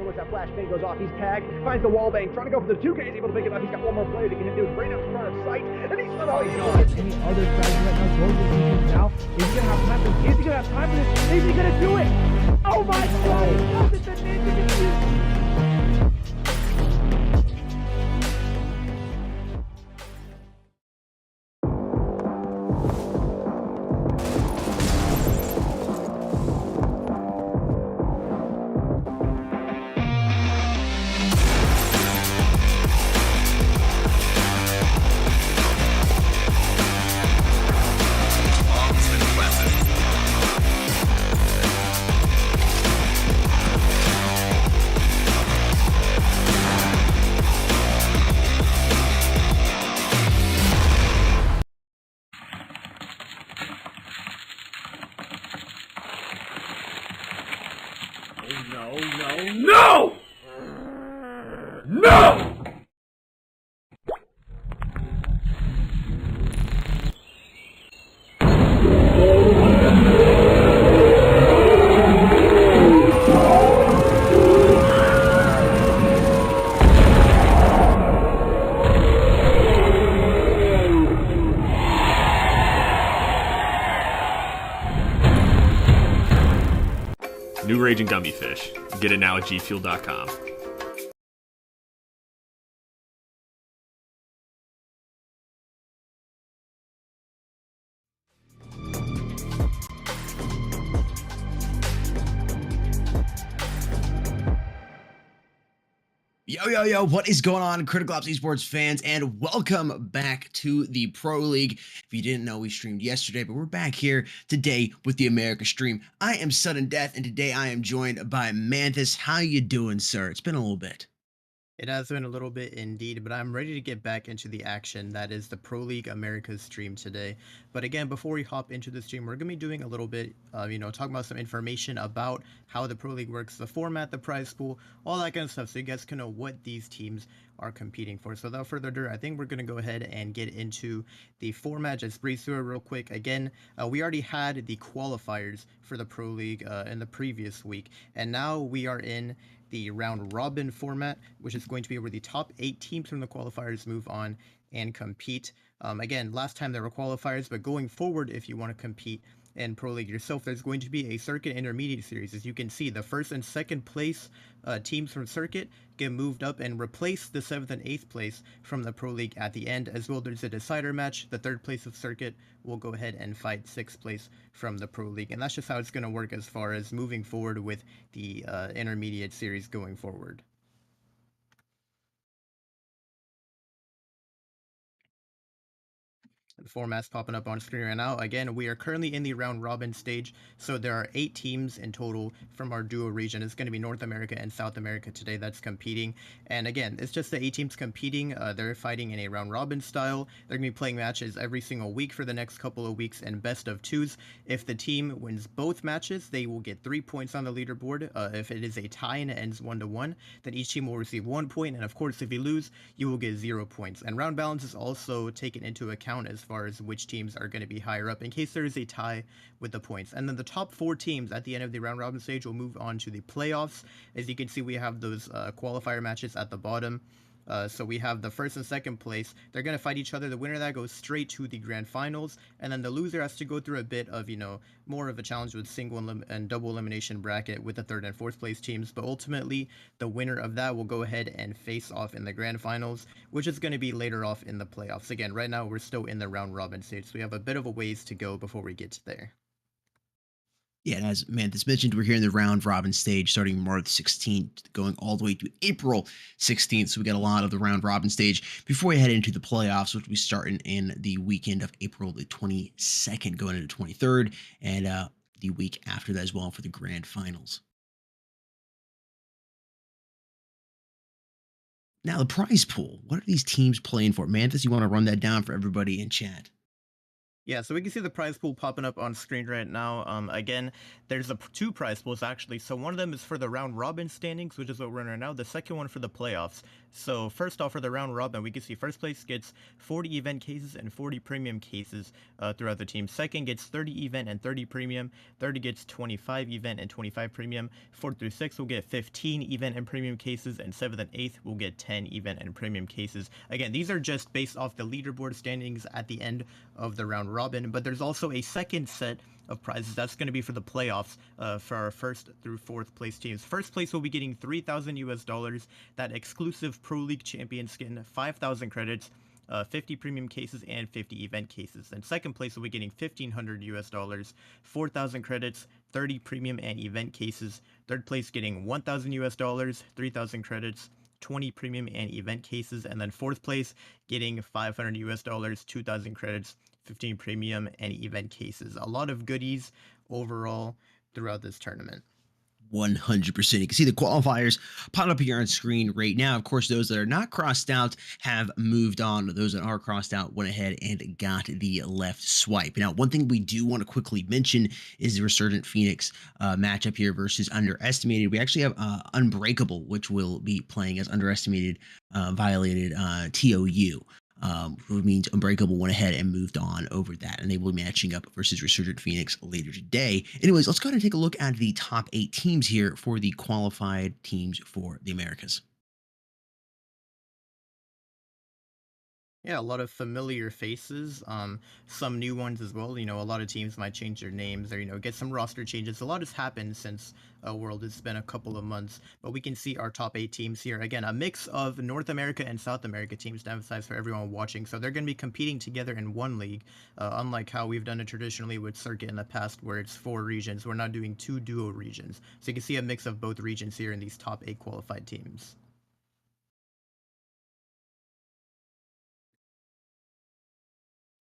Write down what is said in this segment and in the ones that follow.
once that flashbang goes off, he's tagged, finds the wall bang, trying to go for the 2K, he's able to pick it up, he's got one more player to get into, right up in front of sight, and he's somehow any other strategy right now, going with defense now. Is he gonna have time for this? Is he gonna have time for this? Is he gonna do it? Oh my god, he does it, the ninja defeat. No! No! New Raging Gummy Fish. Get it now at gfuel.com. Yo, what is going on, Critical Ops Esports fans, and welcome back to the Pro League. If you didn't know, we streamed yesterday, but we're back here today with the America stream. I am Sudden Death, and today I am joined by Manthus. How you doing, sir? It's been a little bit. It has been a little bit indeed, but I'm ready to get back into the action. That is the Pro League Americas stream today. But again, before we hop into the stream, we're going to be doing a little bit of, talking about some information about how the Pro League works, the format, the prize pool, all that kind of stuff, so you guys can know what these teams are competing for. So without further ado, I think we're going to go ahead and get into the format. Just breeze through it real quick. Again, we already had the qualifiers for the Pro League in the previous week, and now we are in the round robin format, which is going to be where the top 8 teams from the qualifiers move on and compete. Again, last time there were qualifiers, but going forward, if you want to compete in Pro League yourself, there's going to be a Circuit Intermediate Series. As you can see, the first and second place teams from Circuit get moved up and replace the 7th and 8th place from the Pro League at the end. As well, there's a decider match. The 3rd place of Circuit will go ahead and fight 6th place from the Pro League. And that's just how it's going to work as far as moving forward with the Intermediate Series going forward. The format's popping up on screen right now. Again, we are currently in the round robin stage, so there are 8 teams in total from our duo region. It's going to be North America and South America today that's competing. And again, it's just the 8 teams competing. They're fighting in a round robin style. They're going to be playing matches every single week for the next couple of weeks in best of 2s. If the team wins both matches, they will get 3 points on the leaderboard. If it is a tie and it ends 1-1, then each team will receive 1 point. And of course, if you lose, you will get 0 points. And round balance is also taken into account as far as which teams are going to be higher up in case there is a tie with the points. And then the top 4 teams at the end of the round robin stage will move on to the playoffs. As you can see, we have those qualifier matches at the bottom. So we have the 1st and 2nd place. They're going to fight each other. The winner of that goes straight to the grand finals. And then the loser has to go through a bit of, more of a challenge with single and double elimination bracket with the 3rd and 4th place teams. But ultimately, the winner of that will go ahead and face off in the grand finals, which is going to be later off in the playoffs. Again, right now, we're still in the round robin stage. So we have a bit of a ways to go before we get there. Yeah, and as Manthus mentioned, we're here in the round robin stage starting March 16th, going all the way to April 16th. So we got a lot of the round robin stage before we head into the playoffs, which we start in the weekend of April the 22nd, going into the 23rd, and the week after that as well for the grand finals. Now, the prize pool. What are these teams playing for? Manthus, you want to run that down for everybody in chat? Yeah, so we can see the prize pool popping up on screen right now. Again, there's 2 prize pools actually. So one of them is for the round robin standings, which is what we're in right now. The second one for the playoffs. So first off, for the round robin, we can see first place gets 40 event cases and 40 premium cases throughout the team. Second gets 30 event and 30 premium. Third gets 25 event and 25 premium. Fourth through sixth will get 15 event and premium cases, and seventh and eighth will get 10 event and premium cases. Again, these are just based off the leaderboard standings at the end of the round robin, but there's also a second set of prizes. That's going to be for the playoffs for our first through fourth place teams. First place will be getting $3,000, that exclusive Pro League champion skin, 5,000 credits, 50 premium cases, and 50 event cases. And second place will be getting $1,500, 4,000 credits, 30 premium and event cases. Third place getting $1,000, 3,000 credits, 20 premium and event cases. And then fourth place getting $500, 2,000 credits, 15 premium and event cases. A lot of goodies overall throughout this tournament. 100%. You can see the qualifiers pop up here on screen right now. Of course, those that are not crossed out have moved on. Those that are crossed out went ahead and got the left swipe. Now, one thing we do want to quickly mention is the Resurgent Phoenix matchup here versus Underestimated. We actually have Unbreakable, which will be playing as Underestimated, Violated, TOU. Who means Unbreakable went ahead and moved on over that, and they will be matching up versus Resurgent Phoenix later today. Anyways, let's go ahead and take a look at the top 8 teams here for the qualified teams for the Americas. Yeah, a lot of familiar faces, some new ones as well. A lot of teams might change their names or, get some roster changes. A lot has happened since World. It's been a couple of months, but we can see our top 8 teams here. Again, a mix of North America and South America teams to emphasize for everyone watching. So they're going to be competing together in one league, unlike how we've done it traditionally with Circuit in the past, where it's 4 regions. We're not doing 2 duo regions. So you can see a mix of both regions here in these top 8 qualified teams.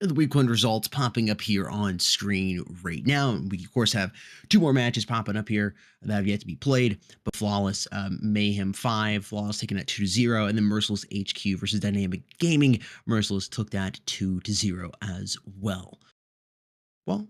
The week 1 results popping up here on screen right now. We, of course, have 2 more matches popping up here that have yet to be played. But Flawless, Mayhem 5, Flawless taking that 2-0, and then Merciless HQ versus Dynamic Gaming. Merciless took that 2-0 as well. Well,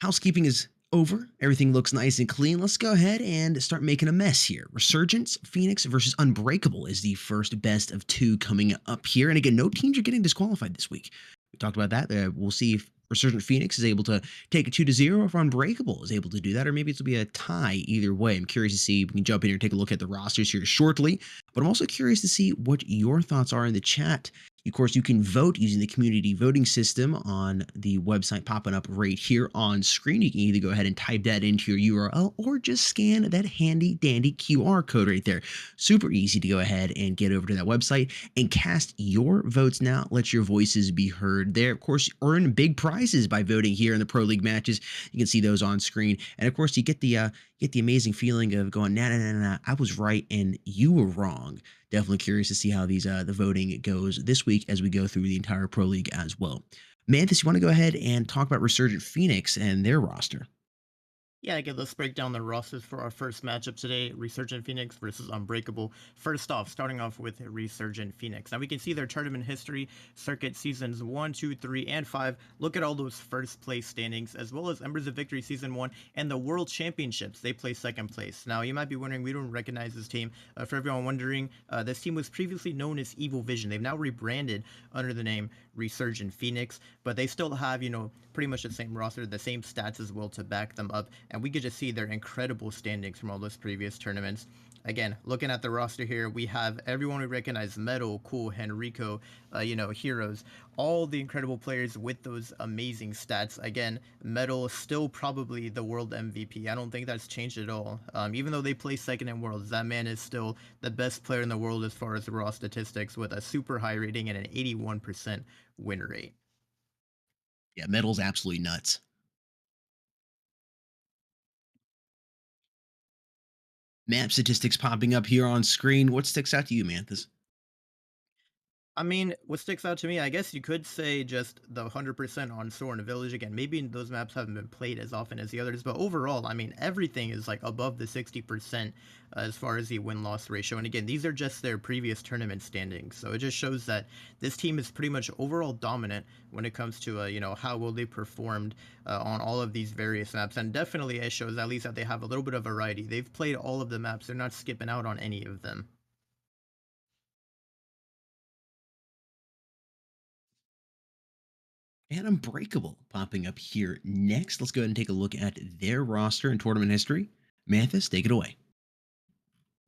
housekeeping is over. Everything looks nice and clean. Let's go ahead and start making a mess here. Resurgence Phoenix versus Unbreakable is the first best of 2 coming up here. And again, no teams are getting disqualified this week. We talked about that. We'll see if Resurgent Phoenix is able to take a 2-0, or if Unbreakable is able to do that, or maybe it'll be a tie either way. I'm curious to see. We can jump in here and take a look at the rosters here shortly, but I'm also curious to see what your thoughts are in the chat. Of course, you can vote using the community voting system on the website popping up right here on screen. You can either go ahead and type that into your URL or just scan that handy dandy QR code right there. Super easy to go ahead and get over to that website and cast your votes now. Let your voices be heard there. Of course, earn big prizes by voting here in the Pro League matches. You can see those on screen. And of course, you get the amazing feeling of going, nah, I was right and you were wrong. Definitely curious to see how these the voting goes this week as we go through the entire Pro League as well. Manthus, you want to go ahead and talk about Resurgent Phoenix and their roster? Yeah, again, let's break down the rosters for our first matchup today, Resurgent Phoenix versus Unbreakable. First off, starting off with Resurgent Phoenix. Now we can see their tournament history, Circuit Seasons 1, 2, 3, and 5. Look at all those first place standings, as well as Embers of Victory Season 1 and the World Championships. They play second place. Now, you might be wondering, we don't recognize this team. For everyone wondering, this team was previously known as Evil Vision. They've now rebranded under the name Resurgent Phoenix, but they still have, pretty much the same roster, the same stats as well to back them up, and we get to see their incredible standings from all those previous tournaments. Again, looking at the roster here, we have everyone we recognize: Metal, Cool, Henrico, Heroes, all the incredible players with those amazing stats. Again, Metal still probably the world MVP. I don't think that's changed at all. Even though they play second in Worlds, that man is still the best player in the world as far as raw statistics, with a super high rating and an 81% win rate. Yeah, Metal's absolutely nuts. Map statistics popping up here on screen. What sticks out to you, Manthus? I mean, what sticks out to me, I guess you could say just the 100% on Soarin' Village. Again, maybe those maps haven't been played as often as the others, but overall, I mean, everything is like above the 60% as far as the win-loss ratio. And again, these are just their previous tournament standings. So it just shows that this team is pretty much overall dominant when it comes to, how well they performed on all of these various maps. And definitely it shows at least that they have a little bit of variety. They've played all of the maps. They're not skipping out on any of them. And Unbreakable popping up here next. Let's go ahead and take a look at their roster and tournament history. Manthus, take it away.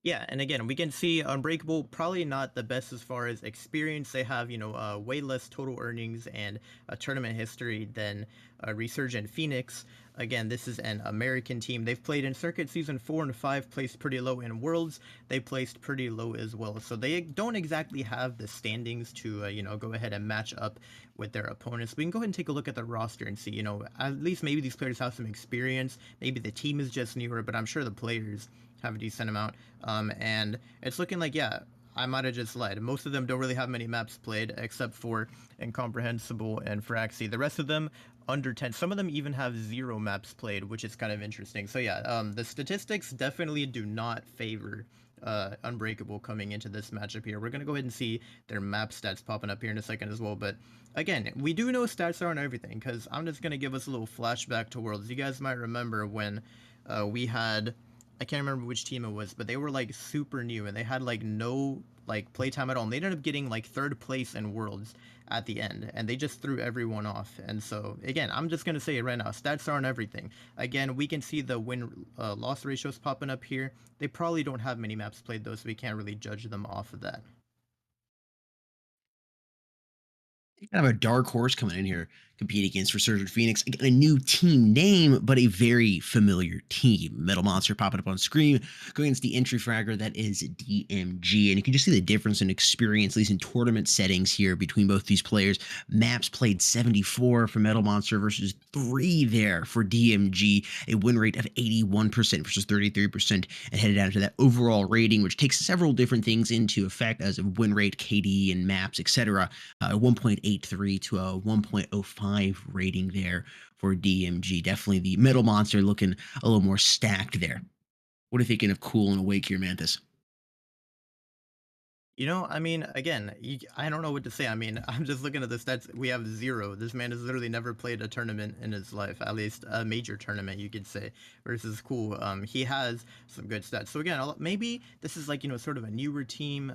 Yeah, and again, we can see Unbreakable probably not the best as far as experience. They have, way less total earnings and a tournament history than Resurgent Phoenix. Again, this is an American team. They've played in Circuit Season 4 and 5, placed pretty low in Worlds. They placed pretty low as well. So they don't exactly have the standings to, go ahead and match up with their opponents. We can go ahead and take a look at the roster and see, at least maybe these players have some experience. Maybe the team is just newer, but I'm sure the players have a decent amount. And it's looking like, yeah, I might have just lied. Most of them don't really have many maps played, except for Incomprehensible and Firaxi. The rest of them, under 10. Some of them even have 0 maps played, which is kind of interesting. So yeah, the statistics definitely do not favor Unbreakable coming into this matchup here. We're going to go ahead and see their map stats popping up here in a second as well. But again, we do know stats aren't everything, because I'm just going to give us a little flashback to Worlds. You guys might remember when we had... I can't remember which team it was, but they were like super new and they had like no like playtime at all. And they ended up getting like 3rd place in Worlds at the end, and they just threw everyone off. And so again, I'm just gonna say it right now: stats aren't everything. Again, we can see the win loss ratios popping up here. They probably don't have many maps played though, so we can't really judge them off of that. Kind of a dark horse coming in here, compete against Resurgent Phoenix. Again, a new team name, but a very familiar team. Metal Monster popping up on screen, going against the entry fragger that is DMG. And you can just see the difference in experience, at least in tournament settings here between both these players. Maps played 74 for Metal Monster versus 3 there for DMG. A win rate of 81% versus 33%, and headed down to that overall rating, which takes several different things into effect as a win rate, KD, and maps, etc. 1.83 to a 1.05 rating there for DMG. Definitely the Metal Monster looking a little more stacked there. What are you thinking of Cool and Awake here, Mantis? I mean, again, I don't know what to say. I mean, I'm just looking at the stats. We have 0. This man has literally never played a tournament in his life, at least a major tournament, you could say, versus Cool. He has some good stats. So again, maybe this is like, sort of a newer team,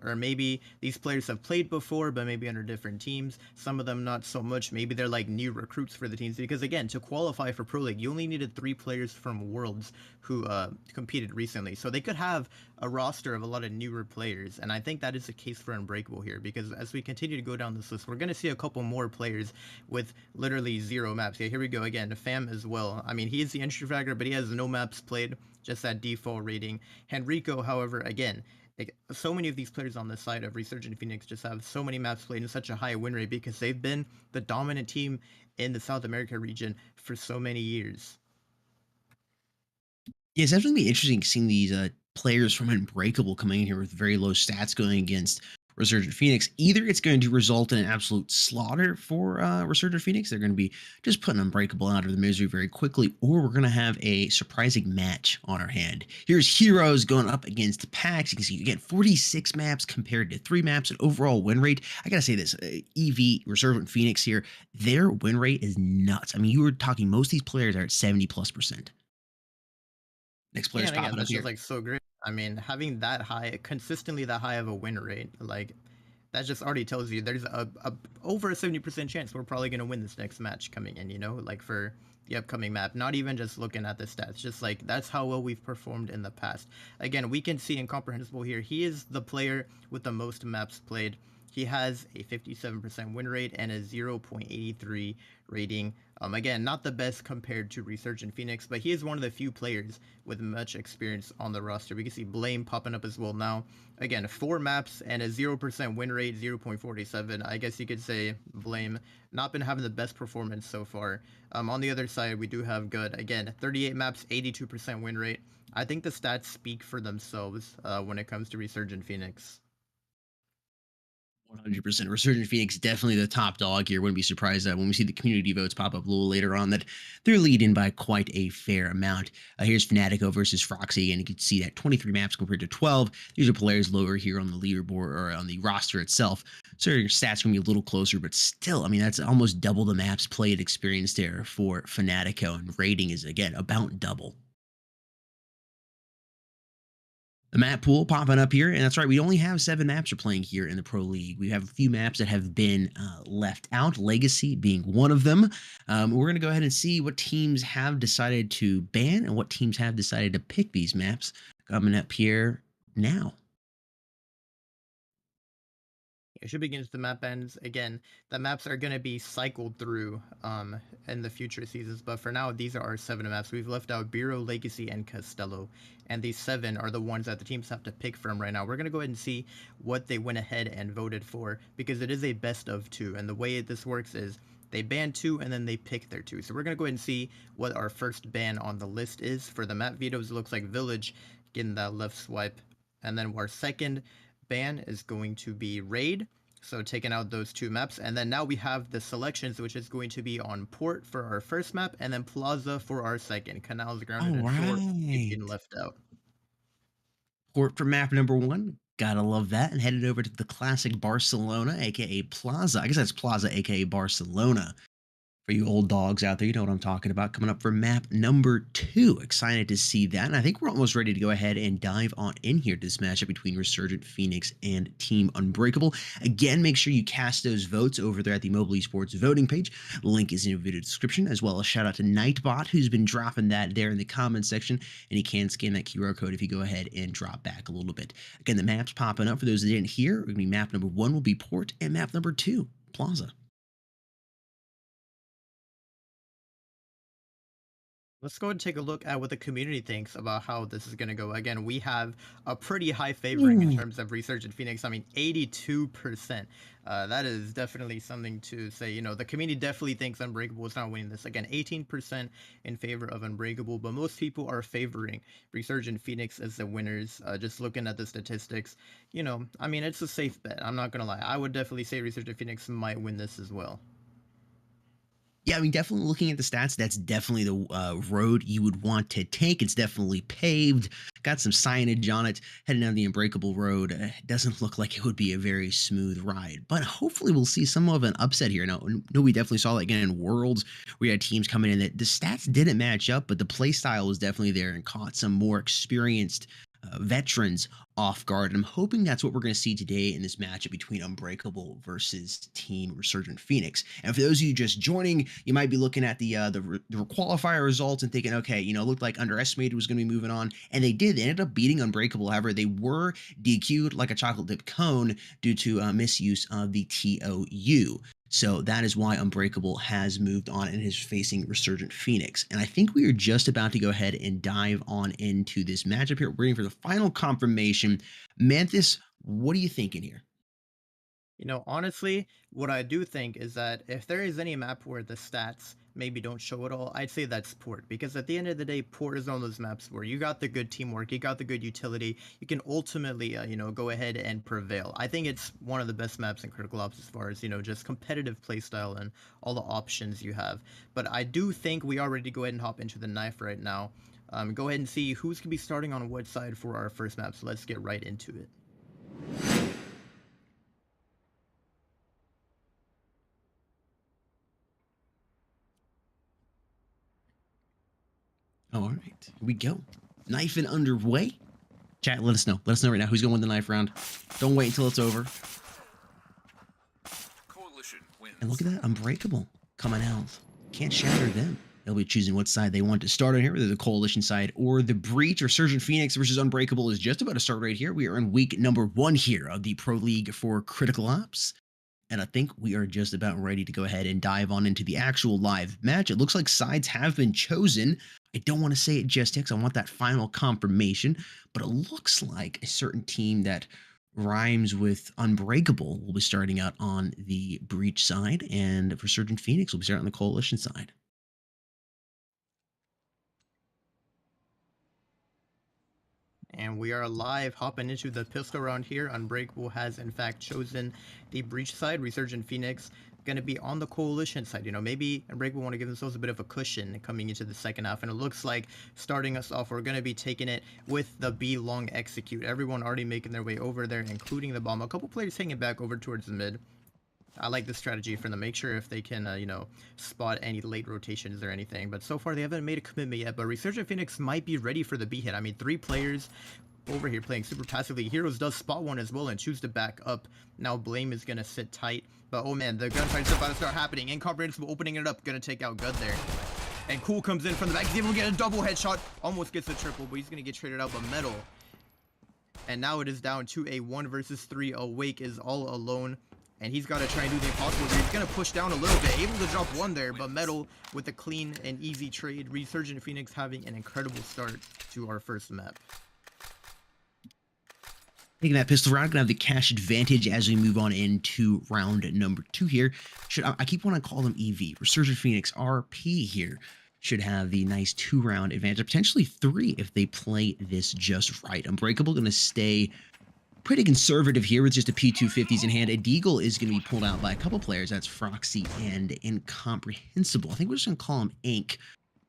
or maybe these players have played before, but maybe under different teams. Some of them not so much. Maybe they're like new recruits for the teams, because again, to qualify for Pro League, you only needed 3 players from Worlds who competed recently. So they could have a roster of a lot of newer players, and I think that is the case for Unbreakable here, because as we continue to go down this list, we're going to see a couple more players with literally 0 maps. Yeah, here we go again. Fam as well. I mean, he is the entry fragger, but he has no maps played, just that default rating. Henrico, however, again, like, so many of these players on the side of Resurgent Phoenix just have so many maps played and such a high win rate because they've been the dominant team in the South America region for so many years. Yeah, it's definitely interesting seeing these players from Unbreakable coming in here with very low stats going against Resurgent Phoenix. Either it's going to result in an absolute slaughter for Resurgent Phoenix, they're going to be just putting Unbreakable out of the misery very quickly, or we're going to have a surprising match on our hand. Here's Heroes going up against Pax. You can see you get 46 maps compared to 3 maps, and overall win rate. I got to say this, EV, Resurgent Phoenix here, their win rate is nuts. I mean, you were talking, most of these players are at 70+%. Next Yeah, player's and again, popping up that's just here. like so great. I mean, having that high, consistently that high of a win rate, like that just already tells you there's a over a 70% chance we're probably gonna win this next match coming in. Like for the upcoming map. Not even just looking at the stats, just like that's how well we've performed in the past. Again, we can see Incomprehensible here. He is the player with the most maps played. He has a 57% win rate and a 0.83 rating. Again, not the best compared to Resurgent Phoenix, but he is one of the few players with much experience on the roster. We can see Blame popping up as well now. Again, 4 maps and a 0% win rate, 0.47. I guess you could say Blame not been having the best performance so far. On the other side, we do have Good. Again, 38 maps, 82% win rate. I think the stats speak for themselves when it comes to Resurgent Phoenix. 100%. Resurgent Phoenix definitely the top dog here. Wouldn't be surprised that when we see the community votes pop up a little later on that they're leading by quite a fair amount. Here's Fanatico versus Froxy, and you can see that 23 maps compared to 12. These are players lower here on the leaderboard or on the roster itself. So your stats going to be a little closer, but still, I mean, that's almost double the maps played experience there for Fanatico, and rating is, again, about double. The map pool popping up here, and that's right. We only have 7 maps we're playing here in the Pro League. We have a few maps that have been left out, Legacy being one of them. We're going to go ahead and see what teams have decided to ban and what teams have decided to pick these maps coming up here now. It should begin with the map ends. Again, the maps are going to be cycled through in the future seasons, but for now, these are our 7 maps. We've left out Bureau, Legacy, and Castello, and these 7 are the ones that the teams have to pick from right now. We're going to go ahead and see what they went ahead and voted for, because it is a best of 2, and the way this works is they ban 2 and then they pick their 2. So we're going to go ahead and see what our first ban on the list is. For the map vetoes, it looks like Village getting that left swipe, and then our second ban is going to be Raid, so taking out those 2 maps, and then now we have the selections, which is going to be on Port for our first map, and then Plaza for our second. Canals, Grounded, and Fort getting left out. Port for map number 1. Gotta love that. And headed over to the classic Barcelona, aka Plaza. I guess that's Plaza, aka Barcelona. For you old dogs out there, you know what I'm talking about. Coming up for map number 2. Excited to see that. And I think we're almost ready to go ahead and dive on in here to this matchup between Resurgent Phoenix and Team Unbreakable. Again, make sure you cast those votes over there at the Mobile Esports voting page. Link is in the video description, as well as shout out to Nightbot, who's been dropping that there in the comments section. And you can scan that QR code if you go ahead and drop back a little bit. Again, the maps popping up for those that didn't hear. Going to be map number 1 will be Port, and map number 2, Plaza. Let's go and take a look at what the community thinks about how this is going to go. Again, we have a pretty high favoring in terms of Resurgent Phoenix. I mean, 82%. That is definitely something to say. You know, the community definitely thinks Unbreakable is not winning this. Again, 18% in favor of Unbreakable, but most people are favoring Resurgent Phoenix as the winners. Just looking at the statistics, you know, I mean, it's a safe bet. I'm not going to lie. I would definitely say Resurgent Phoenix might win this as well. Yeah, I mean, definitely looking at the stats, that's definitely the road you would want to take. It's definitely paved, got some signage on it, heading down the Unbreakable road. It doesn't look like it would be a very smooth ride, but hopefully we'll see some of an upset here. Now, no, we definitely saw that again in Worlds. We had teams coming in that the stats didn't match up, but the play style was definitely there and caught some more experienced veterans off guard. And I'm hoping that's what we're going to see today in this matchup between Unbreakable versus Team Resurgent Phoenix. And for those of you just joining, you might be looking at the qualifier results and thinking, okay, you know, it looked like Underestimated was going to be moving on, and they did. They ended up beating Unbreakable. However, they were DQ'd like a chocolate dip cone due to misuse of the TOU. So that is why Unbreakable has moved on and is facing Resurgent Phoenix. And I think we are just about to go ahead and dive on into this matchup here. We're waiting for the final confirmation. Manthus, what are you thinking here? You know, honestly, what I do think is that if there is any map where the stats maybe don't show at all, I'd say that's Port. Because at the end of the day, Port is one of those maps where you got the good teamwork, you got the good utility, you can ultimately, you know, go ahead and prevail. I think it's one of the best maps in Critical Ops as far as, you know, just competitive playstyle and all the options you have. But I do think we are ready to go ahead and hop into the knife right now. Go ahead and see who's going to be starting on what side for our first map. So let's get right into it. All right, here we go. Knifing underway. Chat, let us know. Let us know right now who's going to win the knife round. Don't wait until it's over. Coalition wins. And look at that, Unbreakable coming out. Can't shatter them. They'll be choosing what side they want to start on here, whether the Coalition side or the Breach. Resurgent Phoenix versus Unbreakable is just about to start right here. We are in week number 1 here of the Pro League for Critical Ops. And I think we are just about ready to go ahead and dive on into the actual live match. It looks like sides have been chosen. I don't want to say it just yet because I want that final confirmation, but it looks like a certain team that rhymes with Unbreakable will be starting out on the Breach side, and Resurgent Phoenix will be starting on the Coalition side. And we are live, hopping into the pistol round here. Unbreakable has in fact chosen the Breach side. Resurgent Phoenix going to be on the Coalition side. You know, maybe Unbreakable want to give themselves a bit of a cushion coming into the second half. And it looks like starting us off, we're going to be taking it with the B long execute. Everyone already making their way over there, including the bomb. A couple players hanging back over towards the mid. I like this strategy for them. Make sure if they can, you know, spot any late rotations or anything. But so far, they haven't made a commitment yet. But Resurgent Phoenix might be ready for the B hit. I mean, 3 players over here playing super passively. Heroes does spot one as well and choose to back up. Now Blame is gonna sit tight, but oh man, the gunfight's about to start happening. Incomprehensible opening it up, gonna take out Good there. And Cool comes in from the back, he's able to get a double headshot, almost gets a triple, but he's gonna get traded out by Metal. And now it is down to a 1 versus 3. Awake is all alone, and he's got to try and do the impossible here. He's gonna push down a little bit, able to drop one there, but Metal with a clean and easy trade. Resurgent Phoenix having an incredible start to our first map. Taking that pistol round, gonna have the cash advantage as we move on into round number 2 here. I keep wanting to call them EV. Resurgent Phoenix RP here should have the nice 2-round advantage, or potentially 3 if they play this just right. Unbreakable gonna stay pretty conservative here with just a P250s in hand. A Deagle is gonna be pulled out by a couple players. That's Froxy and Incomprehensible. I think we're just gonna call him Ink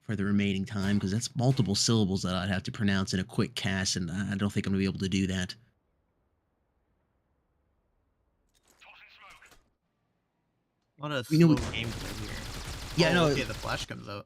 for the remaining time, because that's multiple syllables that I'd have to pronounce in a quick cast, and I don't think I'm gonna be able to do that. A lot of slow gameplay here. Yeah, no. Okay, the flash comes out.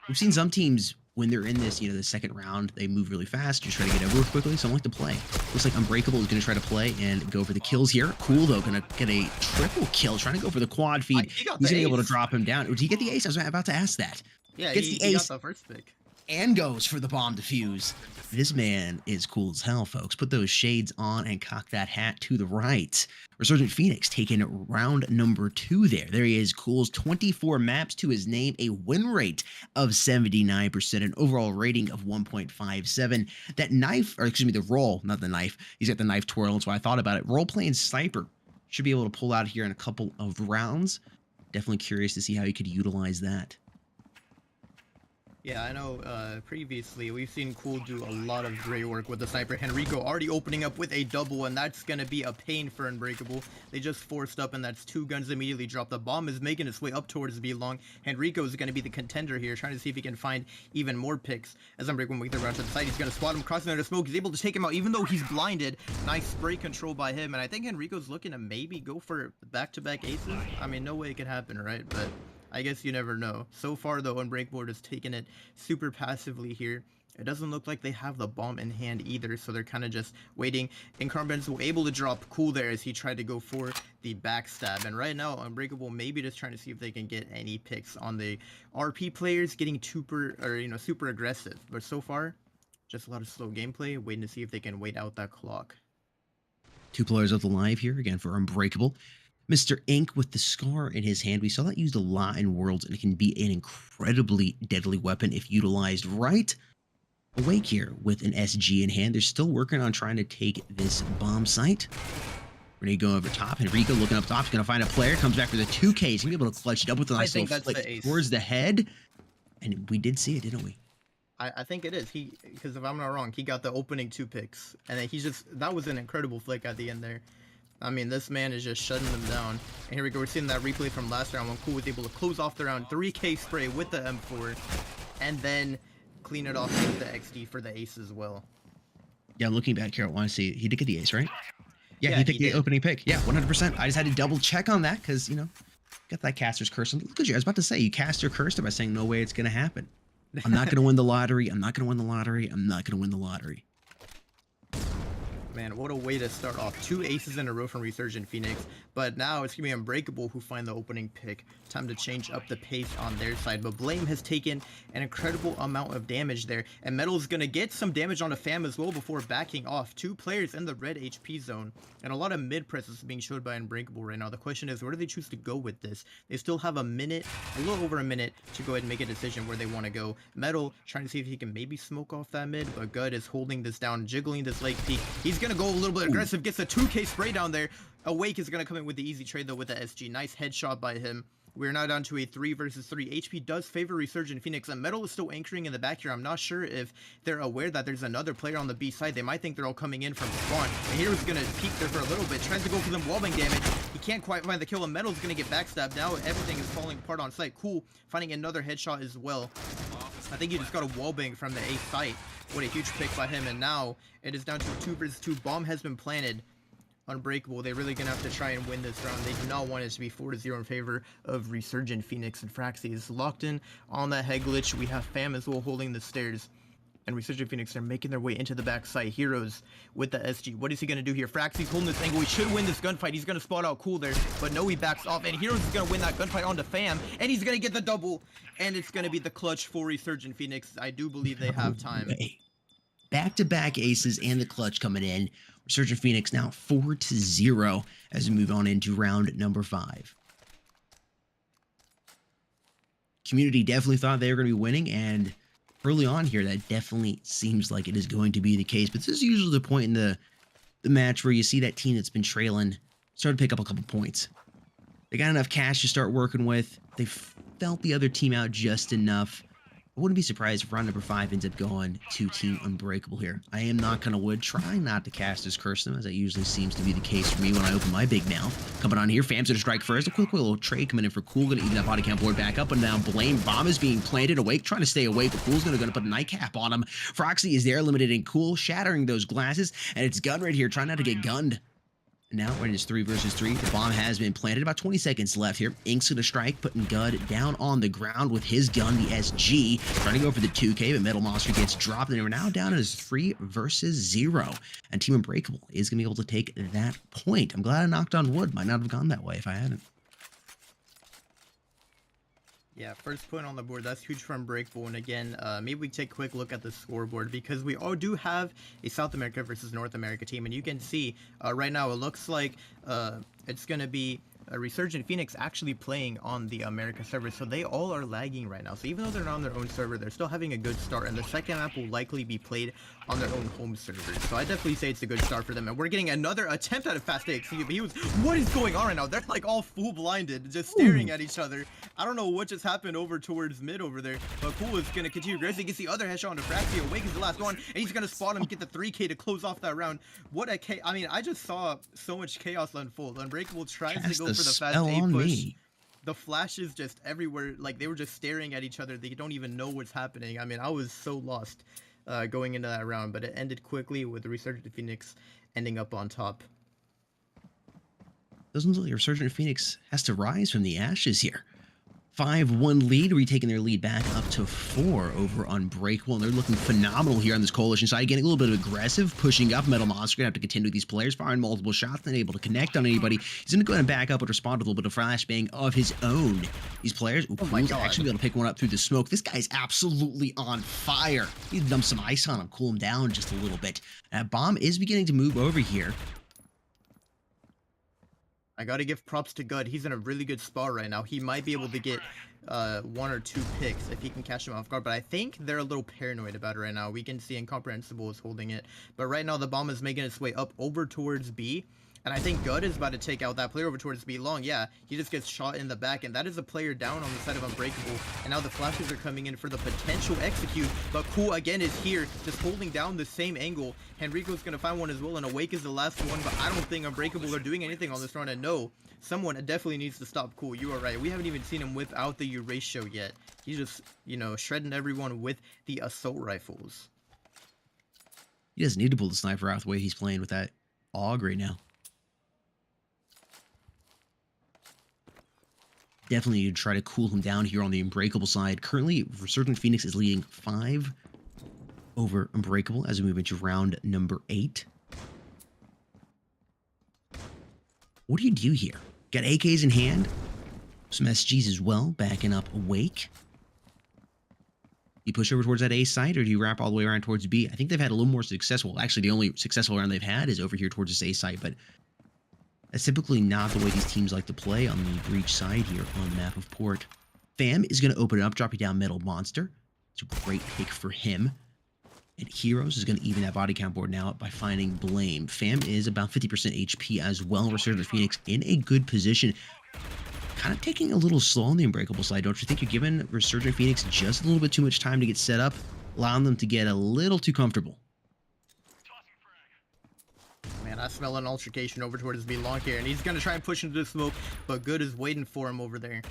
We've seen some teams when they're in this, the second round, they move really fast, just try to get over quickly. So I like to play. Looks like Unbreakable is going to try to play and go for the kills here. Cool though, going to get a triple kill, trying to go for the quad feed. He's going to be able to drop him down. Did he get the ace? I was about to ask that. Yeah, gets he the ace got the first pick. and goes for the bomb defuse. This man is cool as hell, folks. Put those shades on and cock that hat to the right. Resurgent Phoenix taking round number 2 there. There he is, Cool's 24 maps to his name, a win rate of 79%, an overall rating of 1.57. That knife, or excuse me, the roll, not the knife. He's got the knife twirl, that's why I thought about it. Role-playing sniper should be able to pull out here in a couple of rounds. Definitely curious to see how he could utilize that. Yeah, I know previously we've seen Cool do a lot of great work with the sniper. Henrico already opening up with a double, and that's going to be a pain for Unbreakable. They just forced up, and that's 2 guns immediately dropped. The bomb is making its way up towards B long. Henrico is going to be the contender here, trying to see if he can find even more picks. As Unbreakable makes the round to the side, he's going to spot him crossing under smoke. He's able to take him out, even though he's blinded. Nice spray control by him, and I think Henrico's looking to maybe go for back-to-back aces. I mean, no way it could happen, right? But I guess you never know. So far, though, Unbreakable is taking it super passively here. It doesn't look like they have the bomb in hand either, so they're kind of just waiting. Incomprehensible able to drop Cool there as he tried to go for the backstab. And right now, Unbreakable maybe just trying to see if they can get any picks on the RP players, getting super aggressive. But so far, just a lot of slow gameplay, waiting to see if they can wait out that clock. 2 players of the live here again for Unbreakable. Mr. Ink with the scar in his hand. We saw that used a lot in Worlds, and it can be an incredibly deadly weapon if utilized right. Awake here with an SG in hand. They're still working on trying to take this bomb site. We're going to go over top. Henrico looking up top. He's going to find a player. Comes back for the 2K. He's going to be able to clutch it up with a nice little flick towards the head. And we did see it, didn't we? I think it is. Because if I'm not wrong, he got the opening 2 picks. And then that was an incredible flick at the end there. I mean, this man is just shutting them down. And here we go. We're seeing that replay from last round when Cool was able to close off the round. 3K spray with the M4. And then clean it off with the XD for the ace as well. Yeah, looking back here, I want to see. He did get the ace, right? Yeah, he picked the opening pick. Yeah, 100%. I just had to double check on that because, got that caster's curse. And look at you. I was about to say, you cast your curse by saying, no way it's going to happen. I'm not going to win the lottery. I'm not going to win the lottery. I'm not going to win the lottery. Man, what a way to start off. 2 aces in a row from Resurgent Phoenix, but now it's going to be Unbreakable who find the opening pick. Time to change up the pace on their side, but Blame has taken an incredible amount of damage there, and Metal is going to get some damage on a Fam as well before backing off. 2 players in the red HP zone, and a lot of mid presses being showed by Unbreakable right now. The question is, where do they choose to go with this? They still have a little over a minute to go ahead and make a decision where they want to go. Metal trying to see if he can maybe smoke off that mid, but Gud is holding this down, jiggling this leg peak. He's going to go a little bit aggressive, gets a 2K spray down there. Awake is going to come in with the easy trade though with the SG. Nice headshot by him. We're now down to a 3 versus 3. HP does favor Resurgent Phoenix, and Metal is still anchoring in the back here. I'm not sure if they're aware that there's another player on the B side. They might think they're all coming in from spawn. And Hero's going to peek there for a little bit, tries to go for them wallbang damage. He can't quite find the kill, and Metal's going to get backstabbed. Now everything is falling apart on site. Cool, finding another headshot as well. I think he just got a wallbang from the A site. What a huge pick by him, and now it is down to a 2 versus 2. Bomb has been planted. Unbreakable, they're really gonna have to try and win this round. They do not want it to be 4-0 in favor of Resurgent Phoenix, and Fraxy is locked in on that head glitch. We have Fam as well holding the stairs, and Resurgent Phoenix are making their way into the backside. Heroes with the SG. What is he going to do here? Fraxy's holding this angle. He should win this gunfight. He's going to spot out Cool there, but no, he backs off, and Heroes is going to win that gunfight onto Fam, and he's going to get the double, and it's going to be the clutch for Resurgent Phoenix. I do believe they have time. Back-to-back aces and the clutch coming in. Resurgent Phoenix now 4-0 as we move on into round number 5. Community definitely thought they were going to be winning, and early on here, that definitely seems like it is going to be the case. But this is usually the point in the match where you see that team that's been trailing start to pick up a couple points. They got enough cash to start working with. They felt the other team out just enough. I wouldn't be surprised if round number 5 ends up going to Team Unbreakable here. I am knocking on wood, trying not to cast as curse them, as that usually seems to be the case for me when I open my big mouth. Coming on here, Fam's gonna strike first. A quick little trade coming in for Cool, gonna even that body count board back up and down. Blame Bomb is being planted awake, trying to stay awake, but Cool's gonna put a nightcap on him. Froxy is there, limited in Cool, shattering those glasses, and it's Gun right here, trying not to get gunned. Now we're in this 3 versus 3. The bomb has been planted. About 20 seconds left here. Ink's gonna strike, putting Gud down on the ground with his gun, the SG. Trying to go for the 2K, but Metal Monster gets dropped, and we're now down as 3 versus 0. And Team Unbreakable is gonna be able to take that point. I'm glad I knocked on wood. Might not have gone that way if I hadn't. Yeah, first point on the board, that's huge for Unbreakable. And again, maybe we take a quick look at the scoreboard, because we all do have a South America versus North America team. And you can see right now, it looks like it's going to be a Resurgent Phoenix actually playing on the America server. So they all are lagging right now. So even though they're not on their own server, they're still having a good start. And the second map will likely be played on their own home server. So I definitely say it's a good start for them. And we're getting another attempt at a fast AXE. But what is going on right now? They're like all full blinded, just staring at each other. I don't know what just happened over towards mid over there. But Cool is going to continue aggressing. Gets the other headshot on the Fraxy. Awake is the last one. And he's going to spot him, get the 3K to close off that round. What a K. I mean, I just saw so much chaos unfold. Unbreakable tries to go for the fast A push. The flashes just everywhere. Like, they were just staring at each other. They don't even know what's happening. I mean, I was so lost going into that round. But it ended quickly with the Resurgent Phoenix ending up on top. Doesn't look like Resurgent Phoenix has to rise from the ashes here. 5-1 lead, retaking their lead back up to 4 over Unbreakable, and they're looking phenomenal here on this coalition side. Getting a little bit aggressive, pushing up. Metal Monster gonna have to contend with these players, firing multiple shots, not able to connect on anybody. He's gonna go ahead and back up and respond with a little bit of flashbang of his own. These players, Cool's actually gonna pick one up through the smoke. This guy's absolutely on fire. He's dumped some ice on him, cool him down just a little bit. Bomb is beginning to move over here. I gotta give props to Gud. He's in a really good spot right now. He might be able to get 1 or 2 picks if he can catch him off guard, but I think they're a little paranoid about it right now. We can see Incomprehensible is holding it, but right now the bomb is making its way up over towards B, and I think Gud is about to take out that player over towards B long. Yeah, he just gets shot in the back, and that is a player down on the side of Unbreakable, and now the flashes are coming in for the potential execute, but Cool again is here, just holding down the same angle. Henrico's gonna find one as well, and Awake is the last one, but I don't think Unbreakable are doing anything on this round, and no, someone definitely needs to stop Cool. You are right, we haven't even seen him without the Erasure yet. He's just, you know, shredding everyone with the assault rifles. He doesn't need to pull the sniper out the way he's playing with that AUG right now. Definitely need to try to cool him down here on the Unbreakable side. Currently, Resurgent Phoenix is leading 5 over Unbreakable as we move into round number 8. What do you do here? Got AKs in hand, some SGs as well, backing up Awake. You push over towards that A site, or do you wrap all the way around towards B? I think they've had a little more successful. Actually, the only successful round they've had is over here towards this A site, but that's typically not the way these teams like to play on the breach side here on the map of Port. Fam is going to open it up, drop you down Metal Monster. It's a great pick for him. And Heroes is going to even that body count board now by finding Blame. Fam is about 50% HP as well. Resurgent Phoenix in a good position. Kind of taking a little slow on the Unbreakable side, don't you think? You're giving Resurgent Phoenix just a little bit too much time to get set up, allowing them to get a little too comfortable. Man, I smell an altercation over towards B long here, and he's gonna try and push into the smoke, but Good is waiting for him over there.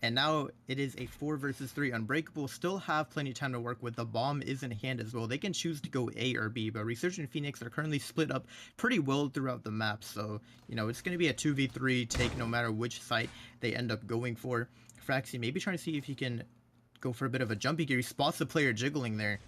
And now it is a 4 versus 3. Unbreakable still have plenty of time to work with. The bomb is in hand as well. They can choose to go A or B, but Resurgent Phoenix are currently split up pretty well throughout the map. So, you know, it's going to be a 2v3 take no matter which site they end up going for. Fraxy maybe trying to see if he can go for a bit of a jumpy gear. He spots the player jiggling there.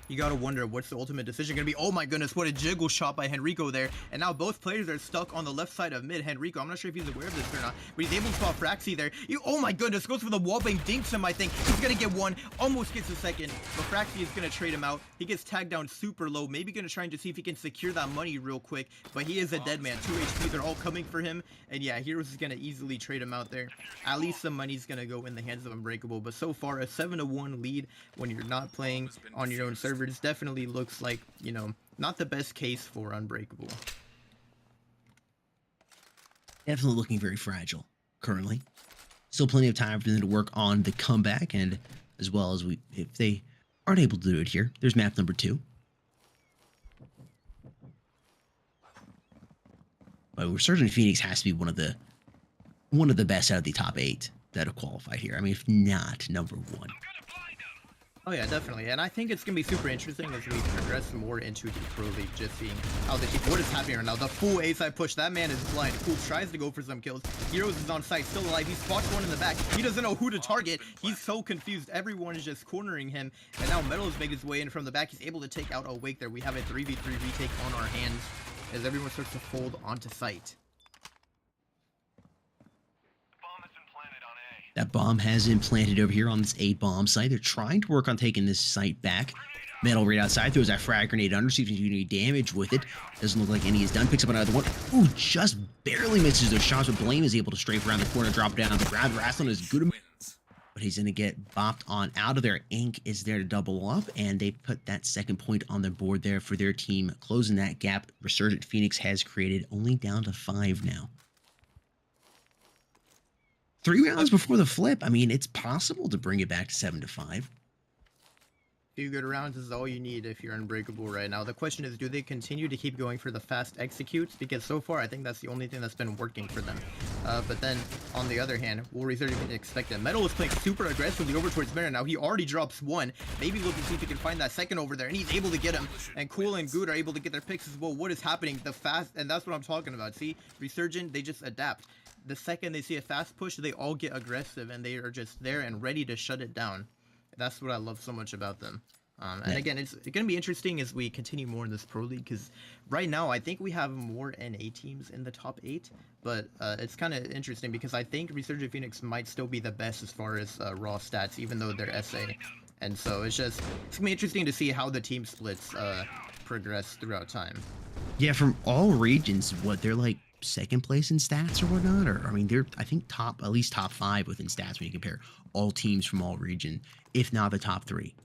You gotta wonder what's the ultimate decision gonna be. Oh my goodness, what a jiggle shot by Henrico there. And now both players are stuck on the left side of mid. Henrico, I'm not sure if he's aware of this or not, but he's able to spot Fraxi there. Oh my goodness, goes for the wallbang, dinks him, I think. He's gonna get one, almost gets a second, but Fraxi is gonna trade him out. He gets tagged down super low, maybe gonna try and just see if he can secure that money real quick, but he is a dead man. 2 HP, they're all coming for him. And yeah, Heroes is gonna easily trade him out there. At least some money's gonna go in the hands of Unbreakable, but so far a 7-1 lead when you're not playing on your own servers definitely looks like, you know, not the best case for Unbreakable. Definitely looking very fragile currently. Still plenty of time for them to work on the comeback, and as well as if they aren't able to do it here, there's map number 2. But Resurgent Phoenix has to be one of the best out of the top 8 that have qualified here. I mean, if not number 1. Oh yeah, definitely, and I think it's gonna be super interesting as we progress more into the Pro League, just seeing how what is happening right now. The full A-side push, that man is blind. Cool tries to go for some kills. Heroes is on site, still alive. He spots one in the back. He doesn't know who to target. He's so confused. Everyone is just cornering him, and now Metal has made his way in from the back. He's able to take out Awake there. We have a 3v3 retake on our hands as everyone starts to fold onto site. That bomb has been planted over here on this A bomb site. They're trying to work on taking this site back. Metal right outside, throws that frag grenade under, see if he can do any damage with it. Doesn't look like any is done. Picks up another one. Ooh, just barely misses those shots, but Blame is able to strafe around the corner, drop down. The grab Rasslin is good, but he's going to get bopped on out of there. Ink is there to double up, and they put that second point on the board there for their team, closing that gap. Resurgent Phoenix has created only down to 5 now. 3 rounds before the flip. I mean, it's possible to bring it back to 7-5. Few good rounds is all you need if you're Unbreakable right now. The question is, do they continue to keep going for the fast executes? Because so far, I think that's the only thing that's been working for them. But then, on the other hand, will Resurgent expect it? Metal is playing super aggressively over towards Mirror now. He already drops one. Maybe look to see if he can find that second over there, and he's able to get him. And Cool and Good are able to get their picks as well. What is happening? The fast, and that's what I'm talking about. See, Resurgent, they just adapt. The second they see a fast push, they all get aggressive, and they are just there and ready to shut it down. That's what I love so much about them. And again, it's going to be interesting as we continue more in this Pro League, because right now I think we have more NA teams in the top 8, but it's kind of interesting because I think Resurgent Phoenix might still be the best as far as raw stats, even though they're SA. And so it's going to be interesting to see how the team splits progress throughout time. Yeah, from all regions, they're like second place in stats or whatnot, or I mean, they're I think at least top 5 within stats when you compare all teams from all region, if not the top 3.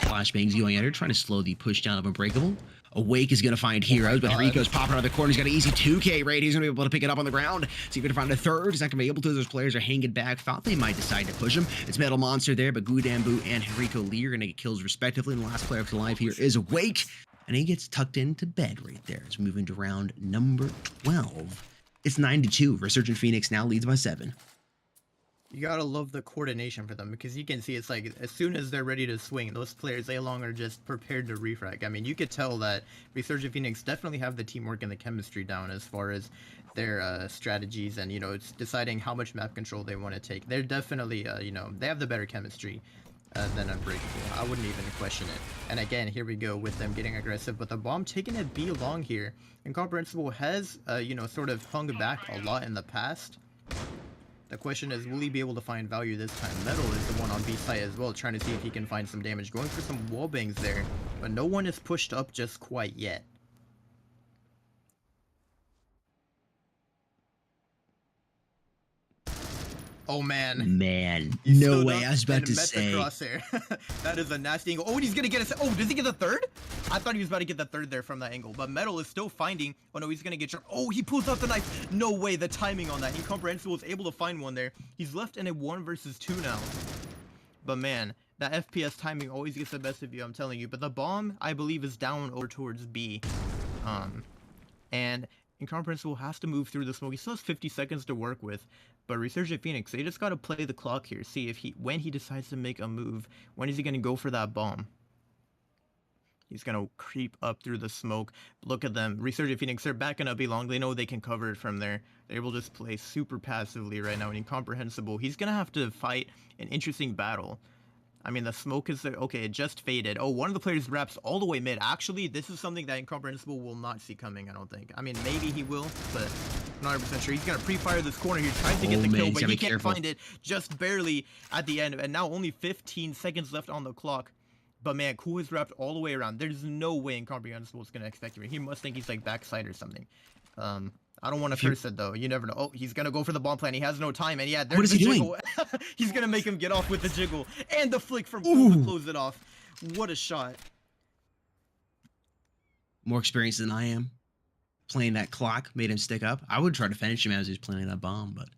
Flashbangs going at her, trying to slow the push down of Unbreakable. Awake is going to find Heroes, but Henrico's popping around the corner. He's got an easy 2K rate. He's going to be able to pick it up on the ground. See if he can find a third. He's not going to be able to. Those players are hanging back. Thought they might decide to push him. It's Metal Monster there, but Gudambu and Henrico Lee are going to get kills respectively. And the last player alive here is Awake, and he gets tucked into bed right there. As we move into round number 12. It's 9-2. Resurgent Phoenix now leads by 7. You gotta love the coordination for them, because you can see it's like as soon as they're ready to swing, those players they long are just prepared to refrag. I mean, you could tell that Resurgent Phoenix definitely have the teamwork and the chemistry down as far as their strategies and, you know, it's deciding how much map control they want to take. They're definitely, you know, they have the better chemistry than Unbreakable. I wouldn't even question it. And again, here we go with them getting aggressive, but the bomb taking it B long here. Incomprehensible has, you know, sort of hung back a lot in the past. The question is, will he be able to find value this time? Metal is the one on B side as well, trying to see if he can find some damage. Going for some wallbangs there, but no one is pushed up just quite yet. Oh man. Man, no way. I was about to say. That is a nasty angle. Oh, and he's gonna get a. Oh, does he get the third? I thought he was about to get the third there from that angle, but Metal is still finding. Oh no, he's gonna get. Oh, he pulls out the knife. No way. The timing on that. Incomprehensible was able to find one there. He's left in a 1 versus 2 now. But man, that FPS timing always gets the best of you. I'm telling you. But the bomb, I believe, is down over towards B. And Incomprehensible has to move through the smoke. He still has 50 seconds to work with. But Resurgent Phoenix, they just gotta play the clock here. See if when he decides to make a move, when is he gonna go for that bomb? He's gonna creep up through the smoke. Look at them. Resurgent Phoenix, they're backing up long. They know they can cover it from there. They're able to just play super passively right now. And Incomprehensible, he's gonna have to fight an interesting battle. I mean, the smoke is there. Okay, it just faded. Oh, one of the players wraps all the way mid. Actually, this is something that Incomprehensible will not see coming, I don't think. I mean, maybe he will, but I'm not 100% sure. He's going to pre-fire this corner. He tries to get the kill, but he can't find it just barely at the end. And now only 15 seconds left on the clock. But man, Cool has wrapped all the way around. There's no way Incomprehensible is going to expect him. He must think he's like backside or something. I don't want to curse it though. You never know. Oh, he's gonna go for the bomb plan. He has no time, and yeah, there's the jiggle. He's gonna make him get off with the jiggle and the flick from Cool to close it off. What a shot! More experience than I am playing that clock made him stick up. I would try to finish him as he was planting that bomb, but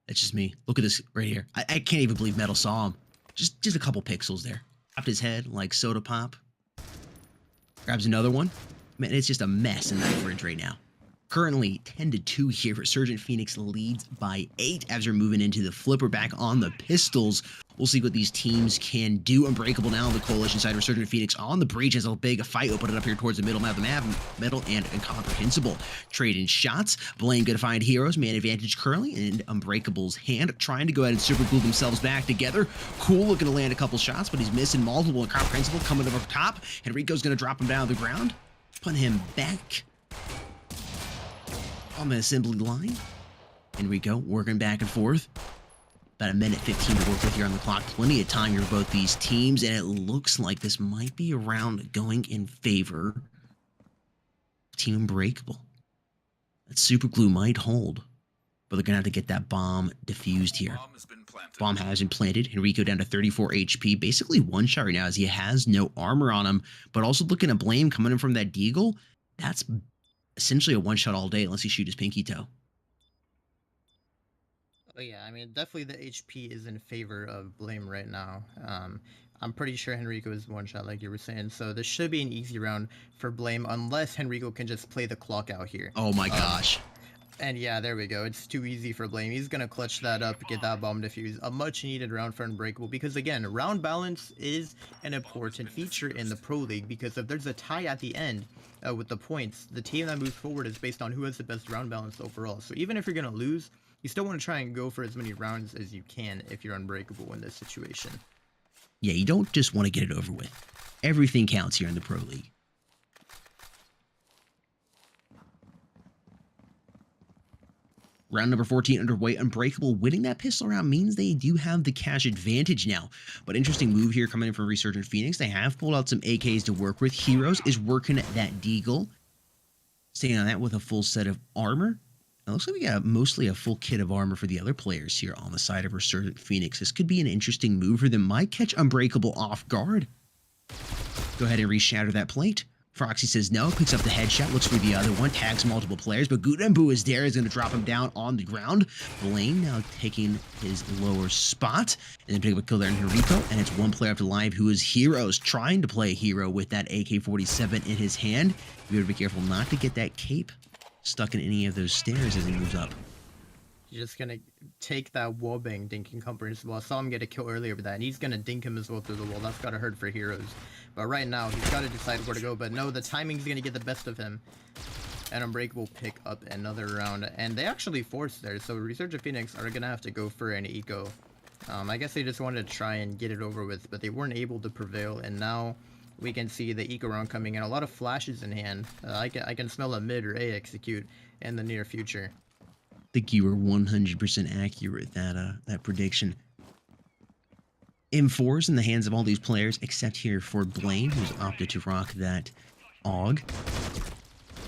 it's just me. Look at this right here. I can't even believe Metal saw him. Just a couple pixels there. Popped his head like soda pop. Grabs another one. Man, it's just a mess in that fridge right now. Currently 10-2 here. Resurgent Phoenix leads by 8 as we're moving into the flipper back on the pistols. We'll see what these teams can do. Unbreakable now on the coalition side. Resurgent Phoenix on the breach as a big fight open it up here towards the middle map of the map. Metal and Incomprehensible trading shots. Blame gonna find heroes. Man advantage currently in Unbreakable's hand. Trying to go ahead and super glue themselves back together. Cool looking to land a couple shots, but he's missing multiple. Incomprehensible coming over top. Enrico's gonna drop him down to the ground. Put him back on the assembly line. Enrico working back and forth. About a minute 15 to work with here on the clock. Plenty of time here for both these teams, and it looks like this might be a round going in favor of Team Unbreakable. That super glue might hold, but they're gonna have to get that bomb defused here. Bomb has been planted. Enrico down to 34 HP. Basically one shot right now as he has no armor on him, but also looking at Blame coming in from that deagle. That's essentially a one-shot all day unless he shoot his pinky toe. Oh yeah, I mean, definitely the HP is in favor of Blame right now. I'm pretty sure Henrico is one-shot like you were saying, so this should be an easy round for Blame unless Henrico can just play the clock out here. Oh my gosh. And yeah, there we go. It's too easy for Blame. He's going to clutch that up, get that bomb defused. A much-needed round for Unbreakable because, again, round balance is an important feature in the Pro League because if there's a tie at the end with the points, the team that moves forward is based on who has the best round balance overall. So even if you're going to lose, you still want to try and go for as many rounds as you can if you're Unbreakable in this situation. Yeah, you don't just want to get it over with. Everything counts here in the Pro League. Round number 14 underway. Unbreakable winning that pistol round means they do have the cash advantage now. But interesting move here coming in from Resurgent Phoenix. They have pulled out some AKs to work with. Heroes is working at that deagle. Staying on that with a full set of armor. It looks like we got mostly a full kit of armor for the other players here on the side of Resurgent Phoenix. This could be an interesting move for them. Might catch Unbreakable off guard. Go ahead and re-shatter that plate. Froxy says no, picks up the headshot, looks for the other one, tags multiple players, but Gudambu is there, is going to drop him down on the ground. Blame now taking his lower spot, and then pick up a kill there in Enrico, and it's one player up to live who is Heroes, trying to play Hero with that AK-47 in his hand. You better be careful not to get that cape stuck in any of those stairs as he moves up. He's just gonna take that wallbang dinking Incomprehensible. I saw him get a kill earlier with that, and he's gonna dink him as well through the wall. That's gotta hurt for Heroes. But right now, he's gotta decide where to go. But no, the timing's gonna get the best of him. And Unbreakable pick up another round. And they actually forced there, so Resurgent Phoenix are gonna have to go for an eco. I guess they just wanted to try and get it over with, but they weren't able to prevail. And now we can see the eco round coming in. A lot of flashes in hand. I can smell a mid or A execute in the near future. I think you were 100% accurate that prediction. M4s in the hands of all these players, except here for Blaine, who's opted to rock that AUG.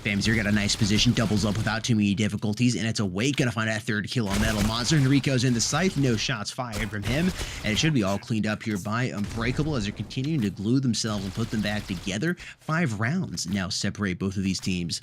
Famzir got a nice position, doubles up without too many difficulties, and it's Awake gonna find that third kill on Metal Monster. Enrico's in the sight, no shots fired from him, and it should be all cleaned up here by Unbreakable as they're continuing to glue themselves and put them back together. 5 rounds now separate both of these teams.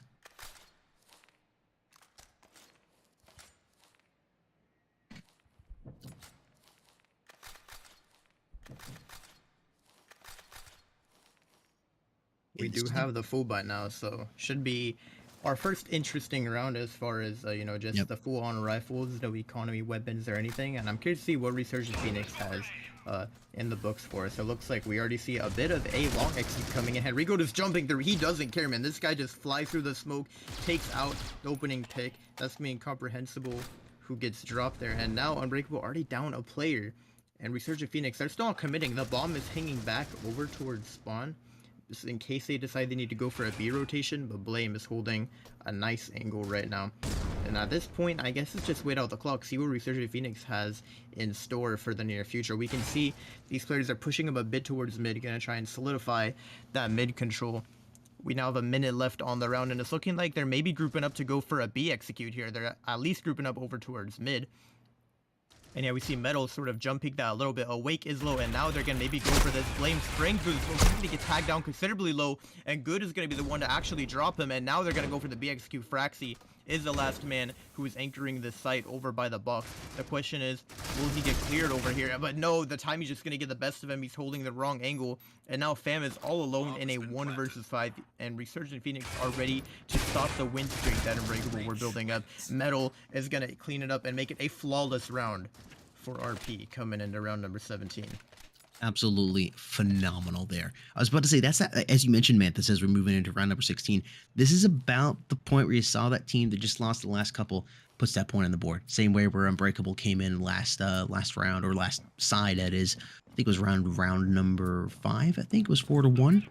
We do have the full buy now, so should be our first interesting round as far as, you know, just the full-on rifles, no economy weapons or anything. And I'm curious to see what Resurgent Phoenix has in the books for us. It looks like we already see a bit of a long execute coming in. Henrico just jumping through. He doesn't care, man. This guy just flies through the smoke, takes out the opening pick. That's me Incomprehensible who gets dropped there. And now Unbreakable already down a player. And Resurgent Phoenix, they're still not committing. The bomb is hanging back over towards spawn, just in case they decide they need to go for a B rotation, but Blame is holding a nice angle right now. And at this point, I guess it's just wait out the clock, see what Resurgent Phoenix has in store for the near future. We can see these players are pushing them a bit towards mid, gonna try and solidify that mid control. We now have a minute left on the round, and it's looking like they're maybe grouping up to go for a B execute here. They're at least grouping up over towards mid. And yeah, we see Metal sort of jump peek that a little bit. Awake is low, and now they're going to maybe go for this Flame Spring boost. He's going to get tagged down considerably low, and Good is going to be the one to actually drop him. And now they're going to go for the BXQ. Fraxi is the last man who is anchoring this site over by the box. The question is, will he get cleared over here? But no, the timing's just going to get the best of him. He's holding the wrong angle, and now Fam is all alone in a 1 versus 5, and Resurgent Phoenix are ready to stop the win streak that Unbreakable we're building up. Metal is going to clean it up and make it a flawless round for RP coming into round number 17. Absolutely phenomenal there. I was about to say, that's that, as you mentioned, Manthus, as we're moving into round number 16. This is about the point where you saw that team that just lost the last couple puts that point on the board. Same way where Unbreakable came in last round, or last side, that is. I think it was round number 5. I think it was 4-1.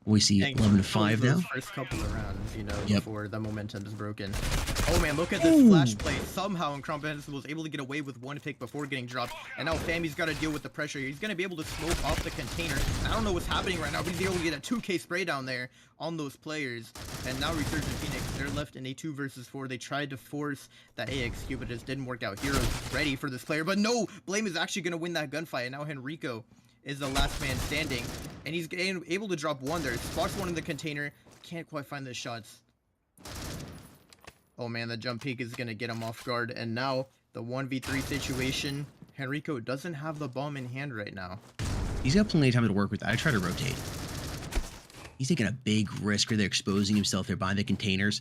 We see 11-5 now. First couple of rounds, you know, Yep. before the momentum is broken. Oh man, look at this flash play. Somehow Incomprehensible was able to get away with 1 pick before getting dropped. And now Fami's got to deal with the pressure. He's going to be able to smoke off the container. I don't know what's happening right now, but he's able to get a 2K spray down there on those players. And now Resurgent Phoenix, they're left in a 2 versus 4. They tried to force that AXQ, but it just didn't work out. Hero's ready for this player, but no! Blame is actually going to win that gunfight. And now Henrico is the last man standing, and he's able to drop 1 there. Spots 1 in the container, can't quite find the shots. Oh man, the jump peek is gonna get him off guard, and now the 1v3 situation. Henrico doesn't have the bomb in hand right now. He's got plenty of time to work with. I try to rotate. He's taking a big risk where they're exposing himself there by the containers.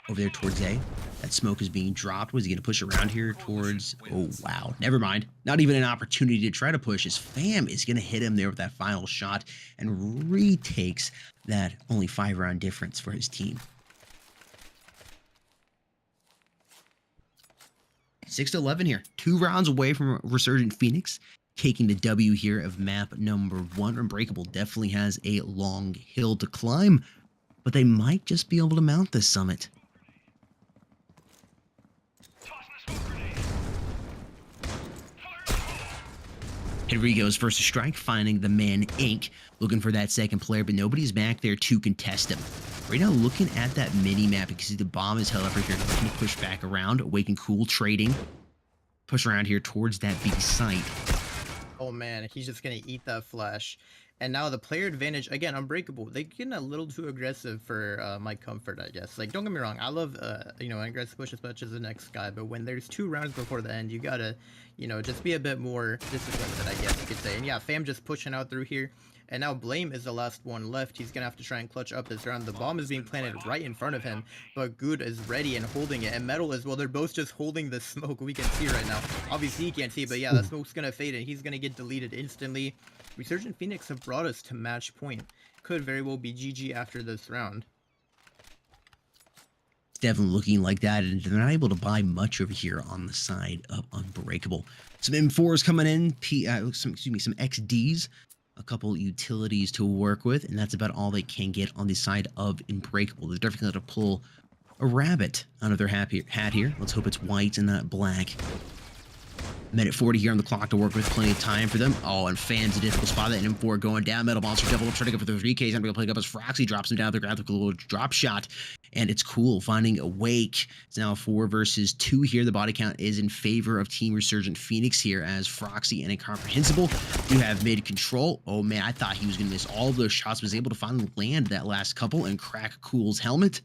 Over there towards A. That smoke is being dropped. Was he going to push around here towards... Oh, wow. Never mind. Not even an opportunity to try to push. His Fam is going to hit him there with that final shot and retakes that only 5-round difference for his team. 6-11 here. 2 rounds away from Resurgent Phoenix. Taking the W here of map number 1. Unbreakable definitely has a long hill to climb, but they might just be able to mount this summit. Enrico's first to strike, finding the man Inc. Looking for that second player, but nobody's back there to contest him. Right now, looking at that mini-map, you can see the bomb is held up right here. Looking to push back around. Awake and Cool trading. Push around here towards that B site. Oh man, he's just gonna eat that flash. And now the player advantage, again, Unbreakable. They're getting a little too aggressive for my comfort, I guess. Like, don't get me wrong, I love, you know, aggressive push as much as the next guy, but when there's 2 rounds before the end, you gotta, you know, just be a bit more disciplined, I guess you could say. And yeah, Fam just pushing out through here. And now Blame is the last one left. He's gonna have to try and clutch up this round. The bomb is being planted right in front of him, but Good is ready and holding it. And Metal as well, they're both just holding the smoke. We can see right now. Obviously he can't see, but yeah, the smoke's gonna fade and he's gonna get deleted instantly. Resurgent Phoenix have brought us to match point. Could very well be GG after this round. It's definitely looking like that, and they're not able to buy much over here on the side of Unbreakable. Some M4s coming in, some XDs, a couple utilities to work with, and that's about all they can get on the side of Unbreakable. They're definitely going to pull a rabbit out of their hat here. Let's hope it's white and not black. Minute 40 here on the clock to work with, plenty of time for them. Oh, and Fans a difficult spot. That M4 going down. Metal Monster double up, trying to go for the 3Ks. I'm going to pick up as Froxy drops him down to the ground with a little drop shot. And it's Cool finding Awake. It's now 4 versus 2 here. The body count is in favor of Team Resurgent Phoenix here as Froxy and Incomprehensible do have mid control. Oh man, I thought he was going to miss all of those shots. Was able to finally land that last couple and crack Cool's helmet.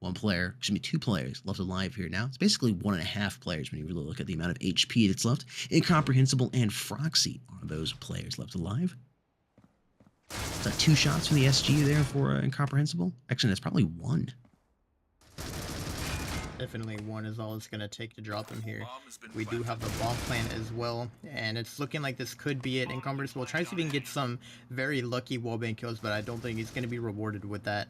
2 players left alive here now. It's basically 1.5 players when you really look at the amount of HP that's left. Incomprehensible and Froxy are those players left alive. Is that 2 shots from the SG there for Incomprehensible? Actually, that's probably 1. Definitely 1 is all it's going to take to drop him here. We do have the bomb plant as well, and it's looking like this could be it. Incomprehensible tries to even get some very lucky wallbang kills, but I don't think he's going to be rewarded with that.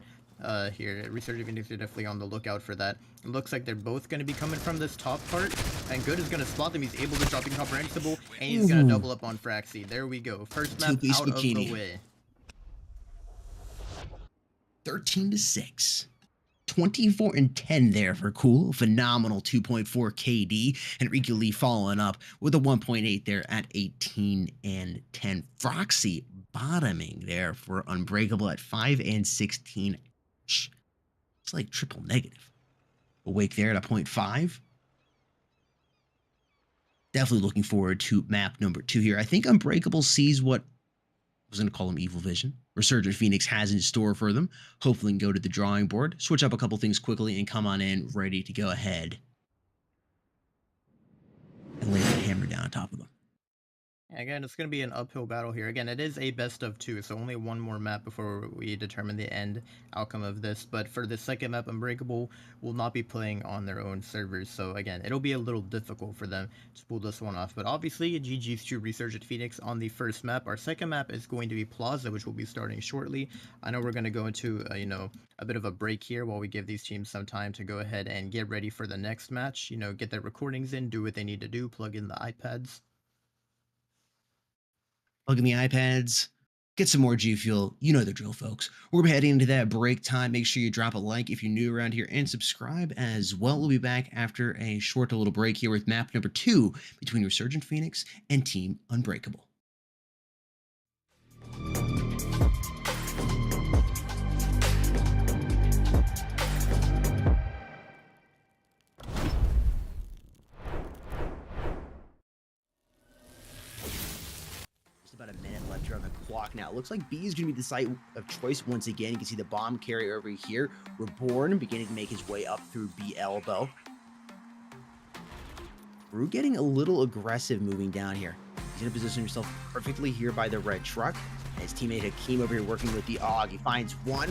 Here, Resurgent Phoenix are definitely on the lookout for that. It looks like they're both going to be coming from this top part. And Good is going to spot them. He's able to drop incomprehensible, and he's going to double up on Fraxi. There we go. First map Two-piece out of bikini. the way. 13-6. 24 and 10 there for Cool. Phenomenal 2.4 KD. Enrique Lee following up with a 1.8 there at 18 and 10. Froxy bottoming there for Unbreakable at 5 and 16. It's like triple negative. Awake there at a 0.5. Definitely looking forward to map number 2 here. I think Unbreakable sees what I was going to call him Evil Vision. Resurgent Phoenix has in store for them. Hopefully can go to the drawing board, switch up a couple things quickly, and come on in ready to go ahead and lay that hammer down on top of them. Again, it's going to be an uphill battle here. Again, it is a best of 2, so only one more map before we determine the end outcome of this. But for the second map, Unbreakable will not be playing on their own servers. So again, it'll be a little difficult for them to pull this one off. But obviously, GG's to Resurgent Phoenix on the first map. Our second map is going to be Plaza, which will be starting shortly. I know we're going to go into, a bit of a break here while we give these teams some time to go ahead and get ready for the next match. Get their recordings in, do what they need to do, plug in the iPads. Plug in the iPads, get some more G Fuel. You know the drill, folks. We're heading into that break time. Make sure you drop a like if you're new around here and subscribe as well. We'll be back after a short little break here with map number 2 between Resurgent Phoenix and Team Unbreakable. About a minute left here on the clock now. It looks like B is going to be the site of choice once again. You can see the bomb carrier over here. Reborn beginning to make his way up through B elbow. Rue getting a little aggressive moving down here. He's going to position himself perfectly here by the red truck. And his teammate Hakeem over here working with the AUG. He finds one.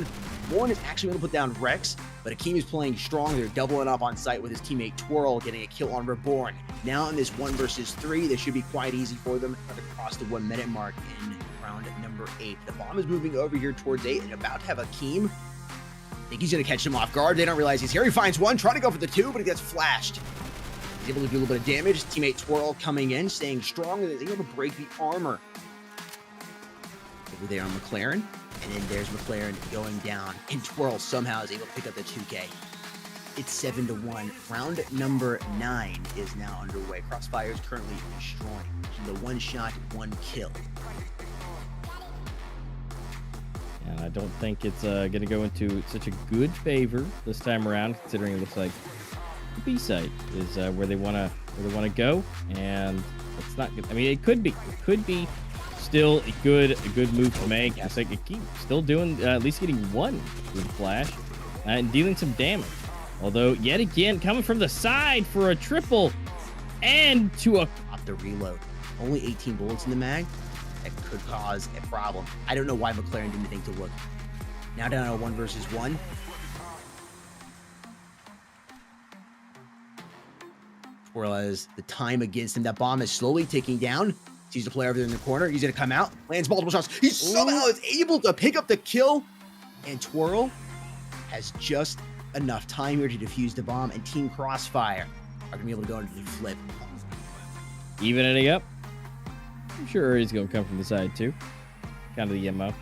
One is actually going to put down Rex, but Hakeem is playing strong. They're doubling up on site with his teammate Twirl getting a kill on Reborn. Now in this 1 versus 3, this should be quite easy for them to cross the 1 minute mark in round number 8. The bomb is moving over here towards 8 and about to have Hakeem. I think he's going to catch him off guard. They don't realize he's here. He finds one, trying to go for the 2, but he gets flashed. He's able to do a little bit of damage. His teammate Twirl coming in, staying strong, and he's able to break the armor. Over there on McLaren, and then there's McLaren going down, and Twirl somehow is able to pick up the 2K. It's 7-1. Round number 9 is now underway. Crossfire is currently destroying. So the 1 shot, 1 kill. And I don't think it's going to go into such a good favor this time around, considering it looks like the B site is where they want to go, and it's not good. I mean, it could be still a good move to make. It's like Hakeem still doing at least getting 1 with the flash and dealing some damage. Although, yet again, coming from the side for a triple and to a... Off the reload. Only 18 bullets in the mag. That could cause a problem. I don't know why McLaren didn't think to look. Now down to 1 versus 1. Whereas the time against him, that bomb is slowly ticking down. Sees the player over there in the corner. He's going to come out. Lands multiple shots. He somehow is able to pick up the kill. And Twirl has just enough time here to defuse the bomb, and Team Crossfire are going to be able to go into the flip. Evening up. I'm sure he's going to come from the side too. Kind of the MO.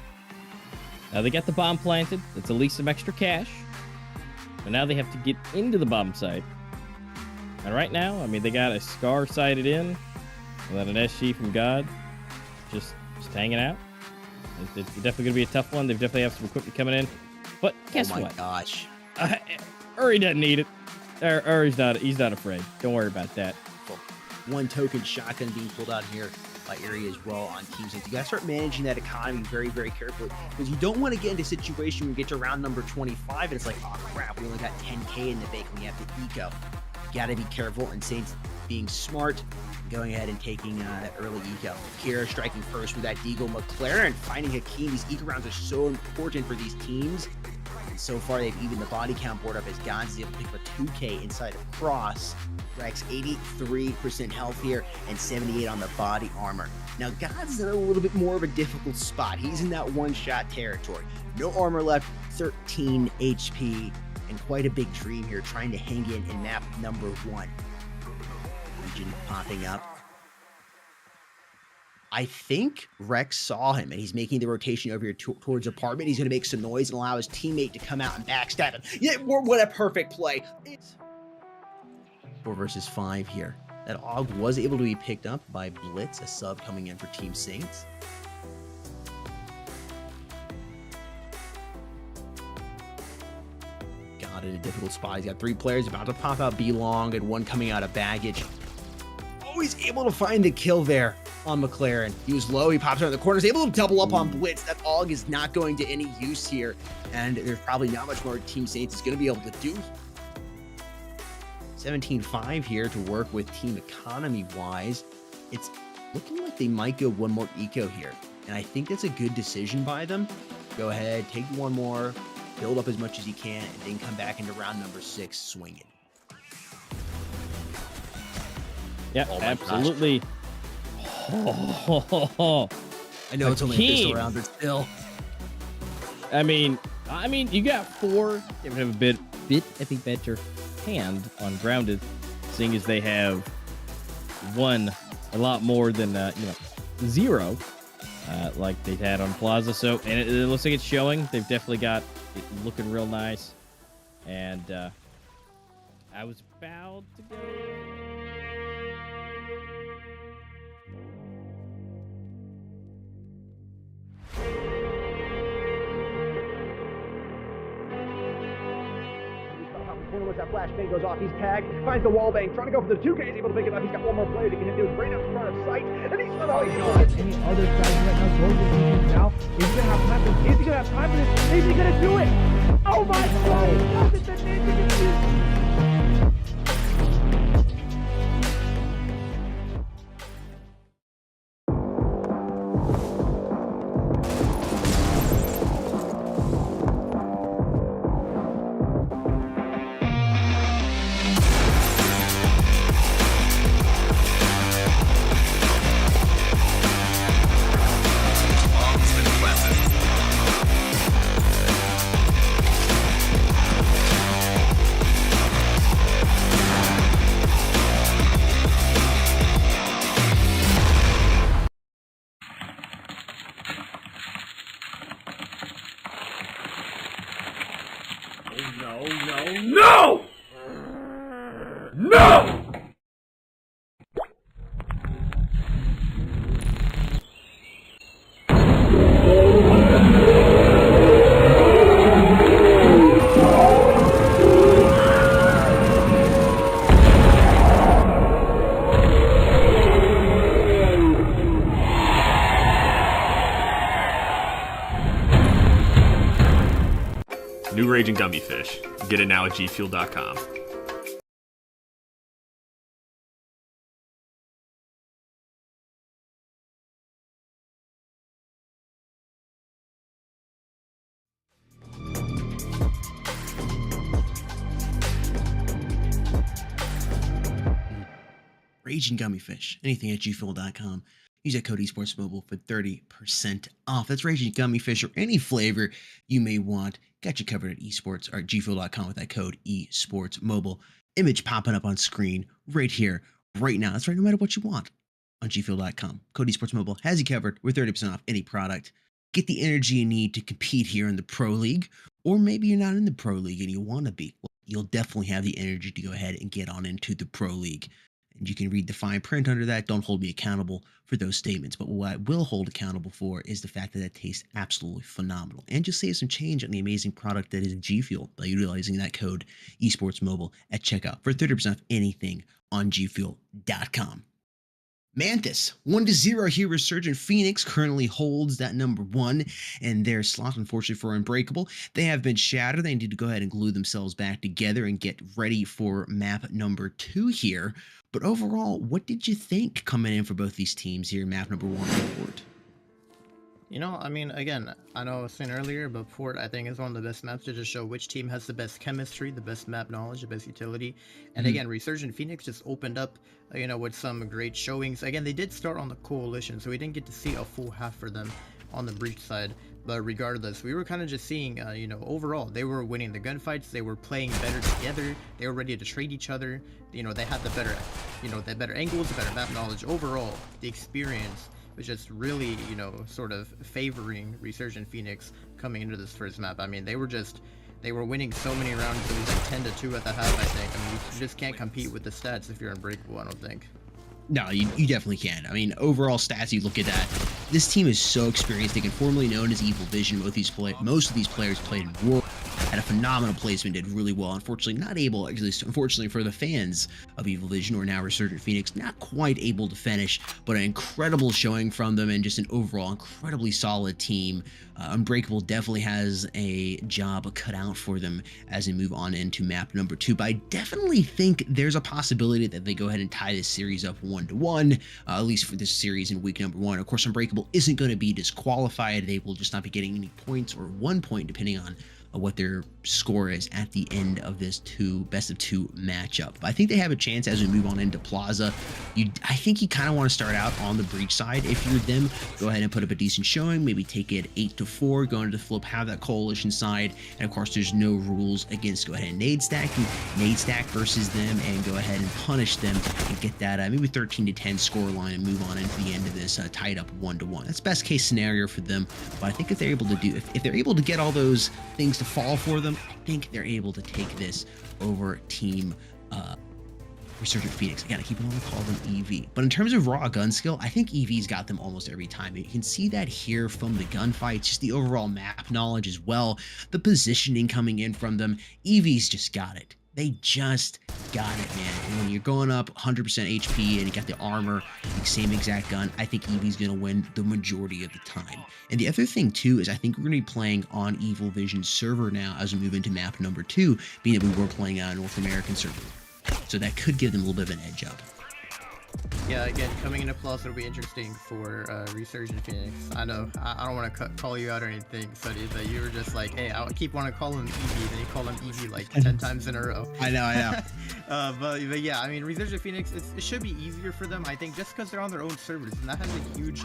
Now they got the bomb planted. That's at least some extra cash. But now they have to get into the bomb site. And right now, I mean, they got a Scar sighted in. And then an SG from God. Just hanging out. It's definitely going to be a tough one. They definitely have some equipment coming in. But guess what? Oh my gosh. Uri doesn't need it. Uri's he's not afraid. Don't worry about that. 1 token shotgun being pulled out here by Uri as well on teams. You got to start managing that economy very, very carefully, because you don't want to get into a situation where you get to round number 25 and it's like, oh crap, we only got 10K in the bank and we have to eco. You got to be careful, and Saints being smart, going ahead and taking that early eco. Kira striking first with that Deagle. McLaren finding Hakeem. These eco rounds are so important for these teams. And so far, they've evened the body count board up as Gons is able to pick up a 2K inside of Cross. Rex 83% health here and 78 on the body armor. Now, Gons is in a little bit more of a difficult spot. He's in that 1-shot territory. No armor left, 13 HP, and quite a big dream here trying to hang in map number 1. Resurgent popping up. I think Rex saw him, and he's making the rotation over here towards apartment. He's going to make some noise and allow his teammate to come out and backstab him. Yeah, what a perfect play. It's 4 versus 5 here. That AUG was able to be picked up by Blitz, a sub coming in for Team Saints. Got in a difficult spot. He's got 3 players about to pop out B-Long and 1 coming out of baggage. Always able to find the kill there on McLaren. He was low, he pops out of the corner, he's able to double up on Blitz. That AUG is not going to any use here, and there's probably not much more Team Saints is going to be able to do. 17-5 here to work with team economy-wise. It's looking like they might go 1 more eco here, and I think that's a good decision by them. Go ahead, take 1 more, build up as much as you can, and then come back into round number 6 swinging. Yeah, Oh my absolutely. Oh, I know it's only a pistol round, but still. I mean, you got 4. They have a bit of a better hand on grounded, seeing as they have 1 a lot more than 0, like they had on Plaza. So, and it looks like it's showing. They've definitely got it looking real nice. And I was about to go. Once that flashbang goes off, he's tagged, finds the wall bang, trying to go for the 2K, he's able to pick it up, he's got 1 more player to get him, do it right up in front of sight, and he's Oh, any other strategy right now? Going to defense now. Is he gonna have time for this? Is he gonna have time for this? Is he gonna do it? Oh my God! He does it. The ninja can do. New Raging Gummy Fish. Get it now at gfuel.com. Raging Gummy Fish. Anything at gfuel.com. Use that code Esports Mobile for 30% off. That's Raging Gummy Fish or any flavor you may want. Got you covered at esports or at gfuel.com with that code Esports Mobile. Image popping up on screen right here, right now. That's right, no matter what you want on gfuel.com. Code Esports Mobile has you covered with 30% off any product. Get the energy you need to compete here in the Pro League, or maybe you're not in the Pro League and you want to be. Well, you'll definitely have the energy to go ahead and get on into the Pro League. And you can read the fine print under that. Don't hold me accountable for those statements. But what I will hold accountable for is the fact that it tastes absolutely phenomenal. And just save some change on the amazing product that is G Fuel by utilizing that code Esports Mobile at checkout for 30% off anything on gfuel.com. Mantis, 1-0 here. Resurgent Phoenix currently holds that number 1 in their slot, unfortunately for Unbreakable. They have been shattered. They need to go ahead and glue themselves back together and get ready for map number 2 here. But overall, what did you think coming in for both these teams here, map number 1 and Fort? You know, I mean, again, I know I was saying earlier, but Fort, I think, is one of the best maps to just show which team has the best chemistry, the best map knowledge, the best utility. And again, Resurgent Phoenix just opened up, you know, with some great showings. Again, they did start on the Coalition, so we didn't get to see a full half for them on the Breach side. But regardless, we were kind of just seeing, you know, overall, they were winning the gunfights, they were playing better together, they were ready to trade each other, you know, they had the better the better angles, the better map knowledge. Overall, the experience was just really, sort of favoring Resurgent Phoenix coming into this first map. I mean, they were winning so many rounds. It was like 10-2 at the half, I think. I mean, you just can't compete with the stats if you're unbreakable, I don't think. No, you definitely can. I mean, overall stats, you look at that. This team is so experienced. They can formerly known as Evil Vision. Most of these players played in War, had a phenomenal placement, did really well. Unfortunately, not able, at least unfortunately for the fans of Evil Vision, or now Resurgent Phoenix, not quite able to finish, but an incredible showing from them and just an overall incredibly solid team. Unbreakable definitely has a job cut out for them as they move on into map number 2. But I definitely think there's a possibility that they go ahead and tie this series up 1-1, at least for this series in week number 1. Of course, Unbreakable isn't going to be disqualified. They will just not be getting any points, or 1 point, depending on what their score is at the end of this best of 2 matchup. But I think they have a chance as we move on into Plaza. I think you kind of want to start out on the breach side. If you're them, go ahead and put up a decent showing, maybe take it 8-4, go into the flip, have that coalition side, and of course there's no rules against go ahead and nade stack versus them and go ahead and punish them and get that maybe 13-10 score line and move on into the end of this tied up 1-1. That's best case scenario for them. But I think if they're able to if they're able to get all those things to fall for them, I think they're able to take this over team Resurgent Phoenix. Again, I keep wanting to call them EV. But in terms of raw gun skill, I think EV's got them almost every time. You can see that here from the gunfights, just the overall map knowledge as well, the positioning coming in from them. EV's just got it. They just got it, man. And when you're going up 100% HP and you got the armor, the same exact gun, I think EV's going to win the majority of the time. And the other thing, too, is I think we're going to be playing on Evil Vision's server now as we move into map number 2, being that we were playing on a North American server. So that could give them a little bit of an edge up. Yeah, again, coming into Plaza will be interesting for Resurgent Phoenix. I know, I don't want to call you out or anything, Sonny, but you were just like, hey, I keep wanting to call him EV, then you call him EV like 10 times in a row. I know. But yeah, I mean, Resurgent Phoenix, it should be easier for them, I think, just because they're on their own servers, and that has a huge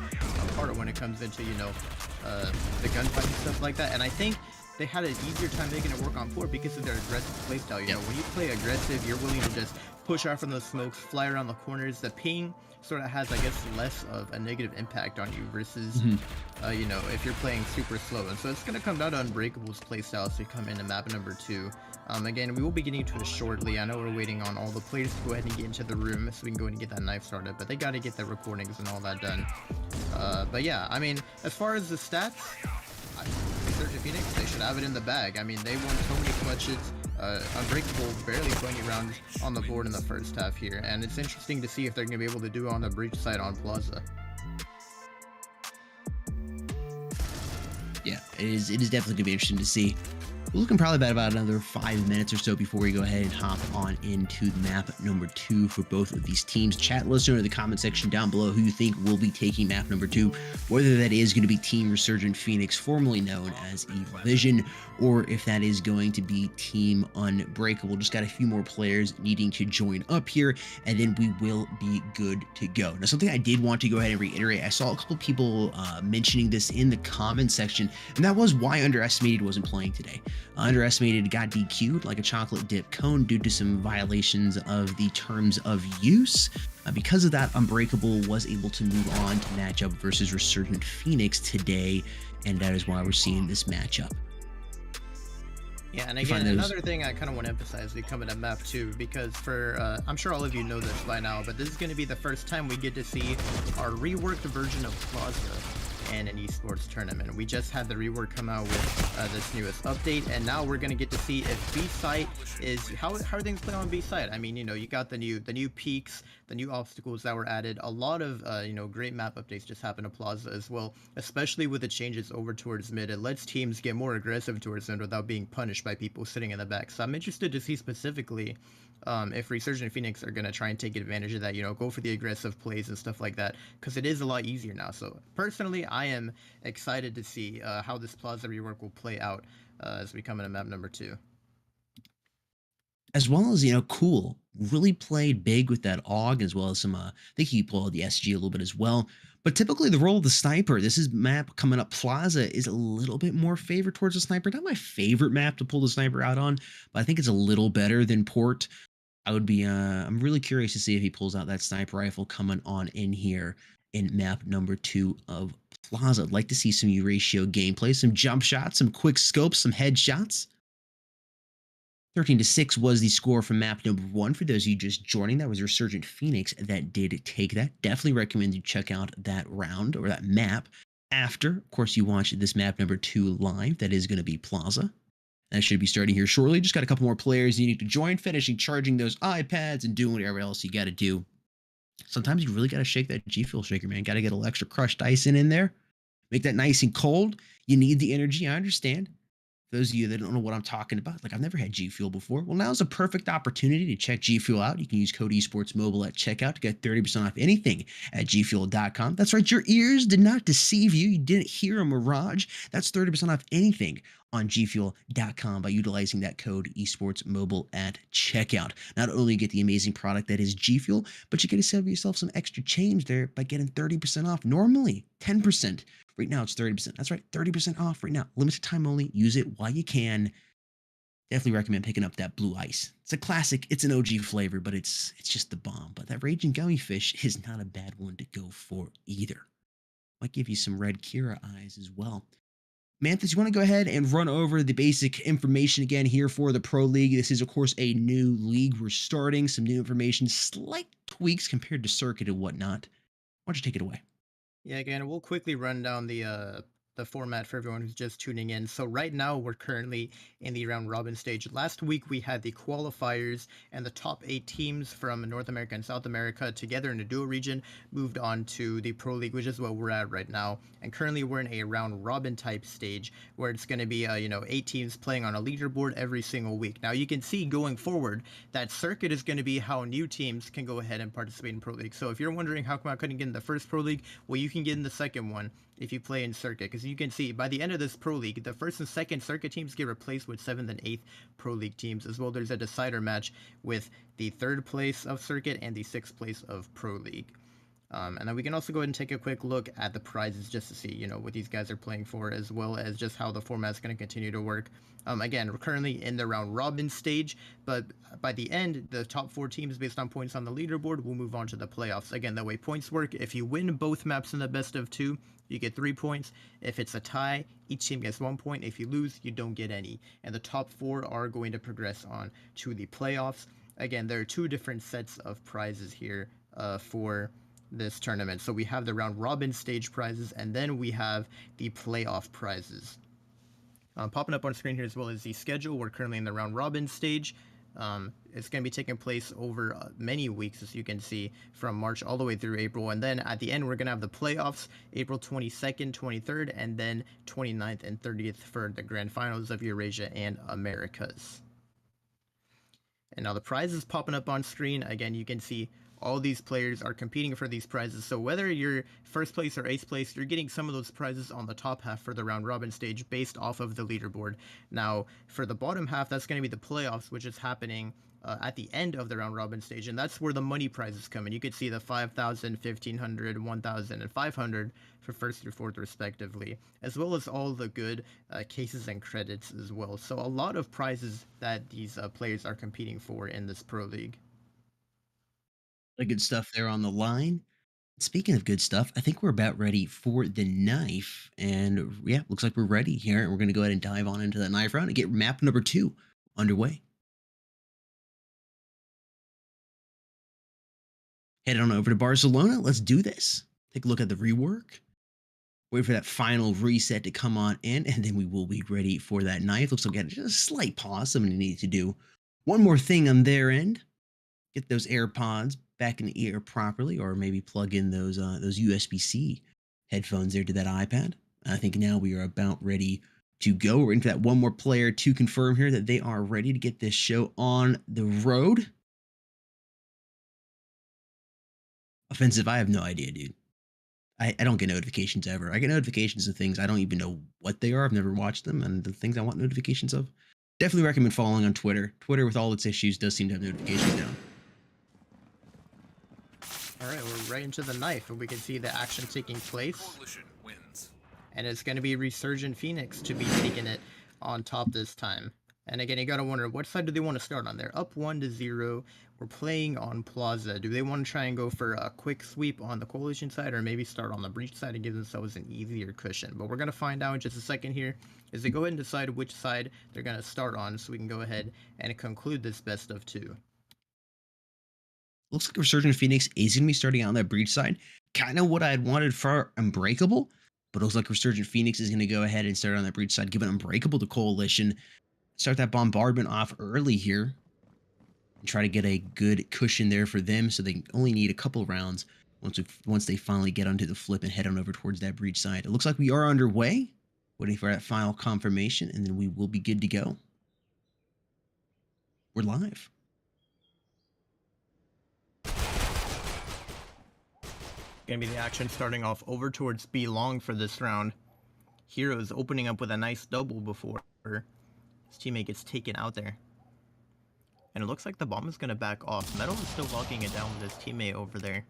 part when it comes into, the gunfight and stuff like that. And I think they had an easier time making it work on port because of their aggressive playstyle. You know, when you play aggressive, you're willing to just push out from the smokes, fly around the corners. The ping sort of has, I guess, less of a negative impact on you versus, if you're playing super slow. And so it's going to come down to Unbreakable's playstyle as we come into map number 2. Again, we will be getting to it shortly. I know we're waiting on all the players to go ahead and get into the room so we can go ahead and get that knife started, but they got to get the recordings and all that done. But yeah, I mean, as far as the stats, Resurgent Phoenix, they should have it in the bag. I mean, they won so many clutches. Unbreakable barely 20 rounds on the board in the first half here, and it's interesting to see if they're going to be able to do it on the breach side on Plaza. Yeah, it is definitely going to be interesting to see. We're looking probably about another 5 minutes or so before we go ahead and hop on into map number 2 for both of these teams. Chat, let us know in the comment section down below who you think will be taking map number 2, whether that is going to be Team Resurgent Phoenix, formerly known as Evil Vision, or if that is going to be Team Unbreakable. Just got a few more players needing to join up here, and then we will be good to go. Now, something I did want to go ahead and reiterate, I saw a couple people mentioning this in the comment section, and that was why Underestimated wasn't playing today. Underestimated got DQ'd like a chocolate dip cone due to some violations of the terms of use. Because of that, Unbreakable was able to move on to match up versus Resurgent Phoenix today, and that is why we're seeing this matchup. Yeah, and again, another thing I kind of want to emphasize, we come into map 2, because for, I'm sure all of you know this by now, but this is going to be the first time we get to see our reworked version of Plaza and an esports tournament. We just had the rework come out with this newest update, and now we're gonna get to see if B site is how are things playing on B site. I mean, you got the new peaks, the new obstacles that were added. A lot of great map updates just happened to Plaza as well, especially with the changes over towards mid. It lets teams get more aggressive towards mid without being punished by people sitting in the back. So I'm interested to see specifically if Resurgent Phoenix are going to try and take advantage of that, go for the aggressive plays and stuff like that, because it is a lot easier now. So personally, I am excited to see how this Plaza rework will play out as we come into map number 2. As well as, Cool really played big with that AUG, as well as some, I think he pulled the SG a little bit as well. But typically the role of the sniper, this is map coming up Plaza, is a little bit more favored towards the sniper. Not my favorite map to pull the sniper out on, but I think it's a little better than Port. I would be I'm really curious to see if he pulls out that sniper rifle coming on in here in map number 2 of Plaza. I'd like to see some ratio gameplay, some jump shots, some quick scopes, some headshots. 13-6 was the score from map number 1. For those of you just joining, that was Resurgent Phoenix that did take that. Definitely recommend you check out that round or that map after, of course, you watch this map number 2 live. That is going to be Plaza. That should be starting here shortly. Just got a couple more players you need to join, finishing charging those iPads and doing whatever else you got to do. Sometimes you really got to shake that G Fuel shaker, man. Got to get a little extra crushed ice in there. Make that nice and cold. You need the energy. I understand. For those of you that don't know what I'm talking about, like I've never had G Fuel before. Well, now's a perfect opportunity to check G Fuel out. You can use code esports mobile at checkout to get 30% off anything at gfuel.com. That's right. Your ears did not deceive you. You didn't hear a mirage. That's 30% off anything on gfuel.com by utilizing that code esports mobile at checkout. Not only get the amazing product that is G Fuel, but you get to save yourself some extra change there by getting 30% off. Normally 10%. Right now it's 30%. That's right, 30% off right now. Limited time only. Use it while you can. Definitely recommend picking up that blue ice. It's a classic. It's an OG flavor, but it's just the bomb. But that Raging Gummy Fish is not a bad one to go for either. Might give you some red Kira eyes as well. Manthus, you want to go ahead and run over the basic information again here for the Pro League? This is, of course, a new league we're starting. Some new information, slight tweaks compared to Circuit and whatnot. Why don't you take it away? Yeah, again, we'll quickly run down the format for everyone who's just tuning in. So right now we're currently in the round robin stage. Last week we had the qualifiers, and the top 8 teams from North America and South America together in a duo region moved on to the Pro League, which is what we're at right now. And currently we're in a round robin type stage where it's going to be 8 teams playing on a leaderboard every single week. Now you can see going forward that circuit is going to be how new teams can go ahead and participate in Pro League. So if you're wondering how come I couldn't get in the first Pro League, well, you can get in the second one if you play in circuit, because you can see by the end of this Pro League, the first and second circuit teams get replaced with 7th and 8th Pro League teams. As well, there's a decider match with the 3rd place of circuit and the 6th place of Pro League. And then we can also go ahead and take a quick look at the prizes just to see, what these guys are playing for, as well as just how the format is going to continue to work. Again, we're currently in the round robin stage, but by the end, the top 4 teams based on points on the leaderboard will move on to the playoffs. Again, the way points work, if you win both maps in the best of 2, you get 3 points. If it's a tie, each team gets 1 point. If you lose, you don't get any. And the top 4 are going to progress on to the playoffs. Again, there are 2 different sets of prizes here for this tournament. So we have the round robin stage prizes, and then we have the playoff prizes. Popping up on screen here as well as the schedule. We're currently in the round robin stage. It's going to be taking place over many weeks, as you can see, from March all the way through April. And then at the end, we're going to have the playoffs, April 22nd, 23rd, and then 29th and 30th for the grand finals of Eurasia and Americas. And now the prizes popping up on screen. Again, you can see all these players are competing for these prizes. So whether you're first place or 8th place, you're getting some of those prizes on the top half for the round robin stage based off of the leaderboard. Now, for the bottom half, that's going to be the playoffs, which is happening at the end of the round robin stage. And that's where the money prizes come in. You could see the 5,000, 1,500, 1,000, and 500 for first through fourth respectively, as well as all the good cases and credits as well. So a lot of prizes that these players are competing for in this Pro League. Good stuff there on the line. Speaking of good stuff, I think we're about ready for the knife. And yeah, looks like we're ready here. And we're going to go ahead and dive on into that knife round and get map number 2 underway. Head on over to Barcelona. Let's do this. Take a look at the rework. Wait for that final reset to come on in, and then we will be ready for that knife. Looks like we got just a slight pause. I'm going to need to do one more thing on their end. Get those AirPods back in the ear properly, or maybe plug in those USB-C headphones there to that iPad. I think now we are about ready to go. We're into that one more player to confirm here that they are ready to get this show on the road. Offensive, I have no idea, dude. I don't get notifications ever. I get notifications of things I don't even know what they are. I've never watched them, and the things I want notifications of. Definitely recommend following on Twitter. Twitter, with all its issues, does seem to have notifications down. Alright, we're right into the knife, and we can see the action taking place. And it's going to be Resurgent Phoenix to be taking it on top this time. And again, you gotta wonder, what side do they want to start on? They're up 1-0. We're playing on Plaza. Do they want to try and go for a quick sweep on the coalition side, or maybe start on the breach side and give themselves an easier cushion? But we're gonna find out in just a second here, as they go ahead and decide which side they're gonna start on, so we can go ahead and conclude this best of 2. Looks like Resurgent Phoenix is going to be starting out on that breach side. Kind of what I had wanted for Unbreakable, but it looks like Resurgent Phoenix is going to go ahead and start on that breach side, giving Unbreakable the coalition. Start that bombardment off early here and try to get a good cushion there for them, so they only need a couple rounds once they finally get onto the flip and head on over towards that breach side. It looks like we are underway, waiting for that final confirmation, and then we will be good to go. We're live. Gonna be the action starting off over towards B long for this round. Heroes opening up with a nice double before his teammate gets taken out there. And it looks like the bomb is gonna back off. Metal is still locking it down with his teammate over there.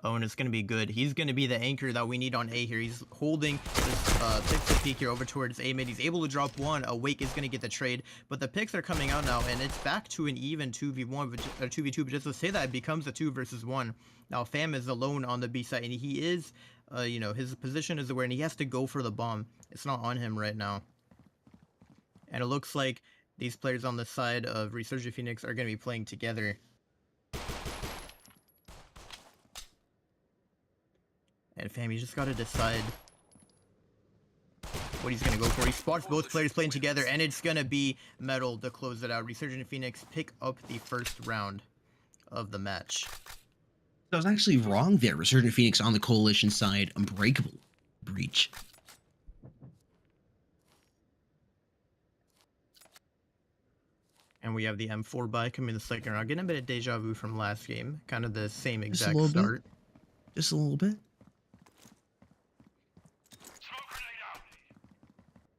Oh, and it's gonna be good. He's gonna be the anchor that we need on A here. He's holding this pick peek here over towards A mid. He's able to drop one. Awake is gonna get the trade, but the picks are coming out now, and it's back to an even 2v1, or 2v2. But just to say that, it becomes a 2 versus 1. Now Fam is alone on the B side, and he is, you know, his position is aware, and he has to go for the bomb. It's not on him right now. And it looks like these players on the side of Resurgent Phoenix are gonna be playing together. And Fam, you just gotta decide what he's gonna go for. He spots both players playing together, and it's gonna be Metal to close it out. Resurgent Phoenix pick up the first round of the match. I was actually wrong there. Resurgent Phoenix on the coalition side, Unbreakable breach. And we have the M4 buy coming in the second round. Getting a bit of deja vu from last game. Kind of the same Just a exact little start. bit. Just a little bit.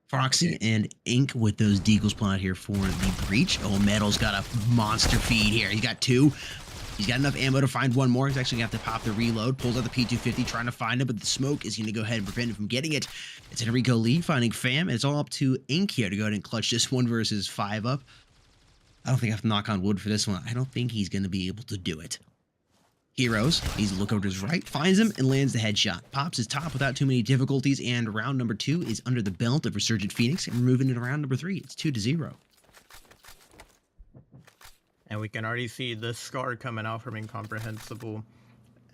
Foxy and Ink with those deagles plot here for the breach. Oh, Metal's got a monster feed here. He got 2. He's got enough ammo to find one more. He's actually going to have to pop the reload. Pulls out the P250, trying to find him, but the smoke is going to go ahead and prevent him from getting it. It's Enrico Lee finding Fam, and it's all up to Ink here to go ahead and clutch this 1 versus 5 up. I don't think I have to knock on wood for this one. I don't think he's going to be able to do it. Heroes, he's a look over to his right, finds him, and lands the headshot. Pops his top without too many difficulties, and round number 2 is under the belt of Resurgent Phoenix, and we're moving into round number 3. It's 2-0. And we can already see the scar coming out from Incomprehensible.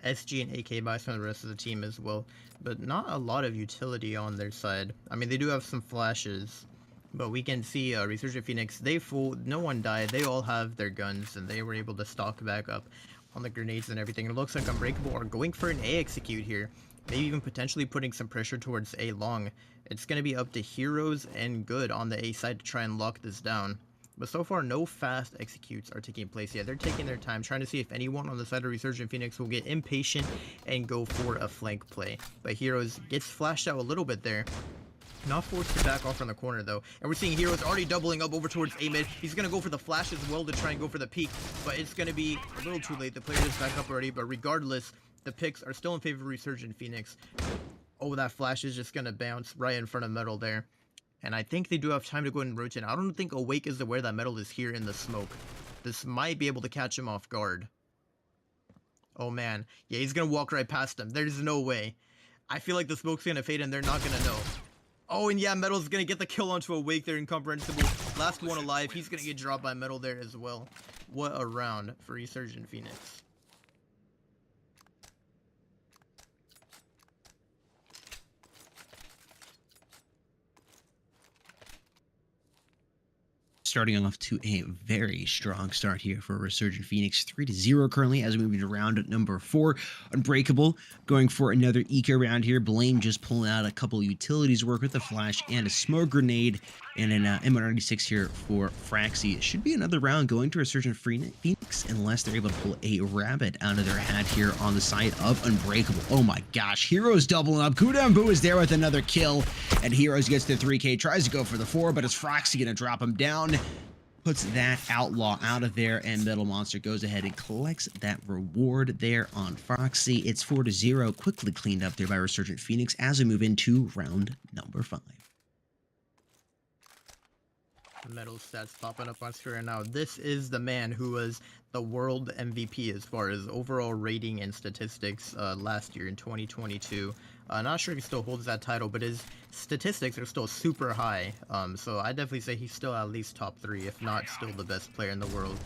SG and AK buys from the rest of the team as well, but not a lot of utility on their side. I mean, they do have some flashes, but we can see Resurgent Phoenix, no one died. They all have their guns, and they were able to stock back up on the grenades and everything. It looks like Unbreakable are going for an A execute here, maybe even potentially putting some pressure towards A long. It's going to be up to Heroes and Good on the A side to try and lock this down. But so far, no fast executes are taking place yet. They're taking their time, trying to see if anyone on the side of Resurgent Phoenix will get impatient and go for a flank play. But Heroes gets flashed out a little bit there. Not forced to back off from the corner, though. And we're seeing Heroes already doubling up over towards A-mid. He's going to go for the flash as well to try and go for the peek. But it's going to be a little too late. The player is back up already. But regardless, the picks are still in favor of Resurgent Phoenix. Oh, that flash is just going to bounce right in front of Metal there. And I think they do have time to go and rotate. I don't think Awake is aware that Metal is here in the smoke. This might be able to catch him off guard. Oh, man. Yeah, he's going to walk right past him. There's no way. I feel like the smoke's going to fade and they're not going to know. Oh, and yeah, Metal's going to get the kill onto Awake there, Incomprehensible. Last one alive. He's going to get dropped by Metal there as well. What a round for Resurgent Phoenix. Starting off to a very strong start here for Resurgent Phoenix, 3-0 currently as we move to round number 4. Unbreakable going for another eco round here. Blame just pulling out a couple of utilities work with a flash and a smoke grenade and an M196 here for Fraxi. It should be another round going to Resurgent Phoenix unless they're able to pull a rabbit out of their hat here on the side of Unbreakable. Oh my gosh, Heroes doubling up. Kudambu is there with another kill, and Heroes gets the 3K, tries to go for the 4, but is Fraxi going to drop him down? Puts that outlaw out of there, and Metal Monster goes ahead and collects that reward there on Foxy. It's 4-0, quickly cleaned up there by Resurgent Phoenix as we move into round number 5. Medal stats popping up on screen right now. This is the man who was the world MVP as far as overall rating and statistics last year in 2022. Not sure if he still holds that title, but his statistics are still super high. So I definitely say he's still at least top 3, if not still the best player in the world.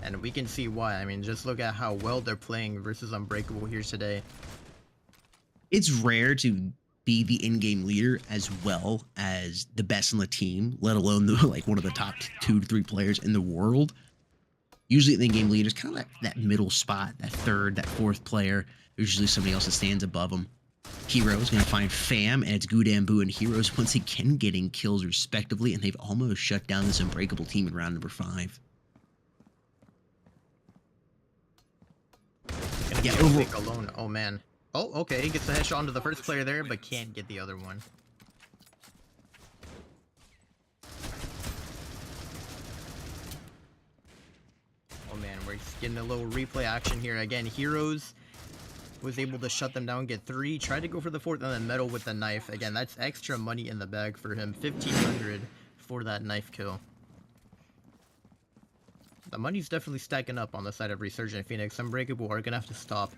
And we can see why. I mean, just look at how well they're playing versus Unbreakable here today. It's rare to be the in-game leader as well as the best on the team, let alone like one of the top 2 to 3 players in the world. Usually the in-game leader is kind of that middle spot, that 3rd, that 4th player. There's usually somebody else that stands above them. Hero is going to find Fam, and it's Gudambu and Heroes once again getting kills respectively, and they've almost shut down this Unbreakable team in round number 5. Yeah, alone. Oh man. Oh, okay, he gets a headshot onto the first player there, but can't get the other one. Oh man, we're getting a little replay action here. Again, Heroes was able to shut them down, get 3, tried to go for the 4th, and then Metal with the knife. Again, that's extra money in the bag for him. 1,500 for that knife kill. The money's definitely stacking up on the side of Resurgent Phoenix. Unbreakable are going to have to stop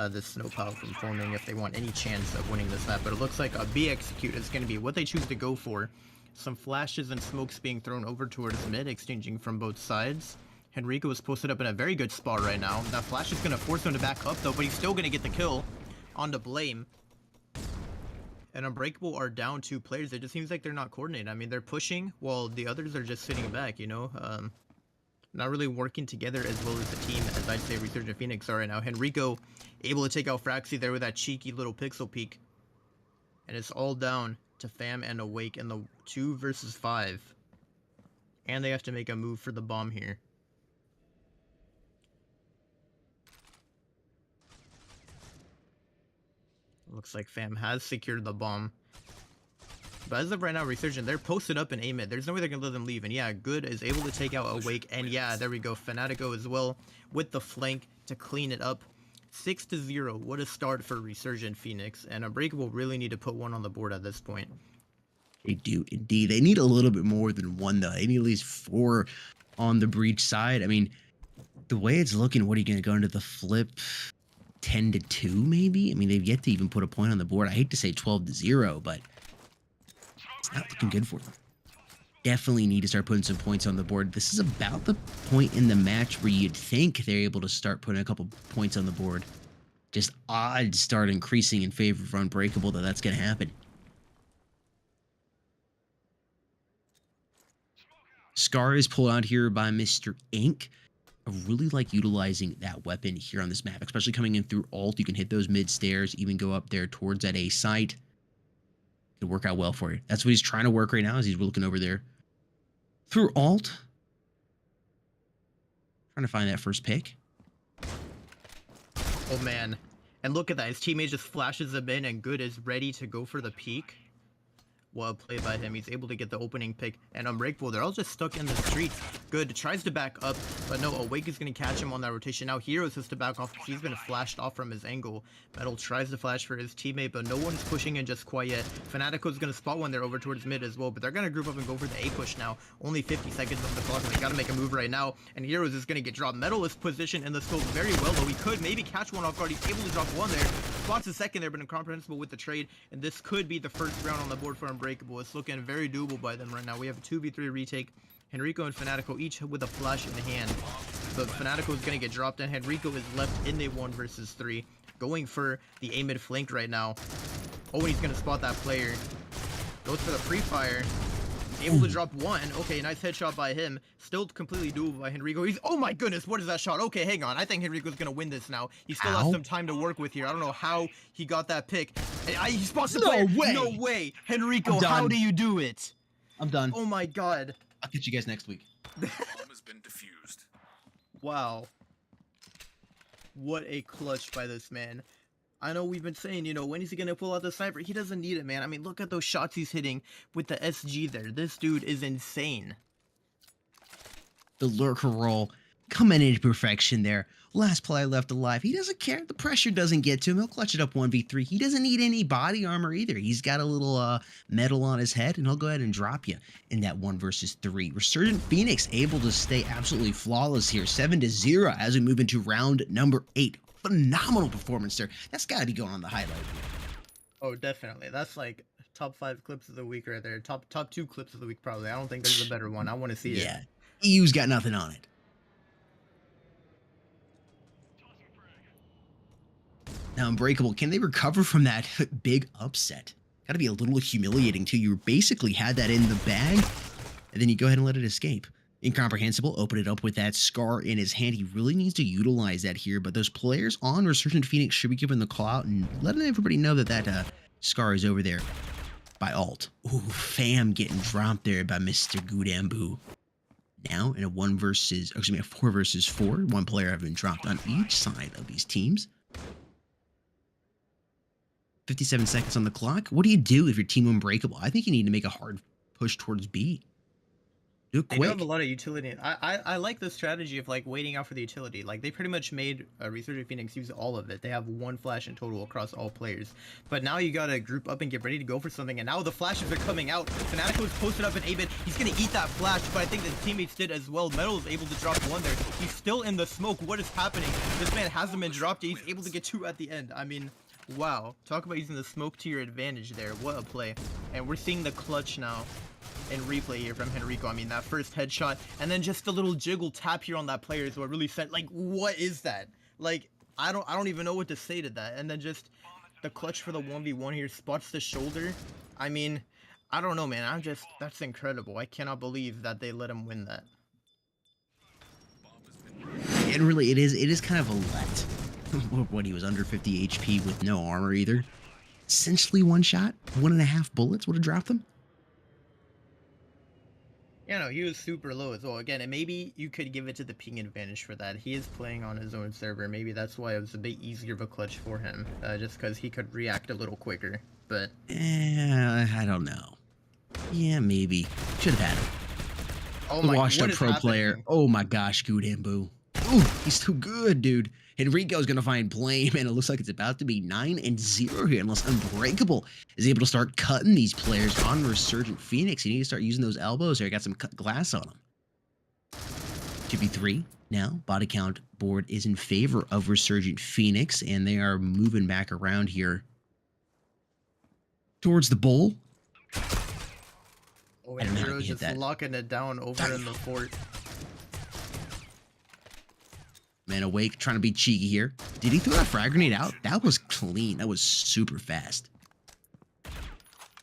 this snow pile from forming if they want any chance of winning this map. But it looks like a B execute is going to be what they choose to go for. Some flashes and smokes being thrown over towards mid, exchanging from both sides. Henrico is posted up in a very good spot right now. That flash is going to force him to back up though, but he's still going to get the kill on the Blame. And Unbreakable are down 2 players. It just seems like they're not coordinated. I mean, they're pushing while the others are just sitting back, you know? Not really working together as well as a team as I'd say Resurgent Phoenix are right now. Henrico able to take out Fraxi there with that cheeky little pixel peek. And it's all down to Fam and Awake in the 2 versus 5. And they have to make a move for the bomb here. Looks like Fam has secured the bomb. But as of right now, Resurgent, they're posted up in A mid. There's no way they're going to let them leave. And yeah, Good is able to take out Awake. And yeah, there we go. Fanatico as well with the flank to clean it up. 6-0. What a start for Resurgent Phoenix. And Unbreakable really need to put 1 on the board at this point. They do indeed. They need a little bit more than 1 though. They need at least 4 on the breach side. I mean, the way it's looking, what are you going to go into the flip? 10-2 maybe? I mean, they've yet to even put a point on the board. I hate to say 12-0, but it's not looking good for them. Definitely need to start putting some points on the board. This is about the point in the match where you'd think they're able to start putting a couple points on the board. Just odds start increasing in favor of Unbreakable that that's going to happen. Scar is pulled out here by Mr. Ink. I really like utilizing that weapon here on this map, especially coming in through ult. You can hit those mid stairs, even go up there towards that A site. It'll work out well for you. That's what he's trying to work right now as he's looking over there through ult. Trying to find that first pick. Oh man. And look at that. His teammate just flashes him in and Good is ready to go for the peek. Well played by him. He's able to get the opening pick. And Unbreakable, they're all just stuck in the streets. Good tries to back up, but no, Awake is going to catch him on that rotation. Now Heroes has to back off because he's been flashed off from his angle. Metal tries to flash for his teammate, but no one's pushing in just quite yet. Fanatico's going to spot one there over towards mid as well, but they're going to group up and go for the A push now. Only 50 seconds on the clock, and they got to make a move right now. And Heroes is going to get dropped. Metal is positioned in the scope very well, though he could maybe catch one off guard. He's able to drop one there. Spots a second there, but incomprehensible with the trade. And this could be the first round on the board for Unbreakable. It's looking very doable by them right now. We have a 2v3 retake. Henrico and Fanatico each with a flash in the hand. But Fanatico is going to get dropped, and Henrico is left in a 1 versus 3. Going for the A mid flank right now. Oh, and he's going to spot that player. Goes for the pre-fire. Able to drop one. Okay, nice headshot by him. Still completely doable by Henrico. He's, oh my goodness, what is that shot? Okay, hang on. I think Henrico's going to win this now. He still has some time to work with here. I don't know how he got that pick. He spots the player. Way. No way. Henrico, how do you do it? I'm done. Oh my god. I'll catch you guys next week. Bomb has been defused. Wow. What a clutch by this man. I know we've been saying, you know, when is he going to pull out the sniper? He doesn't need it, man. I mean, look at those shots he's hitting with the SG there. This dude is insane. The lurker roll coming into perfection there. Last player left alive. He doesn't care. The pressure doesn't get to him. He'll clutch it up 1v3. He doesn't need any body armor either. He's got a little metal on his head, and he'll go ahead and drop you in that 1 versus 3. Resurgent Phoenix able to stay absolutely flawless here. 7-0 as we move into round number 8. Phenomenal performance there. That's got to be going on the highlight reel. Oh, definitely. That's like top 5 clips of the week right there. Top 2 clips of the week probably. I don't think there's a better one. I want to see it. Yeah, EU's got nothing on it. Now, Unbreakable, can they recover from that big upset? Got to be a little humiliating, too. You basically had that in the bag, and then you go ahead and let it escape. Incomprehensible, open it up with that Scar in his hand. He really needs to utilize that here, but those players on Resurgent Phoenix should be given the call out and letting everybody know that that Scar is over there by Alt. Ooh, fam getting dropped there by Mr. Gudambu. Now, in a 4 versus 4, one player having been dropped on each side of these teams. 57 seconds on the clock. What do you do if your team Unbreakable? I think you need to make a hard push towards B. Do it They quick. do have a lot of utility. I like the strategy of like waiting out for the utility. Like they pretty much made Resurgent Phoenix use all of it. They have 1 flash in total across all players. But now you gotta group up and get ready to go for something. And now the flashes are coming out. Fanatico is posted up in A-bit. He's gonna eat that flash, but I think the teammates did as well. Metal is able to drop 1 there. He's still in the smoke. What is happening? This man hasn't been dropped yet. He's able to get 2 at the end. I mean, wow. Talk about using the smoke to your advantage there. What a play. And we're seeing the clutch now in replay here from Henrico. I mean, that first headshot and then just a little jiggle tap here on that player is what really said, like, what is that? Like, I don't even know what to say to that. And then just the clutch for the 1v1 here, spots the shoulder. I mean, I don't know, man. That's incredible. I cannot believe that they let him win that. And really, it is kind of a let. What, he was under 50 HP with no armor either. Essentially 1 shot, 1.5 bullets would have dropped them. Yeah, no, he was super low as well. Again, and maybe you could give it to the ping advantage for that. He is playing on his own server. Maybe that's why it was a bit easier of a clutch for him, just because he could react a little quicker. But I don't know. Yeah, maybe. Should have had him. oh The my, washed what up is pro happening? player. Oh my gosh, Gudambu. Ooh, he's too good, dude. Henrico's going to find blame, and it looks like it's about to be 9-0 here, unless Unbreakable is able to start cutting these players on Resurgent Phoenix. You need to start using those elbows here. Got some cut glass on them. 2v3 now. Body count board is in favor of Resurgent Phoenix, and they are moving back around here towards the bowl. Oh, I don't and know how Hero's he hit just that. locking it down over in the fort. Man, Awake trying to be cheeky here. Did he throw that frag grenade out? That was clean. That was super fast.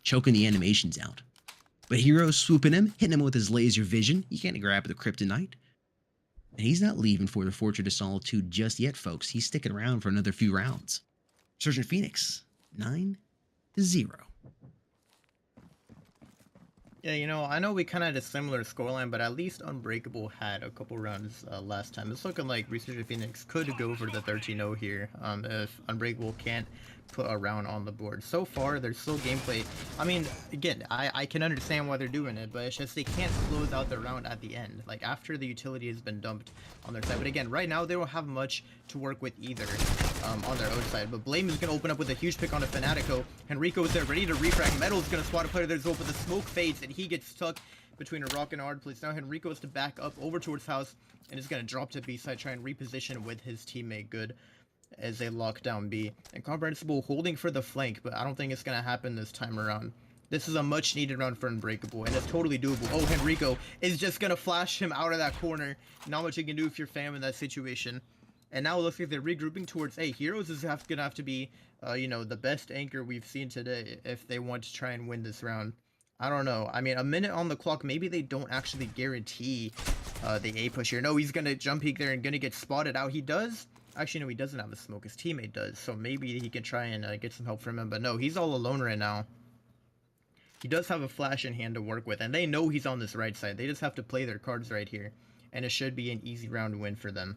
Choking the animations out. But Hero swooping him, hitting him with his laser vision. You can't grab the kryptonite. And he's not leaving for the Fortress of Solitude just yet, folks. He's sticking around for another few rounds. Resurgent Phoenix, 9-0. Yeah, you know, I know we kind of had a similar scoreline, but at least Unbreakable had a couple rounds last time. It's looking like Resurgent Phoenix could go for the 13-0 here if Unbreakable can't put a round on the board. So far, there's still gameplay. I mean, again, I can understand why they're doing it, but it's just they can't close out the round at the end, like after the utility has been dumped on their side. But again, right now, they don't have much to work with either on their own side. But Blame is going to open up with a huge pick on a Fanatico. Henrico is there ready to refrag. Metal is going to spot a player there's open. The smoke fades, and he gets stuck between a rock and a hard place. Now Henrico is to back up over towards house, and is going to drop to B side, try and reposition with his teammate Good as they lock down B. Incomprehensible holding for the flank, but I don't think it's going to happen this time around. This is a much needed round for Unbreakable, and it's totally doable. Oh, Henrico is just going to flash him out of that corner. Not much you can do if you're fam in that situation. And now it looks like they're regrouping towards A. Heroes is going to have to be, you know, the best anchor we've seen today if they want to try and win this round. I don't know. I mean, a minute on the clock, maybe they don't actually guarantee the A push here. No, he's going to jump peek there and going to get spotted out. He does. Actually, no, he doesn't have a smoke. His teammate does. So maybe he can try and get some help from him. But no, he's all alone right now. He does have a flash in hand to work with. And they know he's on this right side. They just have to play their cards right here. And it should be an easy round win for them.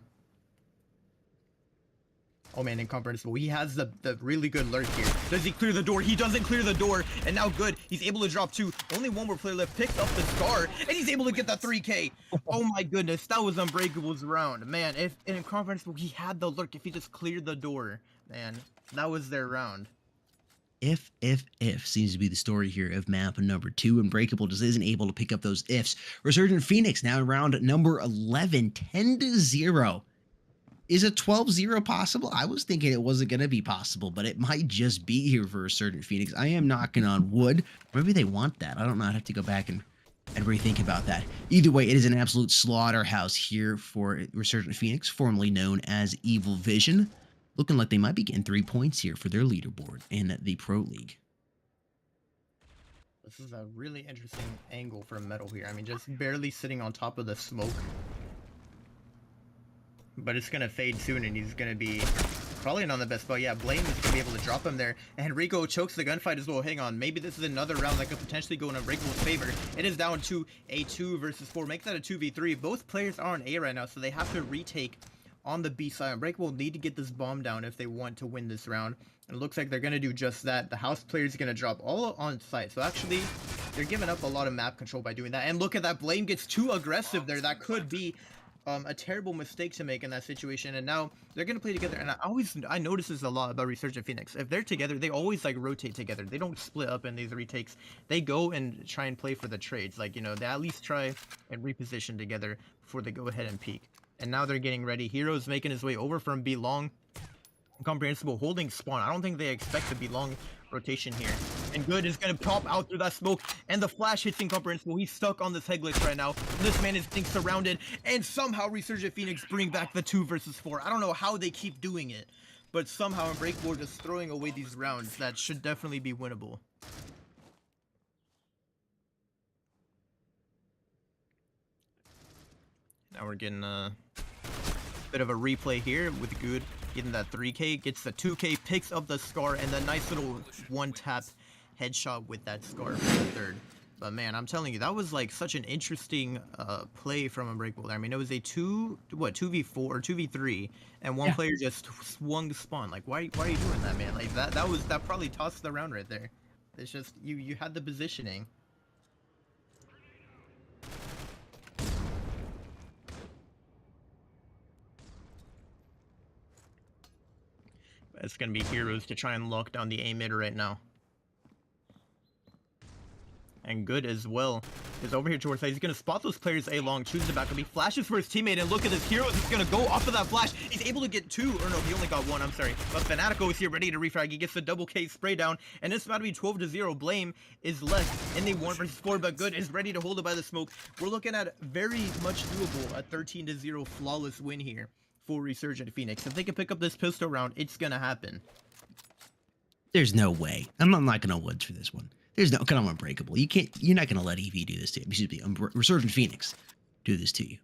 Oh man, incomprehensible. He has the really good lurk here. Does he clear the door? He doesn't clear the door. And now good. He's able to drop 2. Only one more player left. Picks up the scar. And he's able to get the 3K. Oh my goodness. That was Unbreakable's round. Man, if in incomprehensible, he had the lurk. If he just cleared the door. Man, that was their round. If seems to be the story here of map number 2. Unbreakable just isn't able to pick up those ifs. Resurgent Phoenix now in round number 11, 10-0. Is a 12-0 possible? I was thinking it wasn't going to be possible, but it might just be here for Resurgent Phoenix. I am knocking on wood. Maybe they want that. I don't know. I'd have to go back and rethink about that. Either way, it is an absolute slaughterhouse here for Resurgent Phoenix, formerly known as Evil Vision. Looking like they might be getting 3 points here for their leaderboard in the Pro League. This is a really interesting angle for Metal here. I mean, just barely sitting on top of the smoke. But it's going to fade soon, and he's going to be probably not on the best spot. Yeah, Blame is going to be able to drop him there. And Rico chokes the gunfight as well. Hang on. Maybe this is another round that could potentially go in Unbreakable's favor. It is down to a 2 versus 4. Make that a 2v3. Both players are on A right now, so they have to retake on the B side. Unbreakable need to get this bomb down if they want to win this round. And it looks like they're going to do just that. The house player is going to drop all on site. So actually, they're giving up a lot of map control by doing that. And look at that. Blame gets too aggressive there. That could be a terrible mistake to make in that situation. And now they're gonna play together. And I notice this a lot about Resurgent Phoenix. If they're together, they always like rotate together. They don't split up in these retakes. They go and try and play for the trades. Like, you know, they at least try and reposition together before they go ahead and peek. And now they're getting ready. Hero's making his way over from B long. Incomprehensible holding spawn. I don't think they expect the B long rotation here. And Good is going to pop out through that smoke, and the flash hits Incomprehensible. He's stuck on this head glitch right now. This man is being surrounded, and somehow Resurgent Phoenix bring back the 2 versus 4. I don't know how they keep doing it, but somehow Unbreakable just throwing away these rounds that should definitely be winnable. Now we're getting a bit of a replay here with Good getting that 3K, gets the 2K, picks up the scar, and the nice little one-tap headshot with that scar for the 3rd. But man, I'm telling you, that was like such an interesting play from Unbreakable there. I mean, it was a 2v4 or 2v3, and one player just swung the spawn. Like, why are you doing that, man? Like that probably tossed the round right there. It's just you had the positioning. It's going to be Heroes to try and lock down the A mid right now. And Good as well is over here towards side. He's going to spot those players A long, chooses the back up. He flashes for his teammate, and look at this. Heroes is going to go off of that flash. He's able to get 2, or no, he only got 1, I'm sorry. But Fanatico is here ready to refrag. He gets the double K spray down, and it's about to be 12-0. Blame is left in the 1 versus 4, but Good is ready to hold it by the smoke. We're looking at very much doable, a 13-0 flawless win here for Resurgent Phoenix. If they can pick up this pistol round, it's gonna happen. There's no way. I'm not knocking on woods for this one. There's no, come on, Unbreakable. You're not gonna let EV do this to you. Excuse me, Resurgent Phoenix do this to you.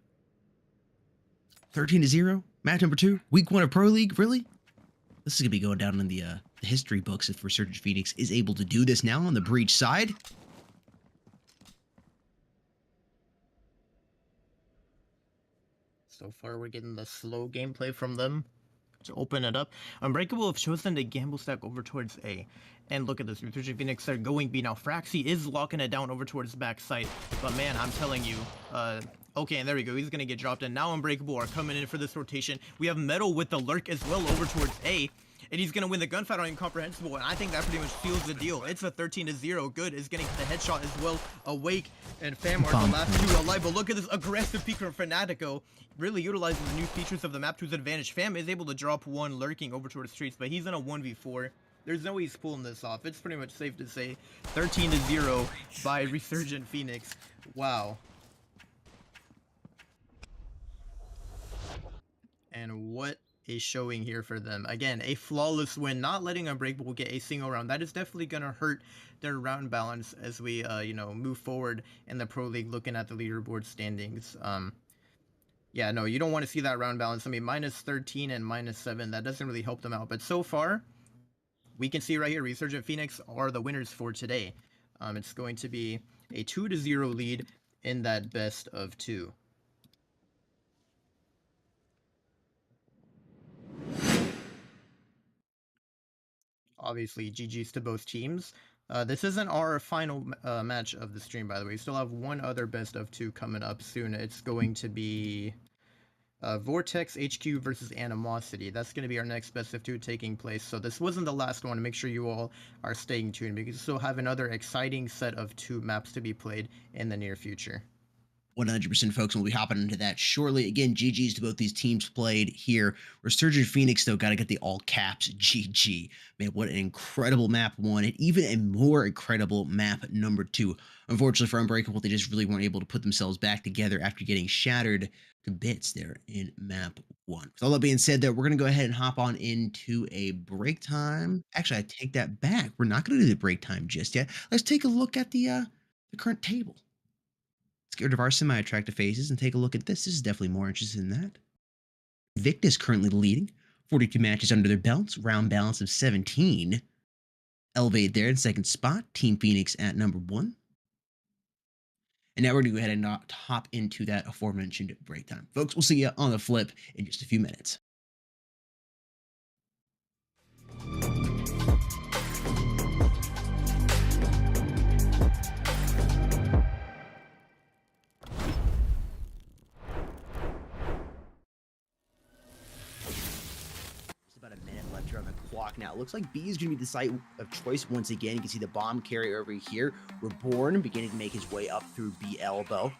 13-0, match number 2, week 1 of Pro League. Really? This is gonna be going down in the history books if Resurgent Phoenix is able to do this now on the breach side. So far, we're getting the slow gameplay from them to open it up. Unbreakable have chosen to gamble stack over towards A. And look at this, Resurgent Phoenix are going B now. Fraxi is locking it down over towards the back side. But man, I'm telling you, okay, and there we go. He's going to get dropped in. Now Unbreakable are coming in for this rotation. We have Metal with the lurk as well over towards A. And he's going to win the gunfight on Incomprehensible, and I think that pretty much seals the deal. It's a 13-0. Good is getting the headshot as well. Awake and Fam are the last 2 alive. But look at this aggressive peek from Fanatico. Really utilizing the new features of the map to his advantage. Fam is able to drop 1 lurking over towards streets, but he's in a 1v4. There's no way he's pulling this off. It's pretty much safe to say 13-0 by Resurgent Phoenix. Wow. And what is showing here for them? Again, a flawless win, not letting Unbreakable get a single round. That is definitely going to hurt their round balance as we, you know, move forward in the Pro League, looking at the leaderboard standings. Yeah, no, you don't want to see that round balance. I mean, -13 and -7, that doesn't really help them out. But so far, we can see right here, Resurgent Phoenix are the winners for today. It's going to be a 2-0 lead in that best of 2. obviously, GG's to both teams. This isn't our final match of the stream, by the way. We still have one other best of 2 coming up soon. It's going to be Vortex HQ versus Animosity. That's going to be our next best of 2 taking place. So this wasn't the last one. Make sure you all are staying tuned because we still have another exciting set of 2 maps to be played in the near future. 100%, folks. We'll be hopping into that shortly. Again, GG's to both these teams played here. Resurgent Phoenix, though, got to get the all caps GG. Man, what an incredible map 1, and even a more incredible map number 2. Unfortunately for Unbreakable, they just really weren't able to put themselves back together after getting shattered to bits there in map 1. With all that being said, though, we're going to go ahead and hop on into a break time. Actually, I take that back. We're not going to do the break time just yet. Let's take a look at the current table. Let's get rid of our semi-attractive faces and take a look at this. This is definitely more interested in that. Victus currently leading. 42 matches under their belts. Round balance of 17. Elevate there in second spot. Team Phoenix at number 1. And now we're going to go ahead and hop into that aforementioned break time. Folks, we'll see you on the flip in just a few minutes. About a minute left here on the clock now. It looks like B is going to be the site of choice once again. You can see the bomb carrier over here. Reborn beginning to make his way up through B elbow.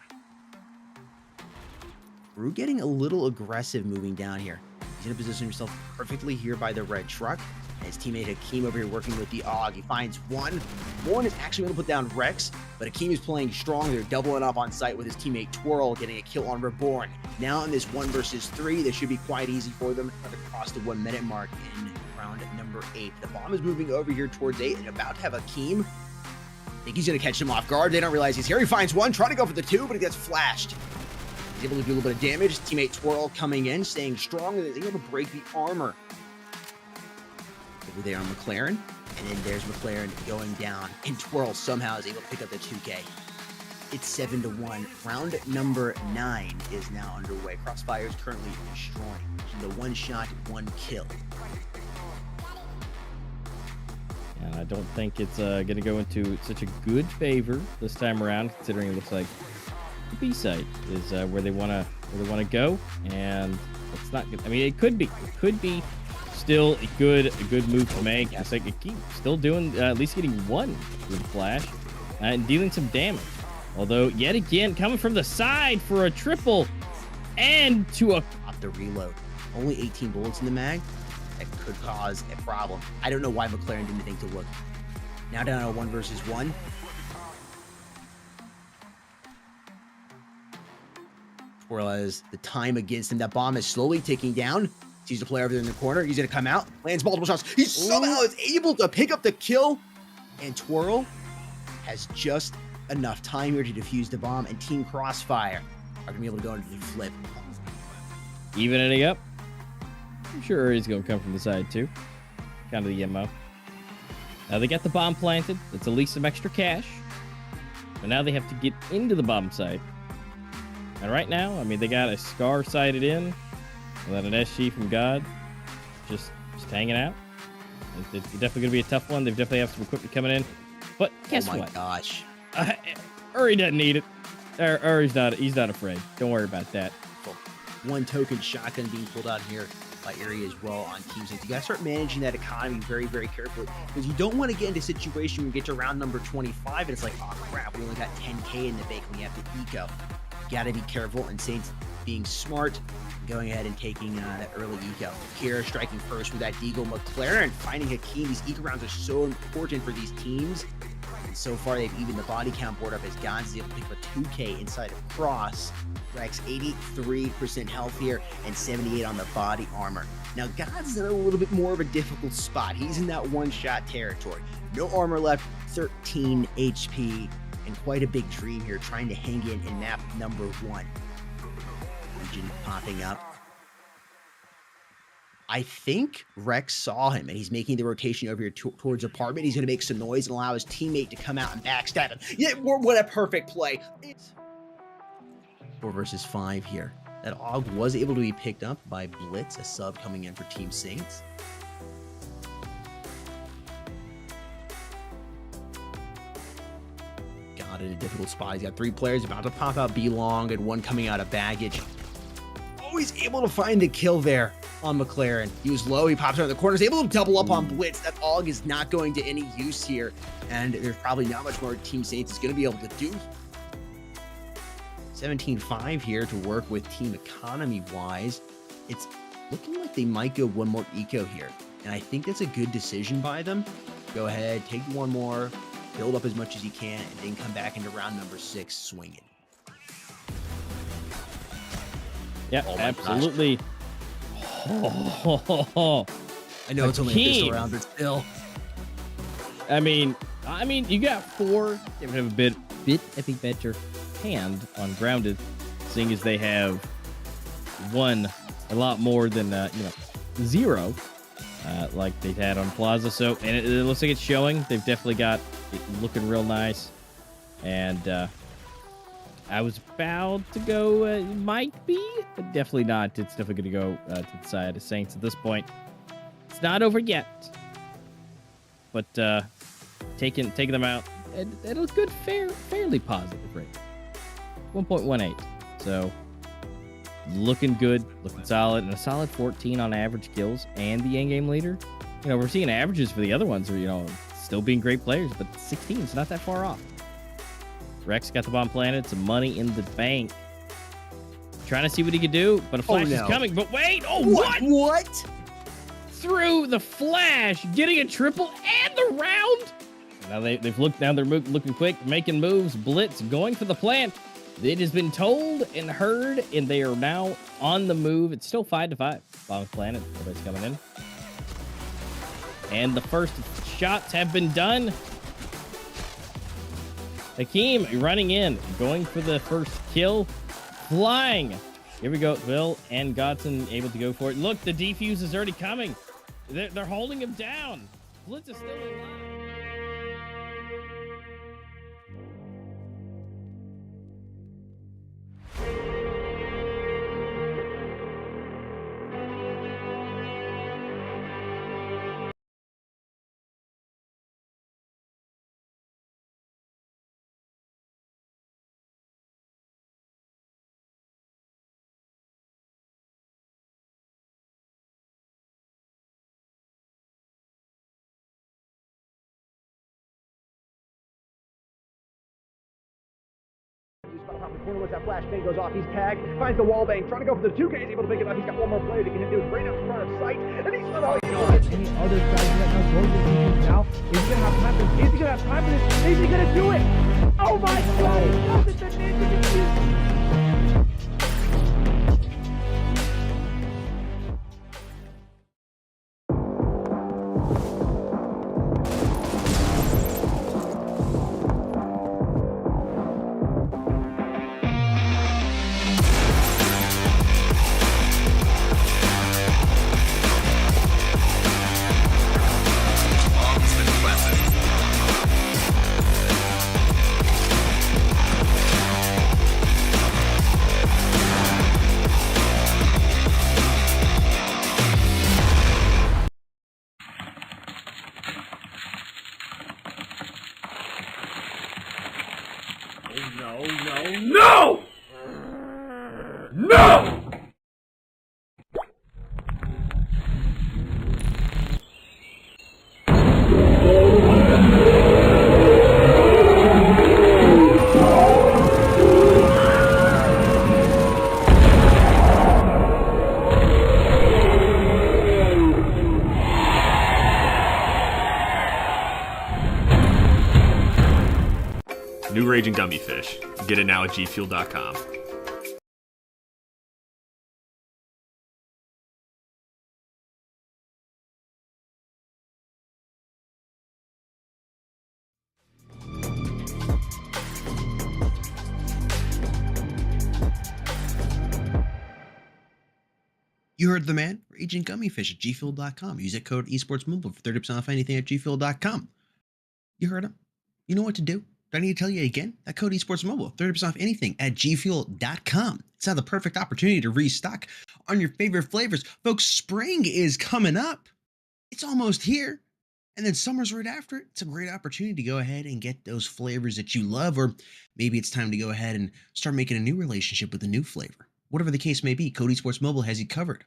Brew getting a little aggressive moving down here. He's going to position himself perfectly here by the red truck. And his teammate Hakeem over here working with the AUG. He finds one. One is actually going to put down Rex, but Hakeem is playing strong. They're doubling up on site with his teammate Twirl getting a kill on Reborn. Now in this 1 versus 3, this should be quite easy for them. Across the 1 minute mark in round number 8. The bomb is moving over here towards 8 and about to have Hakeem. I think he's going to catch him off guard. They don't realize he's here. He finds one, trying to go for the 2, but he gets flashed. He's able to do a little bit of damage. His teammate Twirl coming in, staying strong, and he's able to break the armor. Over there on McLaren, and then there's McLaren going down, and Twirl somehow is able to pick up the 2K. It's 7-1. Round number 9 is now underway. Crossfire is currently destroying. The 1 shot, 1 kill. And I don't think it's going to go into such a good favor this time around, considering it looks like the B site is where they want to go, and it's not good. I mean, it could be still a good move to make. It's like it keeps still doing at least getting 1 with flash and dealing some damage. Although yet again coming from the side for a triple and to a off the reload. Only 18 bullets in the mag. That could cause a problem. I don't know why McLaren didn't think to look. Now down to 1 versus 1. Whereas the time against him, that bomb is slowly ticking down. Sees the player over there in the corner. He's going to come out, lands multiple shots. He somehow is able to pick up the kill. And Twirl has just enough time here to defuse the bomb. And Team Crossfire are going to be able to go into the flip. Evening up. I'm sure he's going to come from the side too. Kind of the MO. Now they got the bomb planted. That's at least some extra cash. But now they have to get into the bomb site. And right now, I mean, they got a Scar sighted in. And then an SG from God. Just hanging out. It's definitely going to be a tough one. They definitely have some equipment coming in. But guess what? Oh my gosh. Uri doesn't need it. Or he's not afraid. Don't worry about that. 1 token shotgun being pulled out here by Uri as well on Team 6. You got to start managing that economy very, very carefully because you don't want to get into a situation where you get to round number 25 and it's like, oh crap, we only got 10K in the bank and we have to eco. You got to be careful, and Saints being smart, going ahead and taking that early eco. Kira striking first with that Deagle. McLaren finding Hakeem. These eco rounds are so important for these teams. And so far, they've even the body count board up as Gons is able to pick up a 2K inside of Cross. Rex 83% health here and 78 on the body armor. Now, Gons is in a little bit more of a difficult spot. He's in that 1-shot territory. No armor left, 13 HP, and quite a big dream here trying to hang in map number 1. Legion popping up. I think Rex saw him, and he's making the rotation over here towards apartment. He's going to make some noise and allow his teammate to come out and backstab him. Yeah, what a perfect play. It's 4 versus 5 here. That AUG was able to be picked up by Blitz, a sub coming in for Team Saints. not in a difficult spot. He's got 3 players about to pop out B long and 1 coming out of baggage. Always able to find the kill there on McLaren. He was low, he pops out of the corners, able to double up on Blitz. That AUG is not going to any use here, and there's probably not much more Team Saints is going to be able to do. 17-5 here to work with team economy-wise. It's looking like they might go 1 more eco here, and I think that's a good decision by them. Go ahead, take 1 more, build up as much as you can, and then come back into round number 6 swinging. Yeah, Oh my absolutely. Oh, I know it's only a pistol round, but still. I mean, you got 4. They would have a bit of a better hand on grounded, seeing as they have 1 a lot more than 0, like they had on Plaza. So, and it looks like it's showing. They've definitely got it looking real nice, and I was about to go, it might be, but definitely not. It's definitely going to go to the side of Saints at this point. It's not over yet, but taking them out at a good, fairly positive rate, 1.18. So looking good, looking solid, and a solid 14 on average kills, and the in-game leader. We're seeing averages for the other ones, where still being great players, but 16 is not that far off. Rex got the bomb planted. Some money in the bank. Trying to see what he could do, but a flash is coming. But wait! Oh, what? What? Through the flash, getting a triple and the round. Now they've looked. Now they're looking quick, making moves. Blitz going for the plant. It has been told and heard, and they are now on the move. It's still 5-5. Bomb planted. Everybody's coming in, and the first shots have been done. Hakeem running in, going for the first kill, flying. Here we go. Will and Godson able to go for it. Look, the defuse is already coming. They're holding him down. Blitz is still alive. He's about to pop the corner once that flash bang goes off. He's tagged, finds the wall bang, trying to go for the 2K. He's able to pick it up. He's got 1 more player to get him, dude. Right out in front of sight, and he's Any other strategy right now, Vortex defense now is gonna have time for this. Is he gonna have time for this? Is he gonna do it? Oh my God! He does it. The ninja defuse. Bomb has been planted. No! No! New Raging Gummy Fish. Get it now at gfuel.com. You heard the man. Raging Gummy Fish at gfuel.com. Use that code esportsmobile for 30% off anything at gfuel.com. You heard him. You know what to do. Do I need to tell you again? That code esportsmobile, 30% off anything at gfuel.com. It's now the perfect opportunity to restock on your favorite flavors. Folks, spring is coming up. It's almost here. And then summer's right after it. It's a great opportunity to go ahead and get those flavors that you love, or maybe it's time to go ahead and start making a new relationship with a new flavor. Whatever the case may be, Cody Sports Mobile has you covered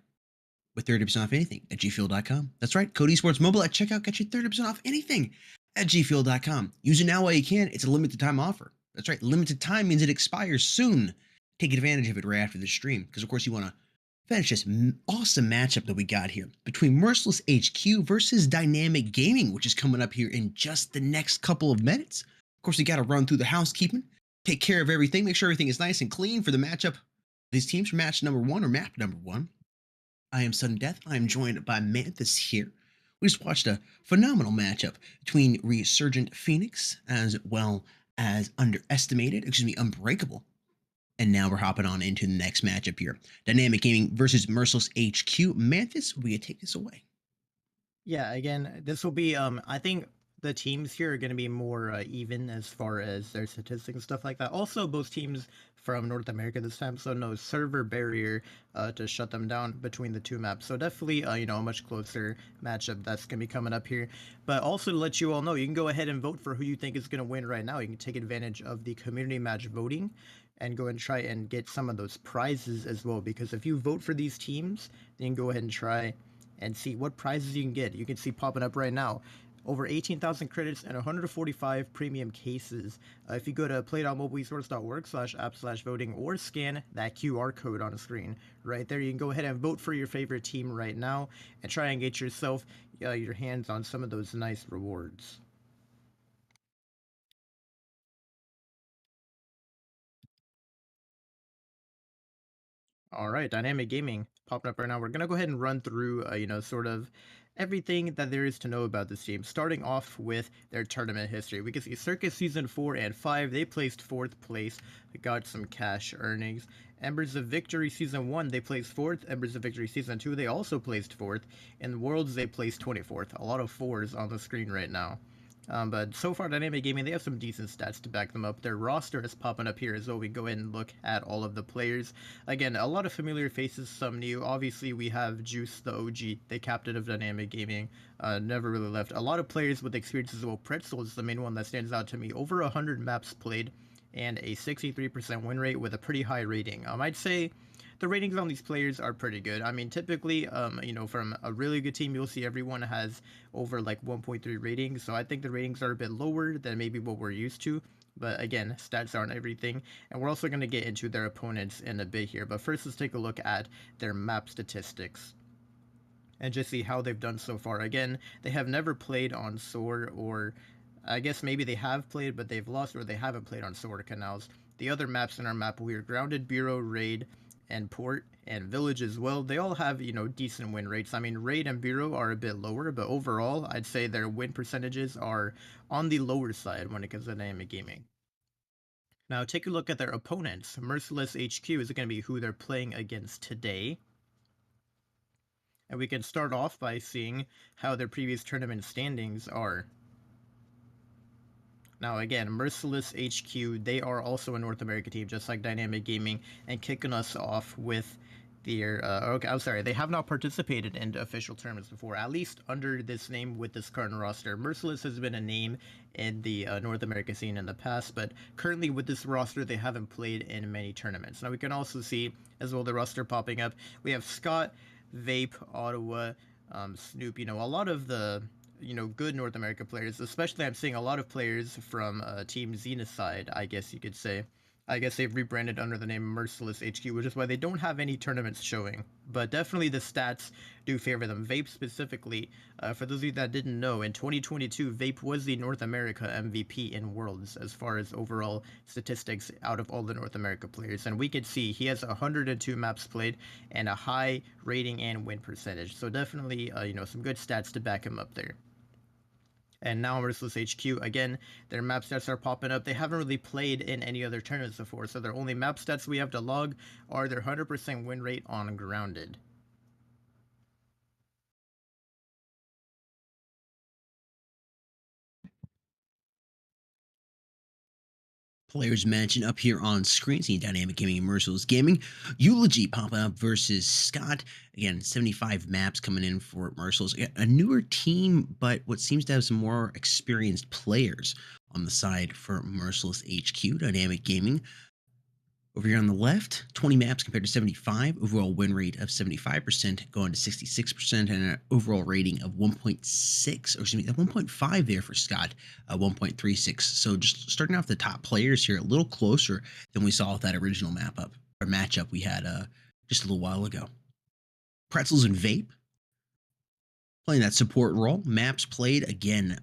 with 30% off anything at gfuel.com. That's right, Cody Sports Mobile at checkout gets you 30% off anything at gfuel.com. Use it now while you can. It's a limited time offer. That's right, limited time means it expires soon. Take advantage of it right after the stream, because of course you want to finish this awesome matchup that we got here between Merciless HQ versus Dynamic Gaming, which is coming up here in just the next couple of minutes. Of course, we got to run through the housekeeping, take care of everything, make sure everything is nice and clean for the matchup. These teams for match number 1 or map number 1. I am Sudden Death. I am joined by Manthus here. We just watched a phenomenal matchup between Resurgent Phoenix as well as Unbreakable. And now we're hopping on into the next matchup here. Dynamic Gaming versus Merciless HQ. Manthus, will you take this away? Yeah, again, this will be, I think the teams here are going to be more even as far as their statistics and stuff like that. Also, both teams from North America this time, so no server barrier to shut them down between the two maps. So definitely, a much closer matchup that's going to be coming up here. But also to let you all know, you can go ahead and vote for who you think is going to win right now. You can take advantage of the community match voting and go and try and get some of those prizes as well. Because if you vote for these teams, then you can go ahead and try and see what prizes you can get. You can see popping up right now. Over 18,000 credits and 145 premium cases. If you go to play.mobileesports.org/app/voting or scan that QR code on the screen right there, you can go ahead and vote for your favorite team right now and try and get yourself your hands on some of those nice rewards. All right, Dynamic Gaming popping up right now. We're gonna go ahead and run through, sort of everything that there is to know about this team. Starting off with their tournament history, we can see Circus Season 4 and 5. They placed 4th place, got some cash earnings. Embers of Victory Season 1, they placed 4th. Embers of Victory Season 2, they also placed 4th. In Worlds, they placed 24th. A lot of 4s on the screen right now. But so far, Dynamic Gaming, they have some decent stats to back them up. Their roster is popping up here as well. We go ahead and look at all of the players. Again, a lot of familiar faces, some new. Obviously, we have Juice, the OG, the captain of Dynamic Gaming. Never really left. A lot of players with experience as well. Pretzel is the main one that stands out to me. Over 100 maps played and a 63% win rate with a pretty high rating. I'd say the ratings on these players are pretty good. I mean, typically, from a really good team, you'll see everyone has over like 1.3 ratings. So I think the ratings are a bit lower than maybe what we're used to. But again, stats aren't everything. And we're also going to get into their opponents in a bit here. But first, let's take a look at their map statistics and just see how they've done so far. Again, they have never played on SOAR, or I guess maybe they have played, but they've lost, or they haven't played on SOAR Canals. The other maps in our map, we are Grounded, Bureau, Raid, and Port, and Village as well. They all have, decent win rates. I mean, Raid and Bureau are a bit lower, but overall, I'd say their win percentages are on the lower side when it comes to Dynamic Gaming. Now, take a look at their opponents. Merciless HQ is going to be who they're playing against today. And we can start off by seeing how their previous tournament standings are. Now again, Merciless HQ, they are also a North America team, just like Dynamic Gaming, and kicking us off with their, okay, I'm sorry, they have not participated in official tournaments before, at least under this name with this current roster. Merciless has been a name in the North America scene in the past, but currently with this roster, they haven't played in many tournaments. Now we can also see, as well, the roster popping up. We have Scott, Vape, Ottawa, Snoop, a lot of the good North America players, especially I'm seeing a lot of players from Team Zenith side, I guess you could say. I guess they've rebranded under the name Merciless HQ, which is why they don't have any tournaments showing. But definitely the stats do favor them. Vape specifically, for those of you that didn't know, in 2022, Vape was the North America MVP in Worlds as far as overall statistics out of all the North America players. And we could see he has 102 maps played and a high rating and win percentage. So definitely, some good stats to back him up there. And now Merciless HQ, again, their map stats are popping up. They haven't really played in any other tournaments before, so their only map stats we have to log are their 100% win rate on Grounded. Players mentioned up here on screen, seeing Dynamic Gaming and Merciless Gaming. Eulogy popping up versus Scott. Again, 75 maps coming in for Merciless. A newer team, but what seems to have some more experienced players on the side for Merciless HQ, Dynamic Gaming. Over here on the left, 20 maps compared to 75, overall win rate of 75%, going to 66%, and an overall rating of 1.6, or excuse me, 1.5 there for Scott, 1.36. So just starting off the top players here, a little closer than we saw with that original matchup we had just a little while ago. Pretzels and Vape playing that support role. Maps played again.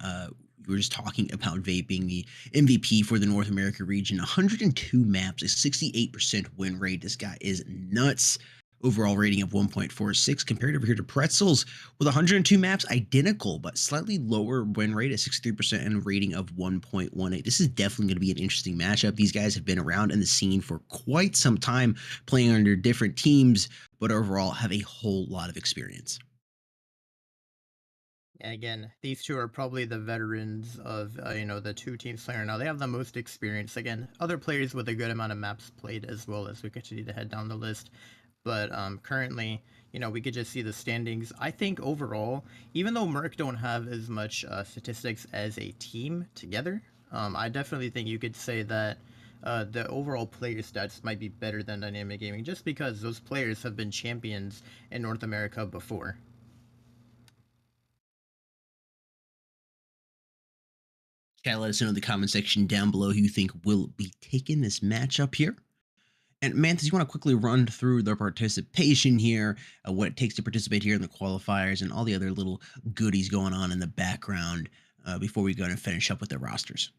We were just talking about Vape being the MVP for the North America region. 102 maps, a 68% win rate. This guy is nuts. Overall rating of 1.46 compared over here to Pretzels with 102 maps, identical, but slightly lower win rate at 63% and a rating of 1.18. This is definitely going to be an interesting matchup. These guys have been around in the scene for quite some time, playing under different teams, but overall have a whole lot of experience. Again, these two are probably the veterans of the two teams playing right now. They have the most experience. Again, other players with a good amount of maps played as well as we continue to head down the list. But currently, we could just see the standings. I think overall, even though Merc don't have as much statistics as a team together, I definitely think you could say that the overall player stats might be better than Dynamic Gaming, just because those players have been champions in North America before. Gotta let us know in the comment section down below who you think will be taking this matchup here. And Manthus, you want to quickly run through the participation here, what it takes to participate here in the qualifiers, and all the other little goodies going on in the background before we go and finish up with the rosters.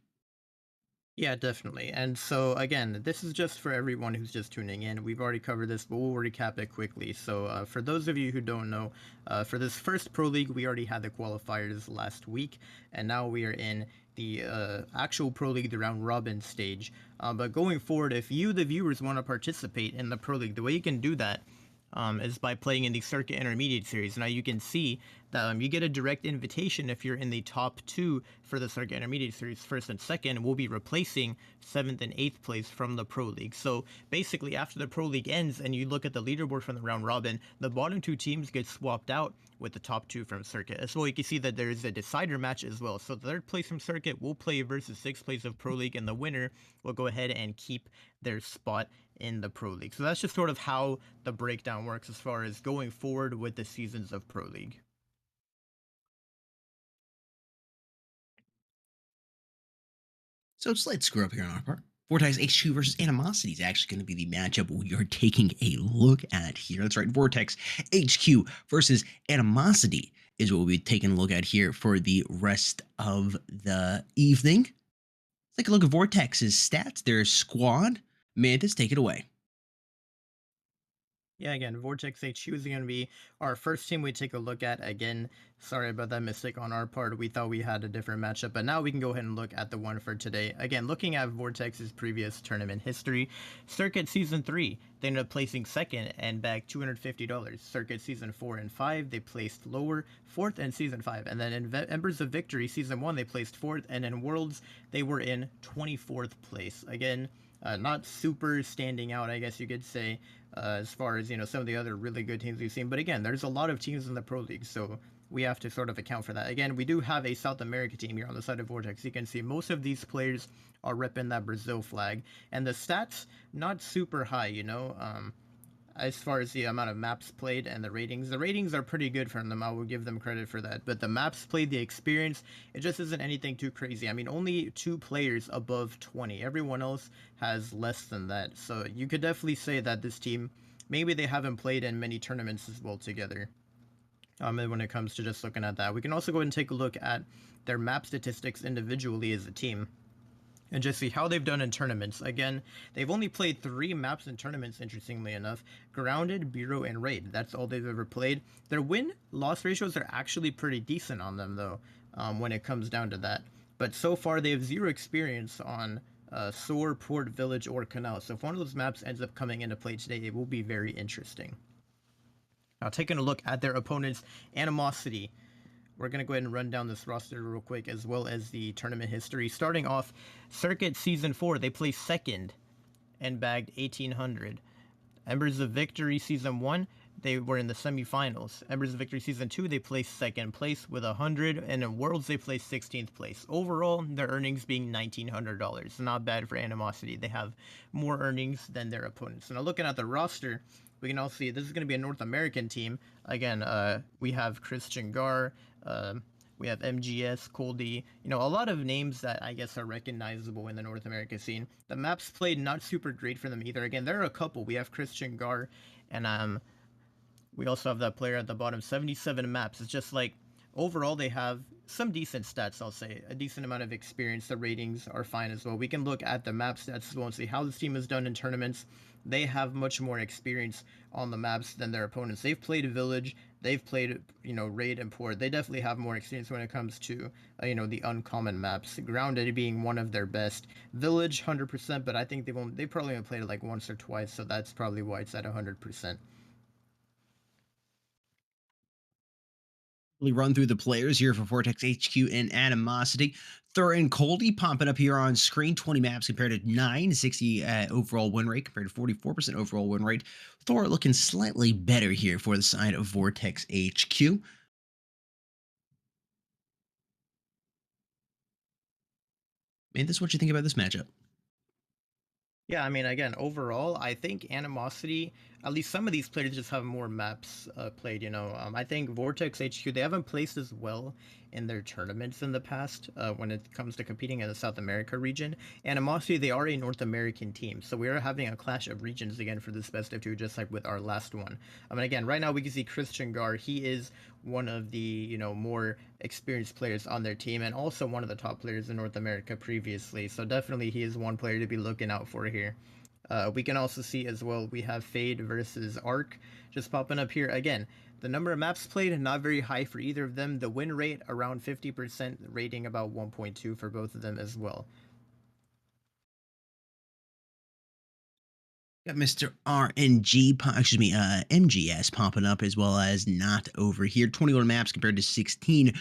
Yeah, definitely. And so, again, this is just for everyone who's just tuning in. We've already covered this, but we'll recap it quickly. So, for those of you who don't know, for this first Pro League, we already had the qualifiers last week, and now we are in the actual Pro League, the round robin stage. But going forward, if you, the viewers, want to participate in the Pro League, the way you can do that is by playing in the Circuit Intermediate Series. Now you can see that you get a direct invitation if you're in the top 2 for the Circuit Intermediate Series, 1st and 2nd. We'll be replacing 7th and 8th place from the Pro League. So basically, after the Pro League ends and you look at the leaderboard from the round robin, the bottom 2 teams get swapped out with the top 2 from Circuit. As well, you can see that there's a decider match as well. So the 3rd place from Circuit will play versus 6th place of Pro League, and the winner will go ahead and keep their spot in the Pro League. So that's just sort of how the breakdown works as far as going forward with the seasons of Pro League. So let's screw up here on our part. Vortex HQ versus Animosity is actually going to be the matchup we are taking a look at here. That's right, Vortex HQ versus Animosity is what we'll be taking a look at here for the rest of the evening. Let's take a look at Vortex's stats, their squad. Mantis, take it away. Yeah, again, Vortex HQ is going to be our first team we take a look at. Again, sorry about that mistake on our part. We thought we had a different matchup, but now we can go ahead and look at the one for today. Again, looking at Vortex's previous tournament history, Circuit Season 3, they ended up placing 2nd and bagged $250. Circuit Season 4 and 5, they placed lower, 4th in Season 5. And then in Embers of Victory, Season 1, they placed 4th. And in Worlds, they were in 24th place. Again, not super standing out, I guess you could say, as far as some of the other really good teams we've seen. But again, there's a lot of teams in the Pro League, so we have to sort of account for that. Again, we do have a South America team here on the side of Vortex. You can see most of these players are repping that Brazil flag, and the stats not super high, as far as the amount of maps played and the ratings are pretty good from them. I will give them credit for that. But the maps played, the experience, it just isn't anything too crazy. I mean, only 2 players above 20. Everyone else has less than that. So you could definitely say that this team, maybe they haven't played in many tournaments as well together. And when it comes to just looking at that, we can also go ahead and take a look at their map statistics individually as a team, and just see how they've done in tournaments. Again, they've only played 3 maps in tournaments, interestingly enough. Grounded, Bureau, and Raid. That's all they've ever played. Their win-loss ratios are actually pretty decent on them, though, when it comes down to that. But so far, they have 0 experience on Soar, Port, Village, or Canals. So if one of those maps ends up coming into play today, it will be very interesting. Now, taking a look at their opponents, Animosity. we're going to go ahead and run down this roster real quick, as well as the tournament history. Starting off, Circuit Season 4, they placed second and bagged 1,800. Embers of Victory Season 1, they were in the semifinals. Embers of Victory Season 2, they placed second place with 100, and in Worlds, they placed 16th place. Overall, their earnings being $1,900. Not bad for Animosity. They have more earnings than their opponents. Now, looking at the roster, we can also see this is going to be a North American team. Again, we have Christian Gar, we have MGS, Coldy, a lot of names that I guess are recognizable in the North America scene. The maps played not super great for them either. Again, there are a couple. We have Christian Gar, and we also have that player at the bottom, 77 maps. It's just like, overall, they have some decent stats, I'll say. A decent amount of experience. The ratings are fine as well. We can look at the map stats as well and see how this team has done in tournaments. They have much more experience on the maps than their opponents. They've played Village. They've played, Raid and Port. They definitely have more experience when it comes to, the uncommon maps. Grounded being one of their best. Village, 100%, but I think they probably only played it like once or twice, so that's probably why it's at 100%. Run through the players here for Vortex HQ and Animosity. Thor and Coldy popping up here on screen. 20 maps compared to 9, 60 overall win rate compared to 44% overall win rate. Thor looking slightly better here for the side of Vortex HQ. Man, this is what you think about this matchup. Yeah, I mean, again, overall, I think Animosity, at least some of these players just have more maps played, I think Vortex HQ, they haven't placed as well in their tournaments in the past when it comes to competing in the South America region. Animosity, they are a North American team, so we are having a clash of regions again for this best of 2, just like with our last one. I mean, again, right now we can see Christian Gar, he is one of the, more experienced players on their team, and also one of the top players in North America previously, so definitely he is one player to be looking out for here. We can also see as well, we have Fade versus Arc just popping up here. Again, the number of maps played, not very high for either of them. The win rate around 50%, rating about 1.2 for both of them as well. Got Mr. RNG, MGS popping up as well as not over here. 21 maps compared to 16.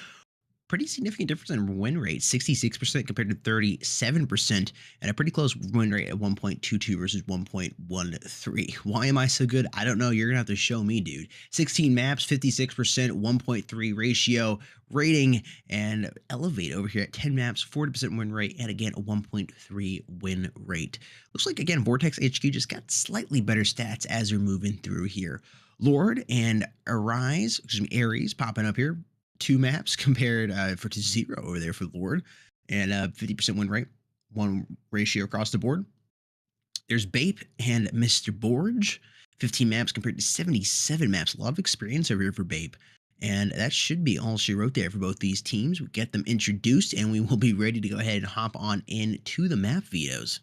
Pretty significant difference in win rate, 66% compared to 37%, and a pretty close win rate at 1.22 versus 1.13. Why am I so good? I don't know. You're going to have to show me, dude. 16 maps, 56%, 1.3 ratio rating, and Elevate over here at 10 maps, 40% win rate, and again, a 1.3 win rate. Looks like, again, Vortex HQ just got slightly better stats as they're moving through here. Lord and Aries popping up here. 2 maps compared to 0 over there for Lord, and 50% win rate, 1 ratio across the board. There's Bape and Mr. Borge, 15 maps compared to 77 maps. A lot of experience over here for Bape, and that should be all she wrote there for both these teams. We get them introduced, and we will be ready to go ahead and hop on into the map vetoes.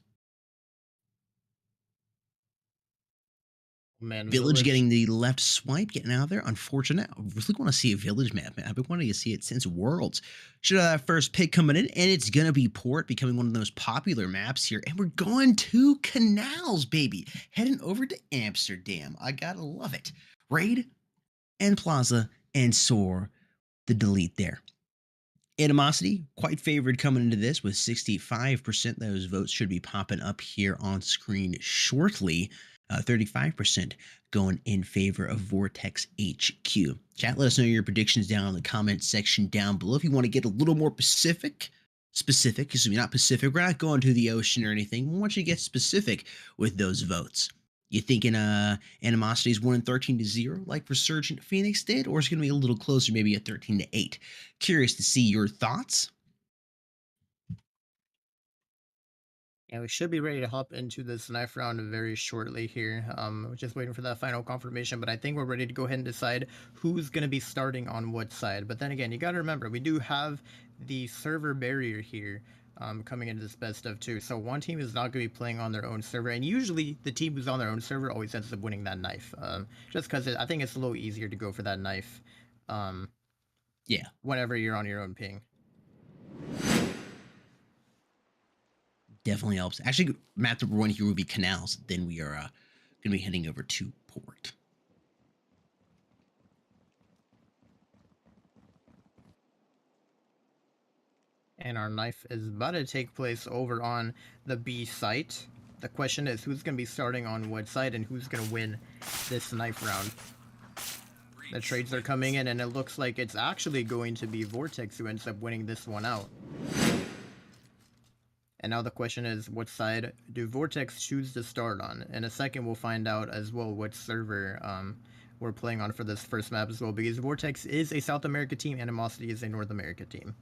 Man, Village getting the left swipe, getting out of there. Unfortunate. I really want to see a Village map. I've been wanting to see it since Worlds. Should have that first pick coming in, and it's going to be Port, becoming one of the most popular maps here. And we're going to Canals, baby. Heading over to Amsterdam. I got to love it. Raid and Plaza and Soar, the delete there. Animosity, quite favored coming into this with 65%. Those votes should be popping up here on screen shortly. 35% going in favor of Vortex HQ. Chat, let us know your predictions down in the comment section down below. If you want to get a little more specific, because we're not Pacific, we're not going to the ocean or anything. We want you to get specific with those votes. You thinking Animosity is winning 13-0 like Resurgent Phoenix did, or is it going to be a little closer, maybe a 13-8? Curious to see your thoughts. Yeah, we should be ready to hop into this knife round very shortly here. We're just waiting for that final confirmation, but I think we're ready to go ahead and decide who's going to be starting on what side. But then again, you got to remember, we do have the server barrier here coming into this best of 2. So one team is not going to be playing on their own server, and usually the team who's on their own server always ends up winning that knife. Just because I think it's a little easier to go for that knife. Yeah. Whenever you're on your own ping. Definitely helps. Actually, map number 1 here will be Canals. Then we are going to be heading over to Port. And our knife is about to take place over on the B site. The question is who's going to be starting on what side and who's going to win this knife round. The trades are coming in and it looks like it's actually going to be Vortex who ends up winning this one out. And now the question is, what side do Vortex choose to start on? In a second, we'll find out as well what server we're playing on for this first map as well, because Vortex is a South America team, Animosity is a North America team.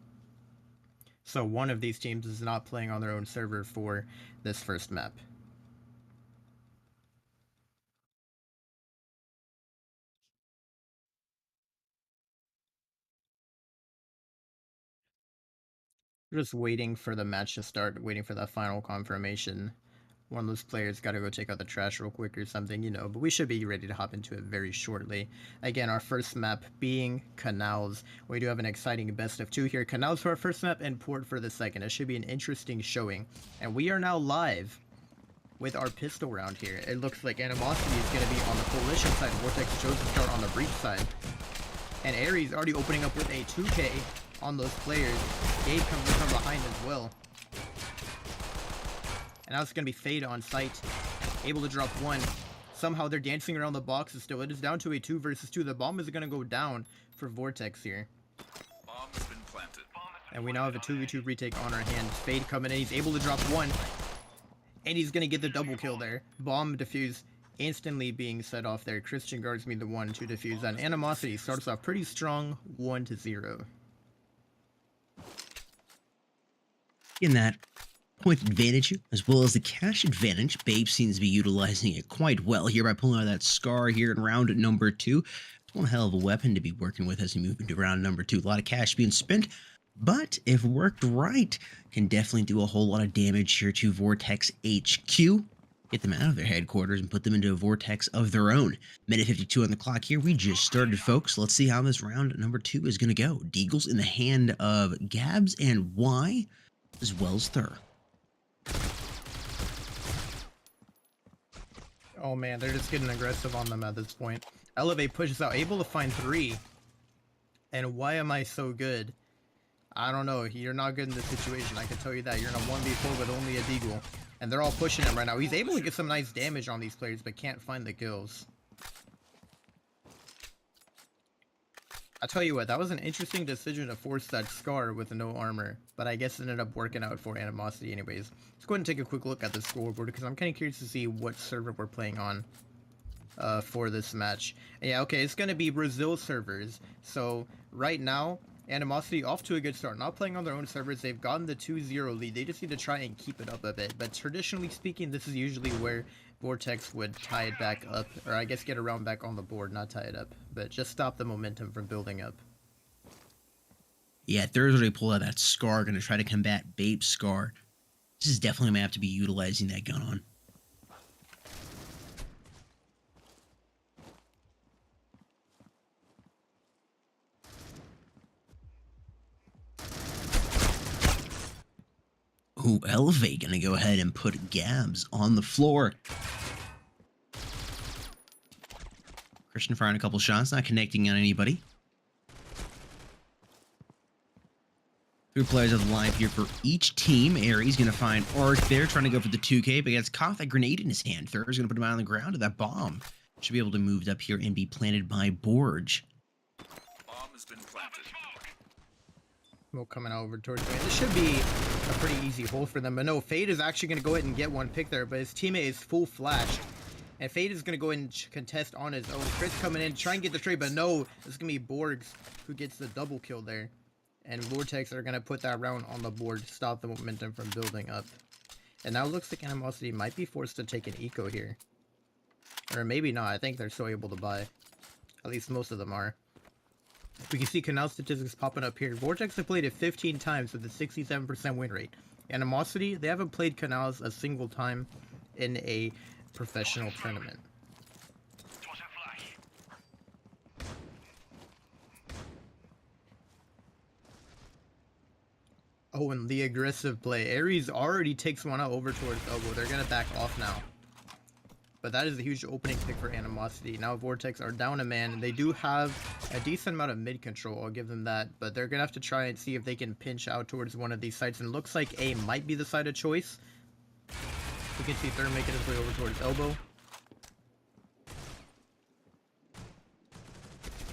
So one of these teams is not playing on their own server for this first map. Just waiting for the match to start, waiting for that final confirmation. One of those players got to go take out the trash real quick or something, you know, but we should be ready to hop into it very shortly. Again, our first map being Canals. We do have an exciting best of 2 here. Canals for our first map and Port for the second. It should be an interesting showing. And we are now live with our pistol round here. It looks like Animosity is going to be on the Coalition side. Vortex chose to start on the Breach side. And Ares already opening up with a 2K on those players. Gabe comes from behind as well. And now it's going to be Fade on site, able to drop one. Somehow they're dancing around the boxes still. It is down to a 2 versus 2. The bomb is going to go down for Vortex here. Bomb has been planted. And we now have a 2v2 retake on our hands. Fade coming in. He's able to drop one. And he's going to get the double kill there. Bomb defuse instantly being set off there. Christian guards me the 1 to defuse. And Animosity starts off pretty strong, 1-0. In that point advantage as well as the cash advantage, Babe seems to be utilizing it quite well here by pulling out that scar here in round number 2. It's one hell of a weapon to be working with as we move into round number 2. A lot of cash being spent, but if worked right, can definitely do a whole lot of damage here to Vortex HQ. Get them out of their headquarters and put them into a vortex of their own. Minute 52 on the clock here. We just started, folks. Let's see how this round number 2 is going to go. Deagle's in the hand of Gabs and Y as well as Thur. Oh man, they're just getting aggressive on them at this point. Elevate pushes out, able to find 3. And why am I so good? I don't know. You're not good in this situation. I can tell you that. You're in a 1v4 with only a Deagle. And they're all pushing him right now. He's able to get some nice damage on these players, but can't find the kills. I tell you what, that was an interesting decision to force that Scar with no armor, but I guess it ended up working out for Animosity anyways. Let's go ahead and take a quick look at the scoreboard, because I'm kind of curious to see what server we're playing on for this match. Yeah, okay, it's going to be Brazil servers. So, right now, Animosity off to a good start. Not playing on their own servers, they've gotten the 2-0 lead. They just need to try and keep it up a bit, but traditionally speaking, this is usually where Vortex would tie it back up, or I guess get a round back on the board, not tie it up, but just stop the momentum from building up. Yeah, Thur's already pulled out that Scar, going to try to combat Babe's Scar. This is definitely going to have to be utilizing that gun on. Ooh, Elevate going to go ahead and put Gabs on the floor. Christian firing a couple shots, not connecting on anybody. 3 players on the line here for each team. Ares going to find Arc there, trying to go for the 2K, but he has caught that grenade in his hand. Thur's going to put him out on the ground, and that bomb should be able to move up here and be planted by Borge. Bomb has been planted. Smoke coming out over towards me. This should be a pretty easy hole for them, but no, Fade is actually going to go ahead and get one pick there, but his teammate is full flashed. And Fade is going to go ahead and contest on his own. Chris coming in, try and get the trade, but no, it's going to be Borgs who gets the double kill there. And Vortex are going to put that round on the board to stop the momentum from building up. And now it looks like Animosity might be forced to take an eco here. Or maybe not, I think they're still able to buy. At least most of them are. We can see Canal statistics popping up here. Vortex have played it 15 times with a 67% win rate. Animosity, they haven't played Canals a single time in a professional tournament. Oh, and the aggressive play. Ares already takes one out over towards elbow. They're going to back off now. But that is a huge opening pick for Animosity. Now Vortex are down a man, and they do have a decent amount of mid control, I'll give them that. But they're going to have to try and see if they can pinch out towards one of these sites. And it looks like A might be the side of choice. We can see Thurr making his way over towards elbow.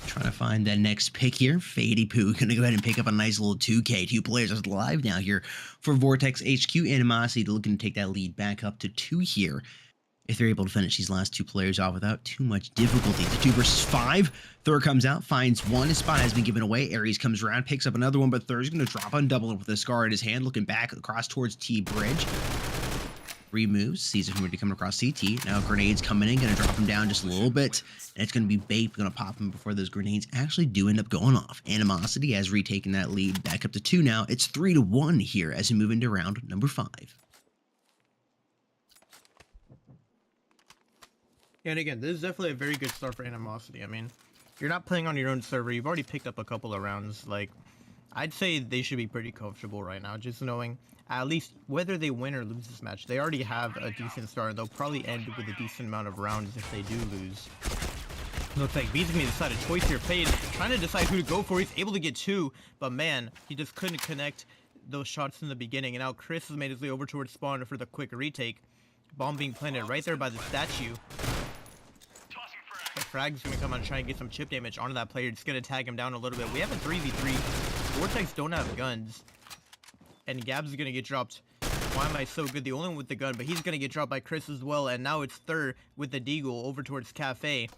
Trying to find that next pick here. Fady Poo gonna go ahead and pick up a nice little 2K. 2 players are live now here for Vortex HQ. Animosity looking to take that lead back up to 2 here. If they're able to finish these last 2 players off without too much difficulty. The 2 versus 5. Thurr comes out, finds one. His spot has been given away. Aries comes around, picks up another one, but Thurr's gonna drop on double with a scar in his hand, looking back across towards T Bridge. Removes, sees if we're coming across CT. Now grenades coming in, gonna drop him down just a little bit. And it's gonna be Bape gonna pop him before those grenades actually do end up going off. Animosity has retaken that lead back up to 2 now. It's 3-1 here as we move into round number 5. Yeah, and again, this is definitely a very good start for Animosity. I mean, you're not playing on your own server. You've already picked up a couple of rounds. Like, I'd say they should be pretty comfortable right now, just knowing at least whether they win or lose this match, they already have a decent start. They'll probably end with a decent amount of rounds if they do lose. Looks like B's gonna be the side of choice here. Fade trying to decide who to go for. He's able to get 2, but man, he just couldn't connect those shots in the beginning. And now Chris has made his way over towards spawn for the quick retake. Bomb being planted right there by the statue. The frag's gonna come out and try and get some chip damage onto that player. Just gonna tag him down a little bit. We have a 3v3. Vortex don't have guns. And Gabs is gonna get dropped. Why am I so good? The only one with the gun, but he's gonna get dropped by Chris as well. And now it's Thurr with the deagle over towards Cafe.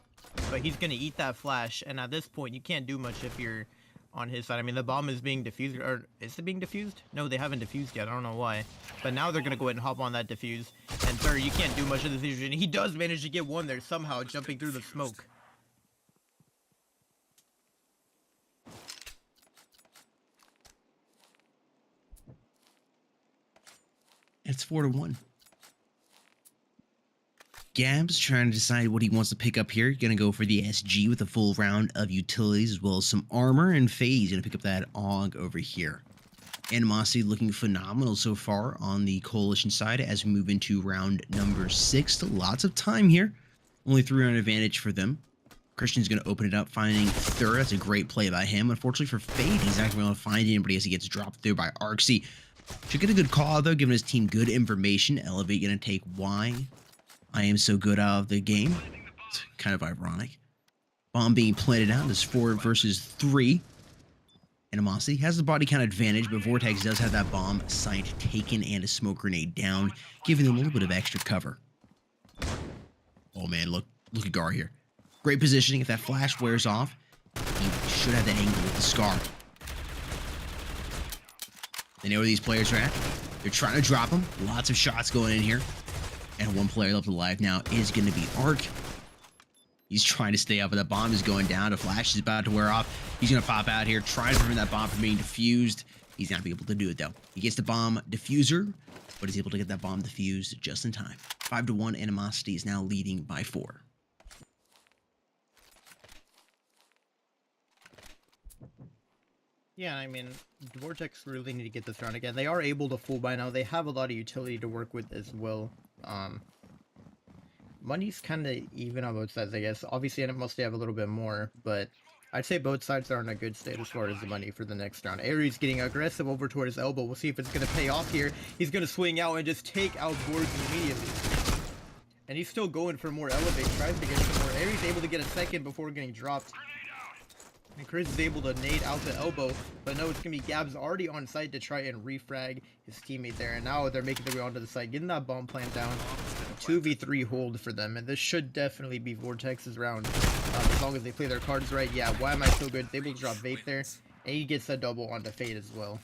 But he's gonna eat that flash. And at this point, you can't do much if you're on his side. I mean, the bomb is being defused. Or is it being defused? No, they haven't defused yet. I don't know why. But now they're gonna go ahead and hop on that defuse. And Thurr, you can't do much of this situation. He does manage to get one there somehow, jumping through the smoke. It's 4-1. Gabs trying to decide what he wants to pick up here. Gonna go for the SG with a full round of utilities as well as some armor, and Faye's gonna pick up that AUG over here. Animosity looking phenomenal so far on the coalition side as we move into round number 6. Lots of time here. Only 3-round advantage for them. Christian's gonna open it up, finding Thurr. That's a great play by him. Unfortunately for Fade, he's not gonna be able to find anybody as he gets dropped through by Arxie. Should get a good call though, giving his team good information. Elevate gonna take why I am so good out of the game. It's kind of ironic. Bomb being planted out. This 4 versus 3. Animosity has the body count advantage, but Vortex does have that bomb site taken and a smoke grenade down, giving them a little bit of extra cover. Oh man, look at Gar here. Great positioning. If that flash wears off, he should have that angle with the scar. They know where these players are at. They're trying to drop them. Lots of shots going in here. And 1 player left alive now is going to be Arc. He's trying to stay up, but the bomb is going down. The flash is about to wear off. He's going to pop out here, try to prevent that bomb from being defused. He's not going to be able to do it, though. He gets the bomb diffuser, but he's able to get that bomb diffused just in time. 5-1, Animosity is now leading by 4. Yeah, I mean, Vortex really need to get this round again. They are able to full by now. They have a lot of utility to work with as well. Money's kind of even on both sides, I guess. Obviously, Animosity have a little bit more, but I'd say both sides are in a good state as far as the money for the next round. Aries getting aggressive over toward his elbow. We'll see if it's going to pay off here. He's going to swing out and just take out Borgs immediately. And he's still going for more elevate. Tries to get some more. Aries able to get a second before getting dropped. And Chris is able to nade out the elbow, but no, it's going to be Gabs already on site to try and refrag his teammate there. And now they're making their way onto the site, getting that bomb plant down. 2v3 hold for them, and this should definitely be Vortex's round. As long as they play their cards right. Yeah, why am I so good? They able to drop Vape there, and he gets a double onto Fade as well.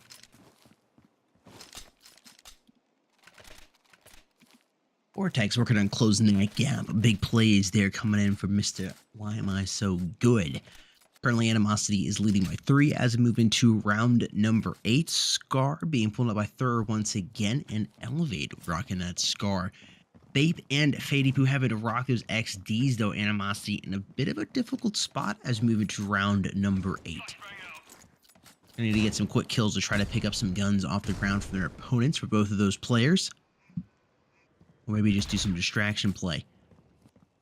Vortex working on closing that gap. Big plays there coming in for Mr. Why Am I So Good? Currently, Animosity is leading by 3 as we move into round number 8. Scar being pulled up by Thurr once again, and Elevate rocking that Scar. Bape and Fady Poo having to rock those XDs, though. Animosity in a bit of a difficult spot as we move into round number 8. I need to get some quick kills to try to pick up some guns off the ground from their opponents for both of those players. Or maybe just do some distraction play.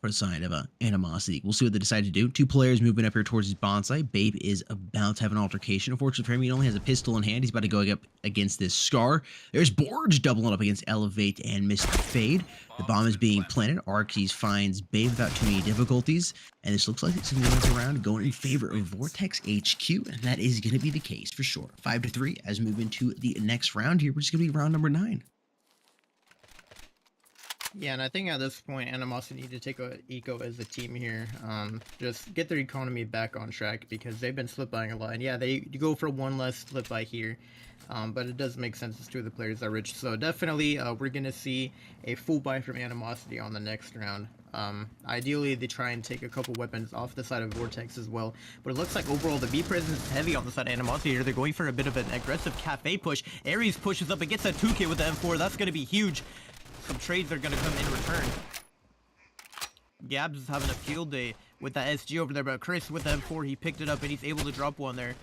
for the side of Animosity. We'll see what they decide to do. Two players moving up here towards his bonsai. Babe is about to have an altercation. Unfortunately for him, he only has a pistol in hand. He's about to go up against this Scar. There's Borge doubling up against Elevate and Mr. Fade. The bomb is being planted. Arxes finds Babe without too many difficulties. And this looks like it's going to go around going in favor of Vortex HQ. And that is going to be the case for sure. 5-3 as we move into the next round here, which is going to be round number 9. Yeah, and I think at this point, Animosity need to take a eco as a team here. Just get their economy back on track because they've been slip buying a lot. And yeah, they go for one less slip buy here, but it does make sense as two of the players are rich. So definitely, we're gonna see a full buy from Animosity on the next round. Ideally, they try and take a couple weapons off the side of Vortex as well. But it looks like overall the B presence is heavy on the side of Animosity here. They're going for a bit of an aggressive cafe push. Ares pushes up and gets a 2K with the M4. That's gonna be huge. Some trades are going to come in return. Gabs is having a field day with that SG over there, but Chris with the M4, he picked it up and he's able to drop one there.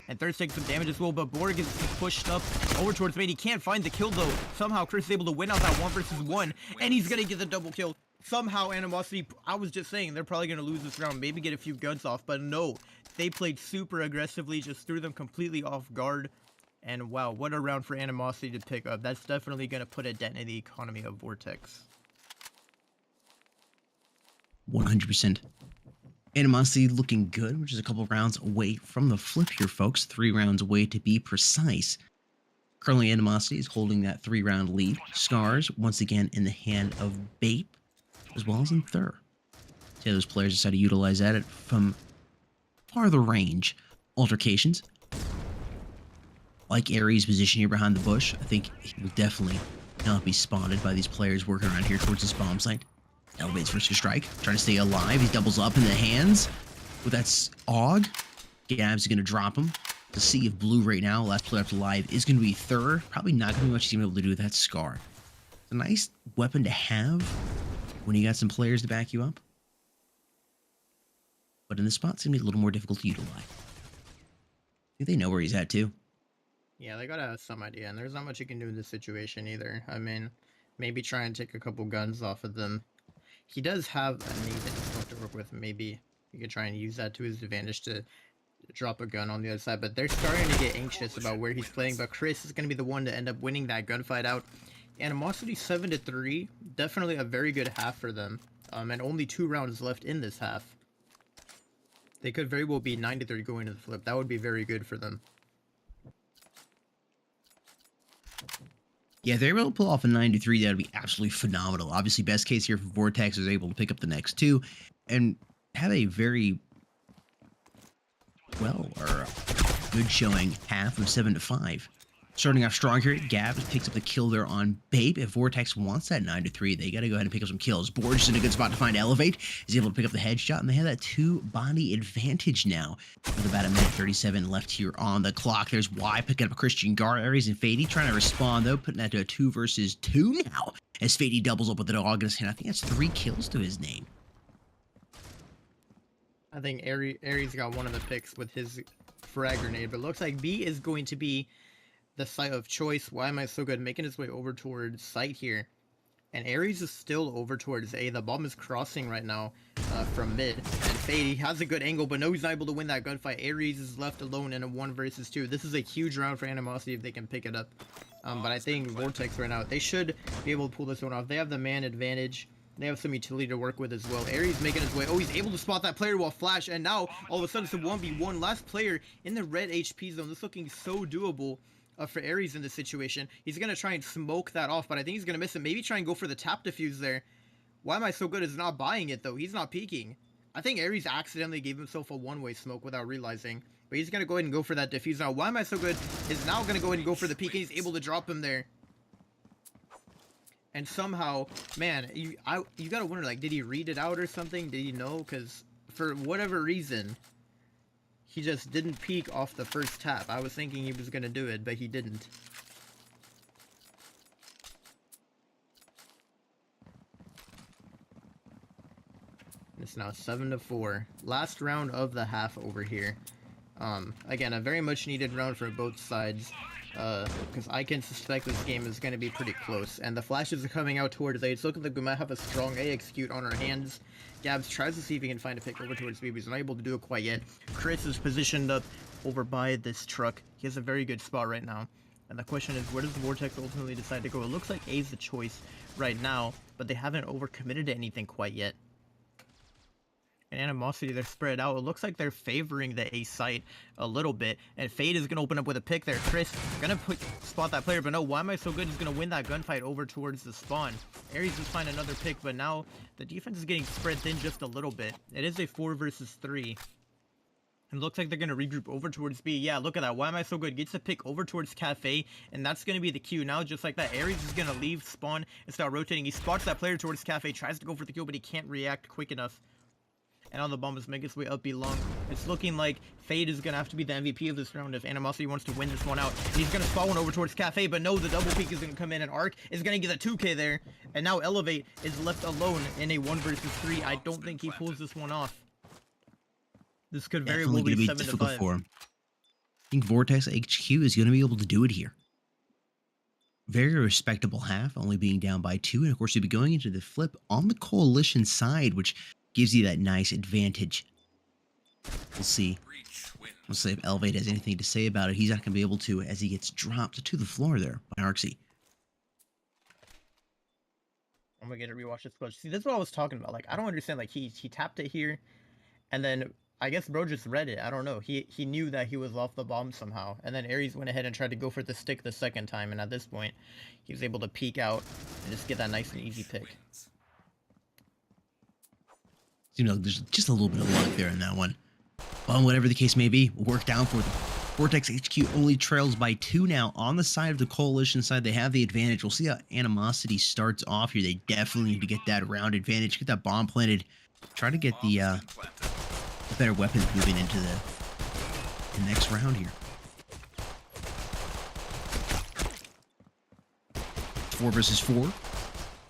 And Thirst takes some damage as well, but Borg is pushed up over towards mid. He can't find the kill though. Somehow Chris is able to win out that 1 versus 1, and he's going to get the double kill. Somehow Animosity, I was just saying, they're probably going to lose this round, maybe get a few guns off, but no. They played super aggressively, just threw them completely off guard. And wow, what a round for Animosity to pick up. That's definitely going to put a dent in the economy of Vortex. 100%. Animosity looking good, which is a couple rounds away from the flip here, folks. 3 rounds away to be precise. Currently, Animosity is holding that 3-round lead. Scars, once again, in the hand of Bape, as well as in Thur. See how those players decide to utilize that from farther range. Altercations. Like Ares' position here behind the bush, I think he will definitely not be spotted by these players working around here towards this bomb site. Elevates first to strike, trying to stay alive. He doubles up in the hands with that AUG. Gabs is going to drop him. The Sea of Blue right now, last player up alive, is going to be Thur. Probably not going to be much he's going to be able to do with that Scar. It's a nice weapon to have when you got some players to back you up. But in this spot, it's going to be a little more difficult to utilize. I think they know where he's at, too. Yeah, they gotta have some idea, and there's not much you can do in this situation either. I mean, maybe try and take a couple guns off of them. He does have a nade that he's going to work with. Maybe you could try and use that to his advantage to drop a gun on the other side, but they're starting to get anxious about where he's playing, but Chris is going to be the one to end up winning that gunfight out. Animosity 7-3, definitely a very good half for them, and only 2 rounds left in this half. They could very well be 9-3 going to the flip. That would be very good for them. Yeah, if they're able to pull off a 9-3, that would be absolutely phenomenal. Obviously, best case here for Vortex is able to pick up the next 2 and have a very good showing half of 7-5. Starting off strong here, Gabs picks up the kill there on Babe. If Vortex wants that 9-3, they got to go ahead and pick up some kills. Borge is in a good spot to find Elevate. He's able to pick up the headshot, and they have that 2-body advantage now. With about 1:37 left here on the clock. There's Y picking up a Christian Gar. Ares and Fady trying to respond, though, putting that to a 2 versus 2 now. As Fady doubles up with the dog in his hand. I think that's 3 kills to his name. I think Ares got one of the picks with his frag grenade, but it looks like B is going to be the site of choice. Why am I so good? Making his way over towards site here. And Ares is still over towards A. The bomb is crossing right now from mid. And Fade, he has a good angle, but no, he's not able to win that gunfight. Ares is left alone in a 1 versus 2. This is a huge round for Animosity if they can pick it up. But I think Vortex right now, they should be able to pull this one off. They have the man advantage. They have some utility to work with as well. Ares making his way. Oh, he's able to spot that player while flash. And now, all of a sudden, it's a 1v1. Last player in the red HP zone. This looking so doable for Ares in this situation. He's going to try and smoke that off, but I think he's going to miss it. Maybe try and go for the tap defuse there. Why am I so good is not buying it, though. He's not peeking. I think Ares accidentally gave himself a one-way smoke without realizing. But he's going to go ahead and go for that defuse. Now, why am I so good is now going to go ahead and go for the peek, and he's able to drop him there. And somehow, man, you gotta wonder, like, did he read it out or something? Did he know? Because for whatever reason, he just didn't peek off the first tap. I was thinking he was gonna do it, but he didn't. It's now 7-4. Last round of the half over here. Again, a very much needed round for both sides. because I can suspect this game is going to be pretty close. And the flashes are coming out towards A. It's looking like we might have a strong A execute on our hands. Gabs tries to see if he can find a pick over towards B, but he's not able to do it quite yet. Chris is positioned up over by this truck. He has a very good spot right now. And the question is, where does Vortex ultimately decide to go? It looks like A's the choice right now, but they haven't overcommitted to anything quite yet. And Animosity, they're spread out. It looks like they're favoring the A site a little bit. And Fade is going to open up with a pick there. Chris going to spot that player, but no, Why Am I So Good is going to win that gunfight over towards the spawn. Aries just find another pick, but now the defense is getting spread thin just a little bit. It is a 4 versus 3. And looks like they're going to regroup over towards B. Yeah, look at that. Why Am I So Good gets a pick over towards Cafe, and that's going to be the queue. Now, just like that, Aries is going to leave spawn and start rotating. He spots that player towards Cafe, tries to go for the kill, but he can't react quick enough. And on the bomb is make his way up B long. It's looking like Fade is going to have to be the MVP of this round if Animosity wants to win this one out. And he's going to spot one over towards Cafe, but no, the double peek is going to come in, and Arc is going to get a 2K there. And now Elevate is left alone in a 1 versus 3. I don't think he pulls this one off. This could very well be 7 to 5. For him. I think Vortex HQ is going to be able to do it here. Very respectable half, only being down by 2. And of course, you'll be going into the flip on the Coalition side, which gives you that nice advantage. We'll see. We'll see if Elevate has anything to say about it. He's not going to be able to as he gets dropped to the floor there by Arxie. I'm going to get to rewatch this clutch. See, this is what I was talking about. Like, I don't understand. Like, he tapped it here, and then I guess bro just read it. I don't know. He knew that he was off the bomb somehow. And then Aries went ahead and tried to go for the stick the second time. And at this point, he was able to peek out and just get that nice and easy pick. Seems like there's just a little bit of luck there in that one. Well, whatever the case may be, we'll work down for them. Vortex HQ only trails by 2 now. On the side of the Coalition side, they have the advantage. We'll see how Animosity starts off here. They definitely need to get that round advantage, get that bomb planted, try to get the better weapons moving into the next round here. 4 versus 4.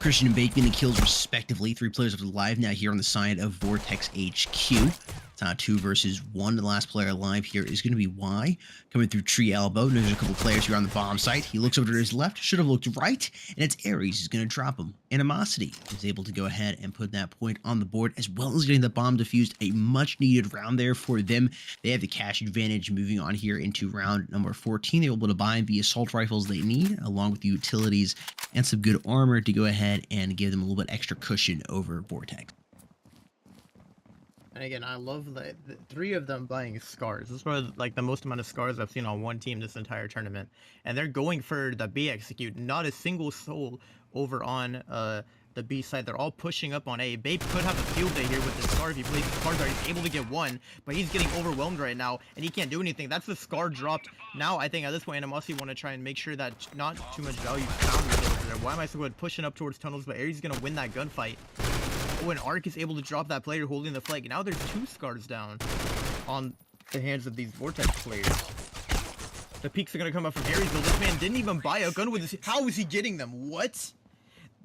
Christian and Bake getting the kills respectively. 3 players alive now here on the side of Vortex HQ. It's now 2 versus 1. The last player alive here is going to be Y. Coming through tree elbow. There's a couple players here on the bomb site. He looks over to his left. Should have looked right. And it's Aries who's going to drop him. Animosity is able to go ahead and put that point on the board, as well as getting the bomb defused. A much needed round there for them. They have the cash advantage moving on here into round number 14. They're able to buy the assault rifles they need, along with the utilities and some good armor to go ahead and give them a little bit extra cushion over Vortex. And again, I love the 3 of them buying scars. This is probably like the most amount of scars I've seen on one team this entire tournament. And they're going for the B execute. Not a single soul over on the B side. They're all pushing up on A. Babe could have a field day here with the scar. If he plays the scar, he's able to get 1, but he's getting overwhelmed right now, and he can't do anything. That's the scar dropped. Now, I think at this point, Animosity want to try and make sure that not too much value found over there. Why am I so good pushing up towards tunnels? But Aries is going to win that gunfight. Oh, and Arc is able to drop that player holding the flag. Now there's 2 scars down on the hands of these Vortex players. The peaks are going to come up from Aries, though. This man didn't even buy a gun with his... How is he getting them? What?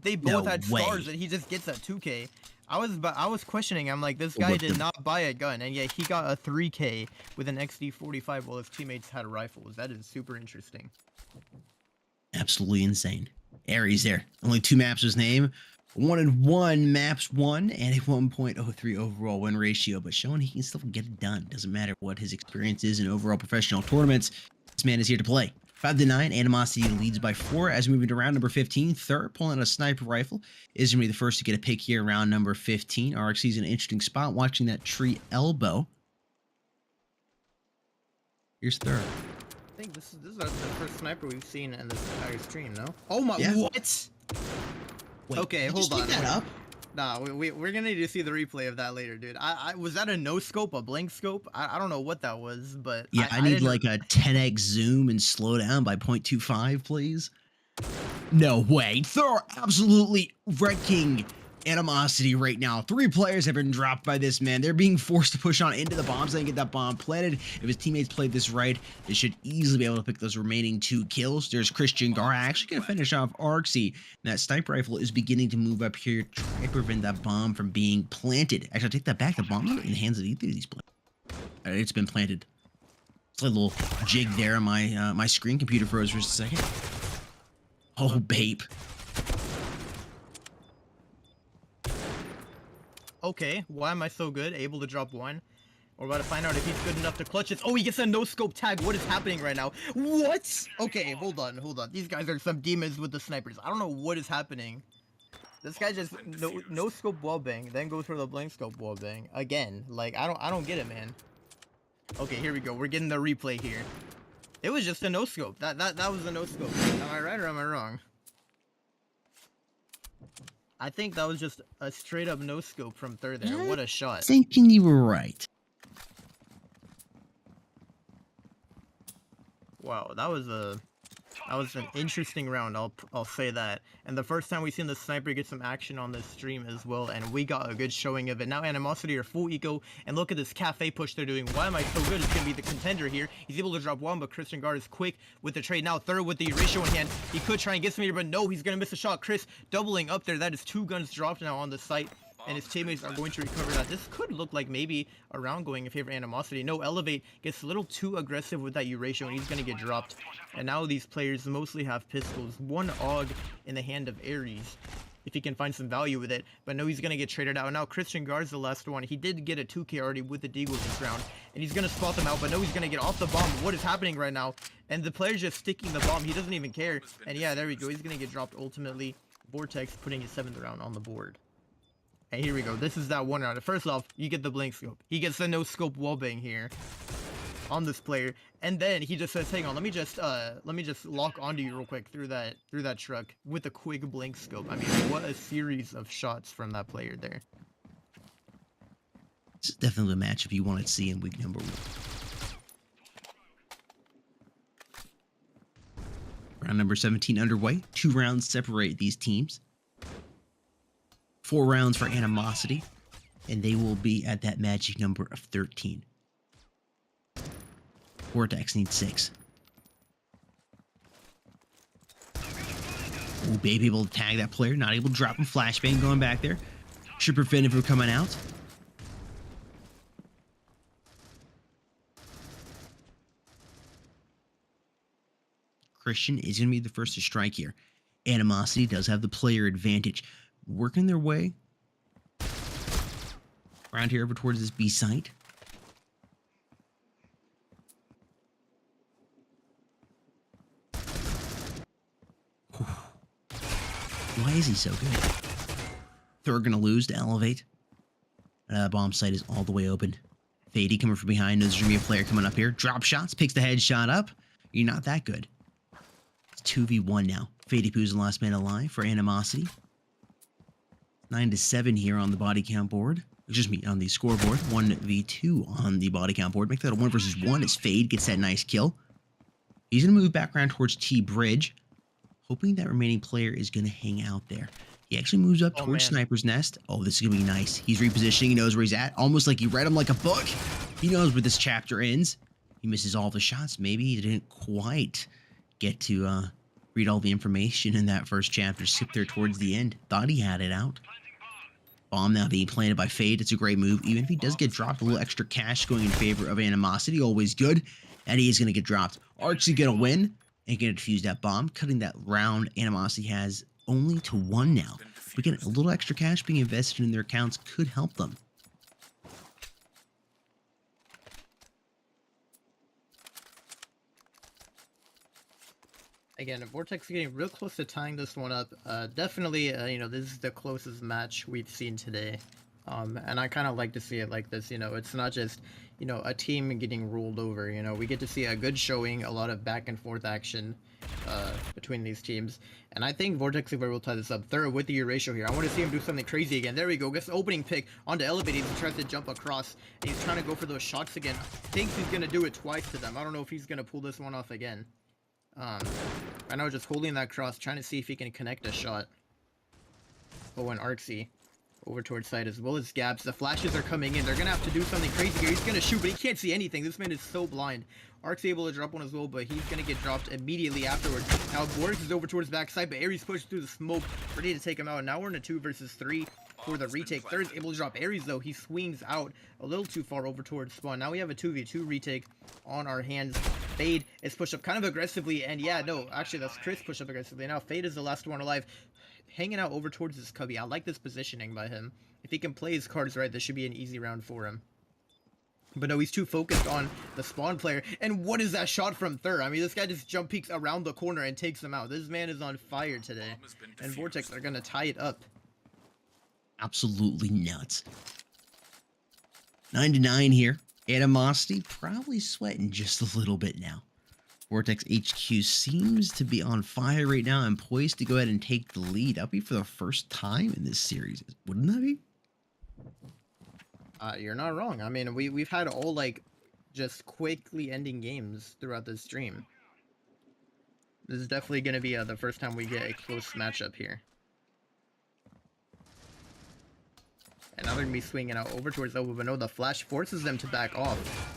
They both had scars, and he just gets that 2K. I was questioning. I'm like, this guy did not buy a gun, and yet he got a 3K with an XD45 while his teammates had rifles. That is super interesting. Absolutely insane. Aries there. Only 2 maps his name. 1-1 maps won, and a 1.03 overall win ratio, but showing he can still get it done. Doesn't matter what his experience is in overall professional tournaments. This man is here to play. 5-9, Animosity leads by 4 as we move into round number 15. Third, pulling out a sniper rifle, is going to be the first to get a pick here, round number 15. RXC's in an interesting spot, watching that tree elbow. Here's third. I think this is the first sniper we've seen in this entire stream, no? Oh my, what? Wait, okay, hold on. That up? Nah, we're gonna need to see the replay of that later, dude. Was that a no scope, a blank scope? I don't know what that was, but yeah, I need like a 10x zoom and slow down by 0.25, please. No way. Thor absolutely wrecking Animosity right now. 3 players have been dropped by this man. They're being forced to push on into the bombs and get that bomb planted. If his teammates played this right, they should easily be able to pick those remaining 2 kills. There's Christian Gar actually going to finish off Arxie. And that sniper rifle is beginning to move up here, try to prevent that bomb from being planted. Actually, I'll take that back. The bomb in the hands of either of these players. It's been planted. It's like a little jig there on my my screen. Computer froze for just a second. Oh, babe. Okay, why am I so good? Able to drop one. We're about to find out if he's good enough to clutch this. Oh, he gets a no-scope tag. What is happening right now? What? Okay, hold on. These guys are some demons with the snipers. I don't know what is happening. This guy just no-scope wallbang, then goes for the blank scope wallbang. Again, like, I don't get it, man. Okay, here we go. We're getting the replay here. It was just a no-scope. That was a no-scope. Am I right or am I wrong? I think that was just a straight-up no-scope from third there. What a shot. Thinking you were right. Wow, that was an interesting round, I'll say that. And the first time we've seen the sniper get some action on this stream as well, and we got a good showing of it. Now Animosity are full eco, and look at this cafe push they're doing. Why am I so good? It's gonna be the contender here. He's able to drop one, but Christian Guard is quick with the trade. Now third with the ratio in hand. He could try and get some here, but no, he's gonna miss a shot. Chris doubling up there. That is 2 guns dropped now on the site. And his teammates are going to recover that. This could look like maybe a round going in favor of Animosity. No, Elevate gets a little too aggressive with that U ratio, and he's going to get dropped. And now these players mostly have pistols. 1 AUG in the hand of Ares, if he can find some value with it. But no, he's going to get traded out. Now Christian Guard's the last one. He did get a 2K already with the Deagle this round. And he's going to spot them out, but no, he's going to get off the bomb. What is happening right now? And the player's just sticking the bomb. He doesn't even care. And yeah, there we go. He's going to get dropped ultimately. Vortex putting his 7th round on the board. And here we go. This is that one round. First off, you get the blink scope. He gets the no scope wallbang here on this player, and then he just says, "Hang on, let me just lock onto you real quick through that truck with a quick blink scope." I mean, what a series of shots from that player there. This is definitely a matchup you want to see in week number 1. Round number 17 underway. 2 rounds separate these teams. 4 rounds for Animosity, and they will be at that magic number of 13. Vortex needs 6. Ooh, babe able to tag that player, not able to drop him. Flashbang going back there. Should prevent him from coming out. Christian is going to be the first to strike here. Animosity does have the player advantage. Working their way around here over towards this B site. Why is he so good? They're gonna lose to Elevate. Bomb site is all the way open. Fady coming from behind. Knows there's gonna be a player coming up here. Drop shots, picks the headshot up. You're not that good. It's 2v1 now. Fady Poo's the last man alive for Animosity. 9-7 here on the body count board. Just me on the scoreboard. 1v2 on the body count board. Make that a 1 versus 1 as Fade gets that nice kill. He's going to move back around towards T Bridge, hoping that remaining player is going to hang out there. He actually moves up towards Sniper's Nest. Oh, this is going to be nice. He's repositioning. He knows where he's at. Almost like he read him like a book. He knows where this chapter ends. He misses all the shots. Maybe he didn't quite get to read all the information in that first chapter. Skipped there towards the end. Thought he had it out. Bomb now being planted by Fade. It's a great move. Even if he does get dropped, a little extra cash going in favor of Animosity. Always good. And he is going to get dropped. Archie going to win and going to defuse that bomb. Cutting that round Animosity has only to 1 now. But again, a little extra cash being invested in their accounts could help them. Again, Vortex getting real close to tying this one up. Definitely, you know, this is the closest match we've seen today. And I kind of like to see it like this, you know, it's not just, you know, a team getting ruled over, you know, we get to see a good showing, a lot of back and forth action between these teams. And I think Vortex will tie this up. Third with the ratio here. I want to see him do something crazy again. There we go. Gets the opening pick onto Elevated. He tries to jump across. And he's trying to go for those shots again. Thinks he's going to do it twice to them. I don't know if he's going to pull this one off again. I know, just holding that cross, trying to see if he can connect a shot. Oh, and Arxie over towards side as well as Gabs. The flashes are coming in. They're going to have to do something crazy here. He's going to shoot, but he can't see anything. This man is so blind. Arxie able to drop one as well, but he's going to get dropped immediately afterwards. Now, Boris is over towards backside, but Ares pushed through the smoke, ready to take him out. Now we're in a 2 versus 3. for the retake. Third is able to drop Ares though. He swings out a little too far over towards spawn. Now we have a 2v2 retake on our hands. Fade is pushed up kind of aggressively, and yeah, no, actually that's Chris pushed up aggressively. Now Fade is the last one alive, hanging out over towards this cubby. I like this positioning by him. If he can play his cards right, this should be an easy round for him. But no, he's too focused on the spawn player. And what is that shot from Thur? I mean, this guy just jump peeks around the corner and takes him out. This man is on fire today. And Vortex are going to tie it up. Absolutely nuts. 9-9 here. Animosity probably sweating just a little bit now. Vortex HQ seems to be on fire right now and poised to go ahead and take the lead. That'll be for the first time in this series. Wouldn't that be? You're not wrong. I mean, we've had all, like, just quickly ending games throughout this stream. This is definitely going to be the first time we get a close matchup here. And now they're going to be swinging out over towards Obo, but no, the flash forces them to back off.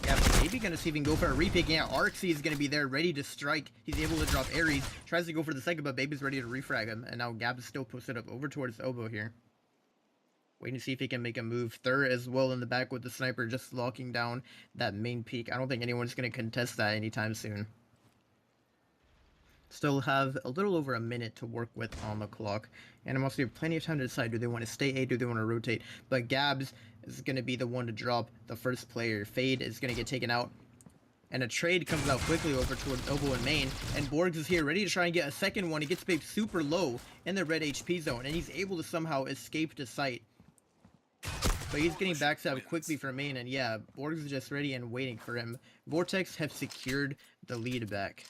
Yeah, but maybe going to see if he can go for a repick. Yeah, Arxie is going to be there ready to strike. He's able to drop Ares. Tries to go for the second, but Baby's ready to refrag him. And now Gab is still posted up over towards Obo here. Waiting to see if he can make a move. Thur as well in the back with the sniper just locking down that main peak. I don't think anyone's going to contest that anytime soon. Still have a little over a minute to work with on the clock. And I'm also have plenty of time to decide, do they want to stay A, do they want to rotate? But Gabs is going to be the one to drop the first player. Fade is going to get taken out. And a trade comes out quickly over towards Obo and main. And Borgs is here ready to try and get a second one. He gets Babe super low in the red HP zone. And he's able to somehow escape to sight. But he's getting backstabbed quickly from main. And yeah, Borgs is just ready and waiting for him. Vortex have secured the lead back.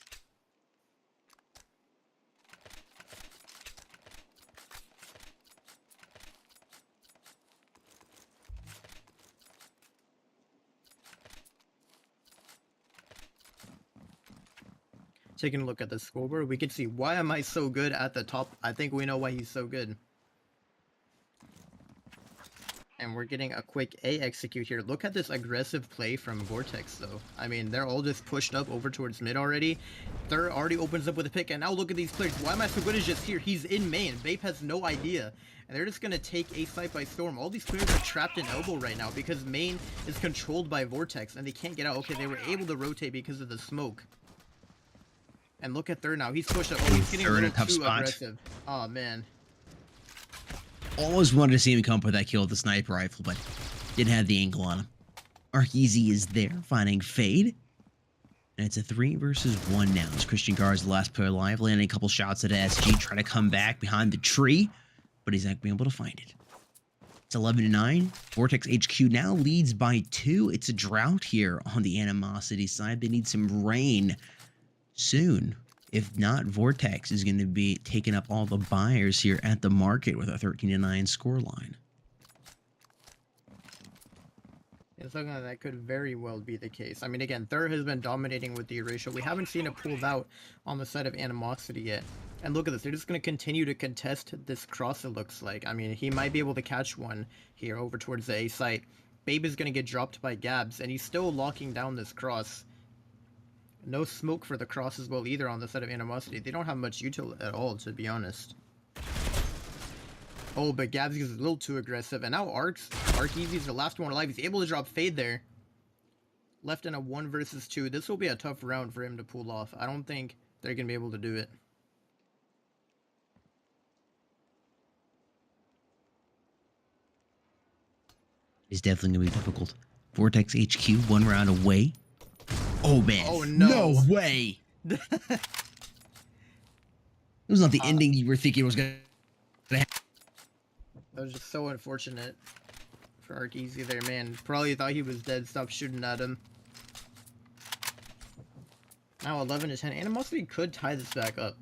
Taking a look at the scoreboard, we can see why am I so good at the top. I think we know why he's so good. And we're getting a quick A execute here. Look at this aggressive play from Vortex though. I mean, they're all just pushed up over towards mid already. Third already opens up with a pick, and now look at these players. Why am I so good is just here. He's in main. Bape has no idea. And they're just going to take A site by storm. All these players are trapped in elbow right now because main is controlled by Vortex and they can't get out. Okay, they were able to rotate because of the smoke. And look at Thur now. He's pushed up. Oh, he's getting a little too aggressive. Oh, man. Always wanted to see him come up with that kill with the sniper rifle, but didn't have the angle on him. Arkeezy is there, finding Fade. And it's a 3 versus 1 now. As Christian Gar is the last player alive, landing a couple shots at SG, trying to come back behind the tree, but he's not being able to find it. It's 11-9. Vortex HQ now leads by 2. It's a drought here on the Animosity side. They need some rain soon. If not, Vortex is going to be taking up all the buyers here at the market with a 13-9 scoreline. It's looking like that could very well be the case. I mean, again, Thur has been dominating with the erasure. We haven't seen it pulled out on the side of Animosity yet. And look at this. They're just going to continue to contest this cross, it looks like. I mean, he might be able to catch one here over towards the A site. Babe is going to get dropped by Gabs, and he's still locking down this cross. No smoke for the cross as well either on the side of Animosity. They don't have much util at all, to be honest. Oh, but Gabs is a little too aggressive. And now Arkeezy is the last one alive. He's able to drop Fade there. Left in a 1 versus 2. This will be a tough round for him to pull off. I don't think they're going to be able to do it. It's definitely going to be difficult. Vortex HQ, 1 round away. Oh, man. Oh, no. No way. It was not the ending you were thinking it was going to happen. That was just so unfortunate for Arkeezy there, man. Probably thought he was dead. Stop shooting at him. Now 11-10. Animosity could tie this back up.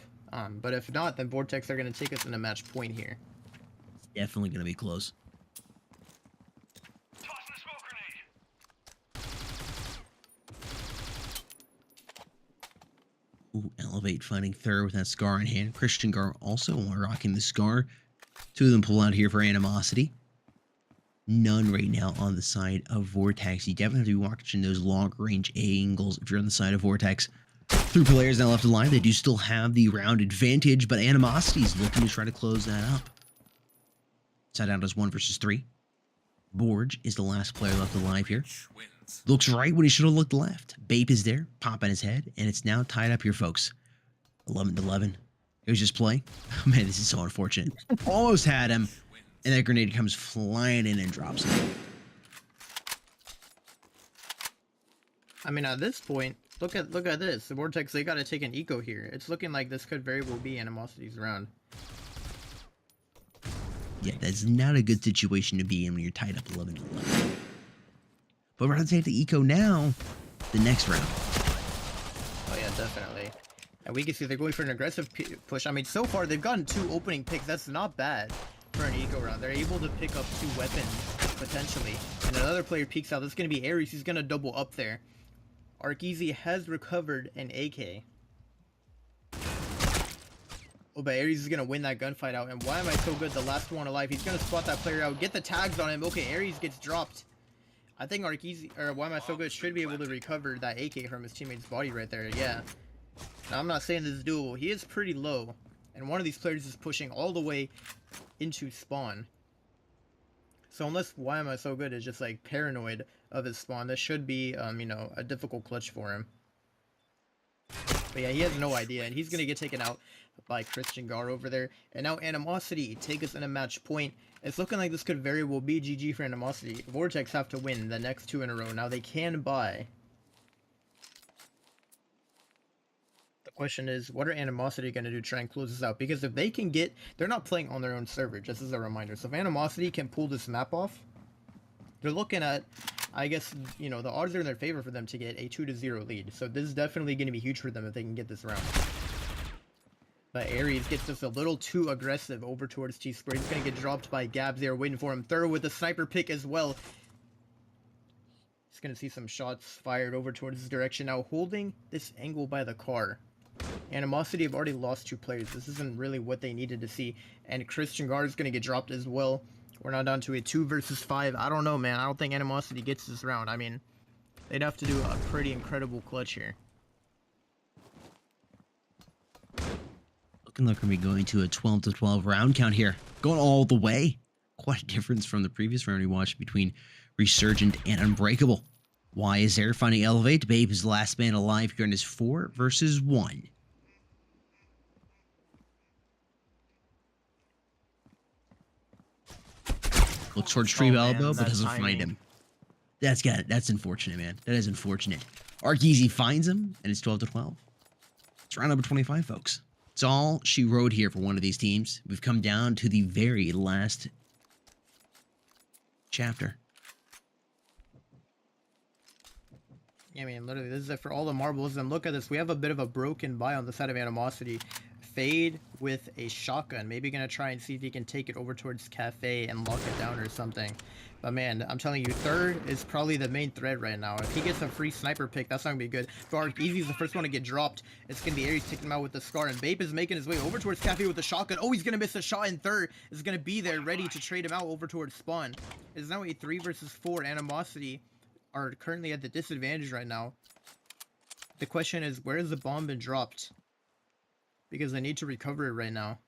But if not, then Vortex are going to take us in a match point here. Definitely going to be close. Ooh, Elevate finding Thur with that scar in hand. Christian Gar also rocking the scar. 2 of them pull out here for Animosity. None right now on the side of Vortex. You definitely have to be watching those long range angles if you're on the side of Vortex. Three players now left alive. They do still have the round advantage, but Animosity is looking to try to close that up. Side down as 1 versus 3. Borge is the last player left alive here. Wins. Looks right when he should have looked left. Bape is there, pop on his head, and it's now tied up here, folks. 11-11. Here's just play. Man, this is so unfortunate. Almost had him, and that grenade comes flying in and drops him. I mean, at this point, look at this. The Vortex, they got to take an eco here. It's looking like this could very well be Animosity's round. Yeah, that's not a good situation to be in when you're tied up 11-11. But we're going to take the eco now, the next round. Oh yeah, definitely. And we can see they're going for an aggressive push. I mean, so far they've gotten 2 opening picks. That's not bad for an eco round. They're able to pick up 2 weapons, potentially. And another player peeks out. That's going to be Ares. He's going to double up there. Arkeezy has recovered an AK. Oh, but Ares is going to win that gunfight out. And why am I so good? The last one alive. He's going to spot that player out. Get the tags on him. Okay, Ares gets dropped. I think Arkeezy, or why am I so good, should be able to recover that AK from his teammate's body right there. Yeah. Now, I'm not saying this is doable. He is pretty low. And one of these players is pushing all the way into spawn. So unless why am I so good is just like paranoid of his spawn, this should be, you know, a difficult clutch for him. But yeah, he has no idea, and he's going to get taken out by Christian Gar over there. And now Animosity take us in a match point. It's looking like this could very well be GG for Animosity. Vortex have to win the next 2 in a row. Now they can buy. The question is, what are Animosity going to do to try and close this out? Because if they can get, they're not playing on their own server, just as a reminder. So if Animosity can pull this map off, they're looking at, I guess, you know, the odds are in their favor for them to get a 2-0 lead. So this is definitely going to be huge for them if they can get this round. But Ares gets just a little too aggressive over towards T-Square. He's going to get dropped by Gabs there, waiting for him. Thorough with the sniper pick as well. He's going to see some shots fired over towards his direction. Now holding this angle by the car. Animosity have already lost 2 players. This isn't really what they needed to see. And Christian Gar is going to get dropped as well. We're now down to a 2 versus 5. I don't know, man. I don't think Animosity gets this round. I mean, they'd have to do a pretty incredible clutch here. Looking like we're going to be going to a 12-12 round count here. Going all the way. Quite a difference from the previous round we watched between Resurgent and Unbreakable. Why is there finding Elevate? Babe is the last man alive here in his 4 versus 1. Looks towards Stream Elbow, but doesn't find him. That's unfortunate, man. That is unfortunate. Arkeezy finds him, and it's 12-12. It's round number 25, folks. It's all she wrote here for one of these teams. We've come down to the very last chapter. Yeah, I mean, literally, this is it for all the marbles. And look at this. We have a bit of a broken buy on the side of Animosity. Fade with a shotgun. Maybe going to try and see if he can take it over towards Cafe and lock it down or something. But man, I'm telling you, third is probably the main thread right now. If he gets a free sniper pick, that's not going to be good. But Arkeezy is the first one to get dropped. It's going to be Ares taking him out with the Scar. And Bape is making his way over towards Cafe with the shotgun. Oh, he's going to miss a shot. And third is going to be there ready to trade him out over towards Spawn. It's now a 3 versus 4. Animosity are currently at the disadvantage right now. The question is, where has the bomb been dropped? Because they need to recover it right now.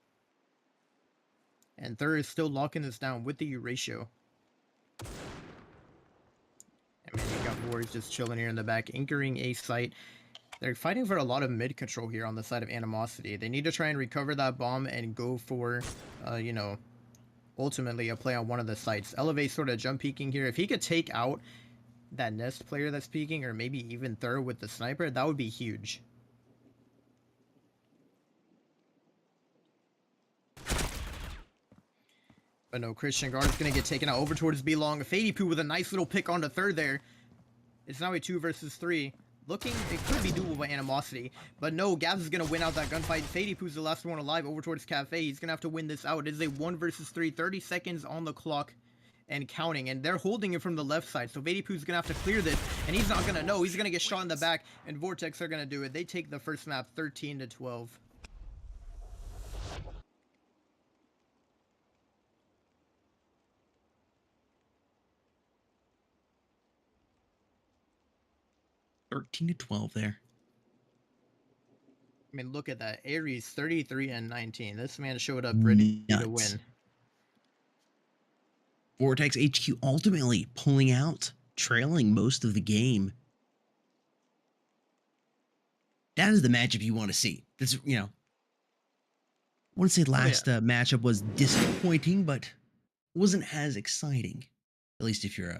And third is still locking this down with the ratio. I mean, you got Warriors just chilling here in the back, anchoring a site. They're fighting for a lot of mid control here on the side of Animosity. They need to try and recover that bomb and go for, you know, ultimately a play on one of the sites. Elevate sort of jump peeking here. If he could take out that Nest player that's peeking, or maybe even third with the sniper, that would be huge. But no, Christian Gar is going to get taken out over towards B-Long. Fadey with a nice little pick on the third there. It's now a 2 versus 3. Looking, it could be doable by Animosity. But no, Gabs is going to win out that gunfight. Fadey is the last one alive over towards Cafe. He's going to have to win this out. It is a 1 versus 3. 30 seconds on the clock and counting. And they're holding it from the left side. So Fadey is going to have to clear this. And he's not going to know. He's going to get shot in the back. And Vortex are going to do it. They take the first map 13-12. $13-12 there. I mean, look at that. Aries 33 and 19. This man showed up ready to Nuts. win. Vortex HQ ultimately pulling out, trailing most of the game. That is the matchup you want to see. That's, I wouldn't say last matchup was disappointing, but wasn't as exciting. At least if you're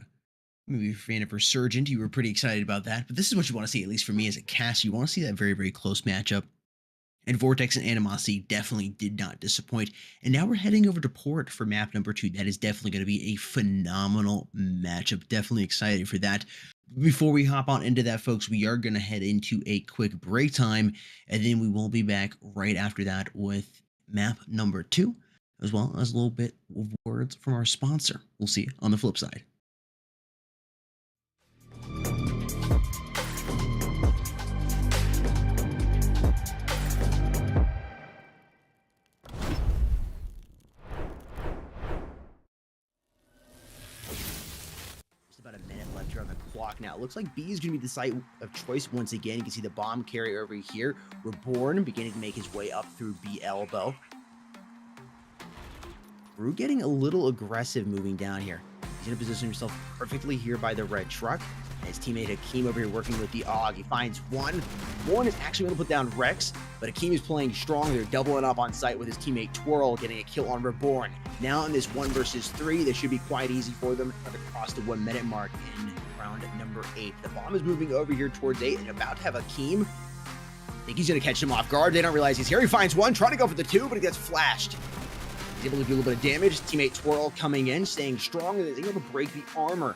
maybe a fan of Resurgent, you were pretty excited about that. But this is what you want to see, at least for me as a cast. You want to see that very, very close matchup. And Vortex and Animosity definitely did not disappoint. And now we're heading over to Port for map number 2. That is definitely going to be a phenomenal matchup. Definitely excited for that. Before we hop on into that, folks, we are going to head into a quick break time. And then we will be back right after that with map number 2, as well as a little bit of words from our sponsor. We'll see you on the flip side. About a minute left here on the clock now. It looks like B is going to be the site of choice once again. You can see the bomb carrier over here. Reborn beginning to make his way up through B elbow. Brew getting a little aggressive moving down here. He's going to position himself perfectly here by the red truck. His teammate Hakeem over here working with the AUG. He finds one. One is actually going to put down Rex, but Hakeem is playing strong. They're doubling up on site with his teammate Twirl getting a kill on Reborn. Now in this 1 versus 3, this should be quite easy for them to cross the 1 minute mark in round number 8. The bomb is moving over here towards 8 and about to have Hakeem. I think he's going to catch him off guard. They don't realize he's here. He finds one, trying to go for the 2, but he gets flashed. He's able to do a little bit of damage. Teammate Twirl coming in, staying strong, and is able to break the armor.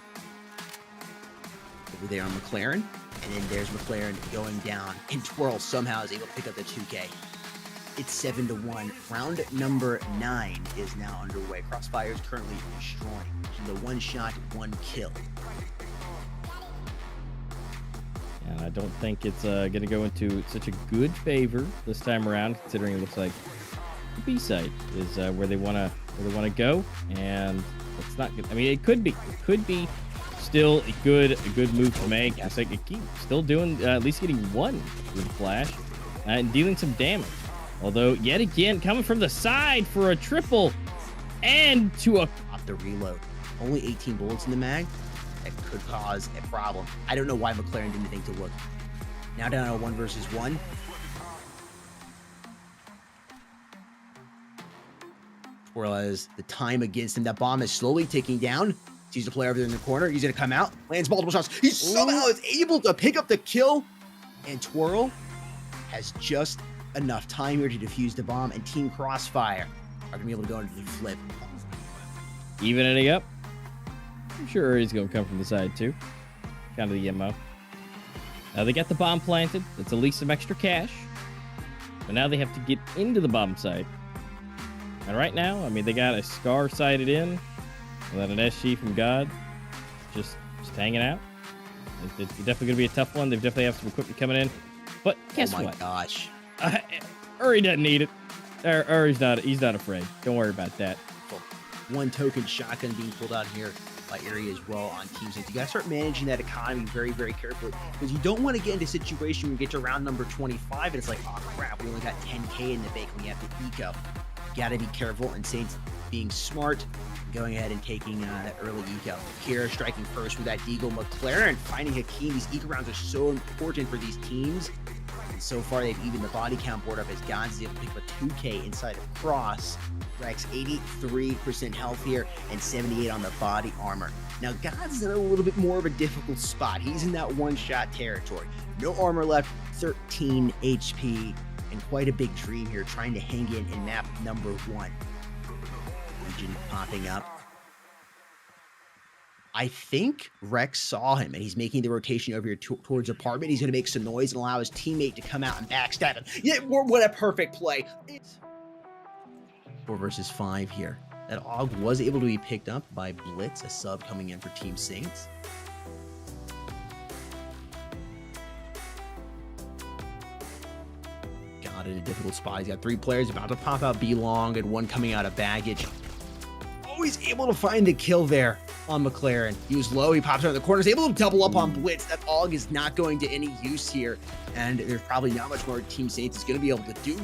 Over there on McLaren, and then there's McLaren going down, and Twirl somehow is able to pick up the 2K. It's 7-1. Round number 9 is now underway. Crossfire is currently destroying. The 1 shot, 1 kill. And I don't think it's going to go into such a good favor this time around, considering it looks like the B site is where they want to go, and it's not good. I mean, it could be still a good move to make. It's like it keeps still doing at least getting 1 with flash and dealing some damage. Although yet again coming from the side for a triple and to a off the reload. Only 18 bullets in the mag. That could cause a problem. I don't know why McLaren didn't think to look. Now down to 1 versus 1. Whereas the time against him, that bomb is slowly ticking down. Sees the player over there in the corner. He's going to come out, lands multiple shots. He somehow is able to pick up the kill. And Twirl has just enough time here to defuse the bomb. And Team Crossfire are going to be able to go into the flip. Evening up. I'm sure he's going to come from the side too. Kind of the MO. Now they got the bomb planted. That's at least some extra cash. But now they have to get into the bomb site. And right now, I mean, they got a Scar sighted in. And then an SG from God. Just hanging out. It's definitely going to be a tough one. They definitely have some equipment coming in. But guess what? Oh my gosh. Uri doesn't need it. Uri's he's not afraid. Don't worry about that. 1 token shotgun being pulled out here by Uri as well on team six. You got to start managing that economy very, very carefully, because you don't want to get into a situation where you get to round number 25 and it's like, oh crap, we only got 10K in the bank and we have to eco. You got to be careful, and Saints being smart, going ahead and taking that early eco. Kira striking first with that Deagle. McLaren finding Hakeem. These eco rounds are so important for these teams. And so far, they've evened the body count board up as God's able to pick up a 2K inside of Cross. Rex 83% health here and 78 on the body armor. Now, God's in a little bit more of a difficult spot. He's in that 1-shot territory. No armor left, 13 HP, and quite a big dream here trying to hang in map number 1. Legion popping up. I think Rex saw him, and he's making the rotation over here towards apartment. He's going to make some noise and allow his teammate to come out and backstab him. Yeah, what a perfect play. 4 versus 5 here. That AUG was able to be picked up by Blitz, a sub coming in for Team Saints. Got in a difficult spot. He's got 3 players about to pop out B long and 1 coming out of baggage. Always able to find the kill there on McLaren. He was low, he pops around the corners, able to double up on Blitz. That AUG is not going to any use here, and there's probably not much more Team Saints is going to be able to do.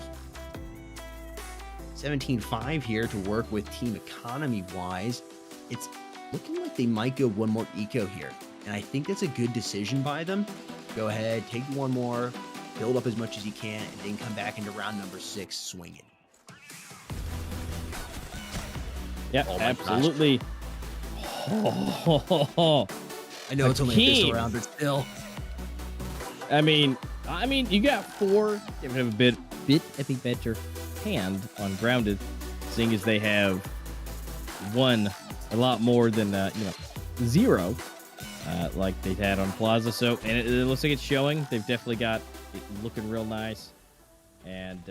17-5 here to work with Team Economy-wise. It's looking like they might go one more eco here, and I think that's a good decision by them. Go ahead, take one more, build up as much as you can, and then come back into round number 6 swinging. Yeah, Oh my absolutely. Oh, I know it's only a pistol round, but still. I mean, you got 4. You have a bit of a better hand on grounded, seeing as they have won a lot more than 0, like they've had on Plaza. So, and it looks like it's showing. They've definitely got it looking real nice, and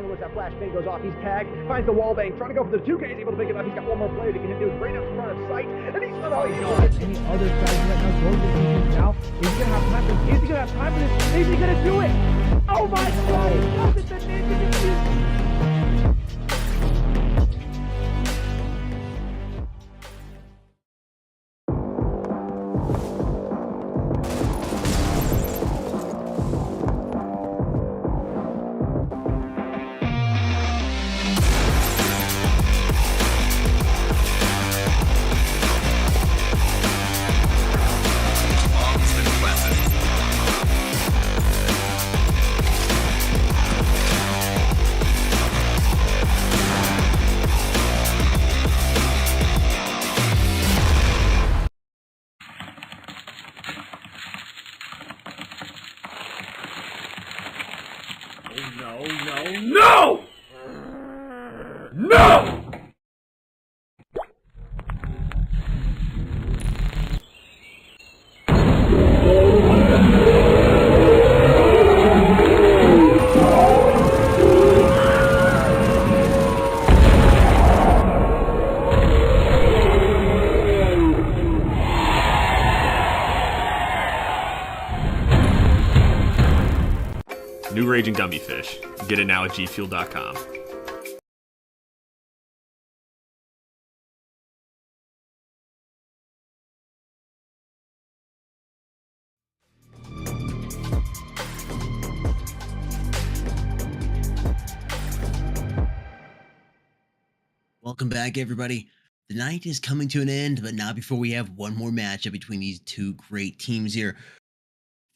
Once that flashbang goes off, he's tagged, finds the wall bang, trying to go for the 2K, he's able to pick it up, he's got one more player to get him, right out in front of sight, and he's Oh, you know, any other strategy right now, Vortex defense now, is he gonna have time for this? Is he gonna have time for this? Is he gonna do it? Oh my God, he does it, the ninja defuse. Bomb has been planted. New Raging Gummy Fish. Get it now at gfuel.com. Welcome back, everybody. The night is coming to an end, but not before we have one more matchup between these two great teams here.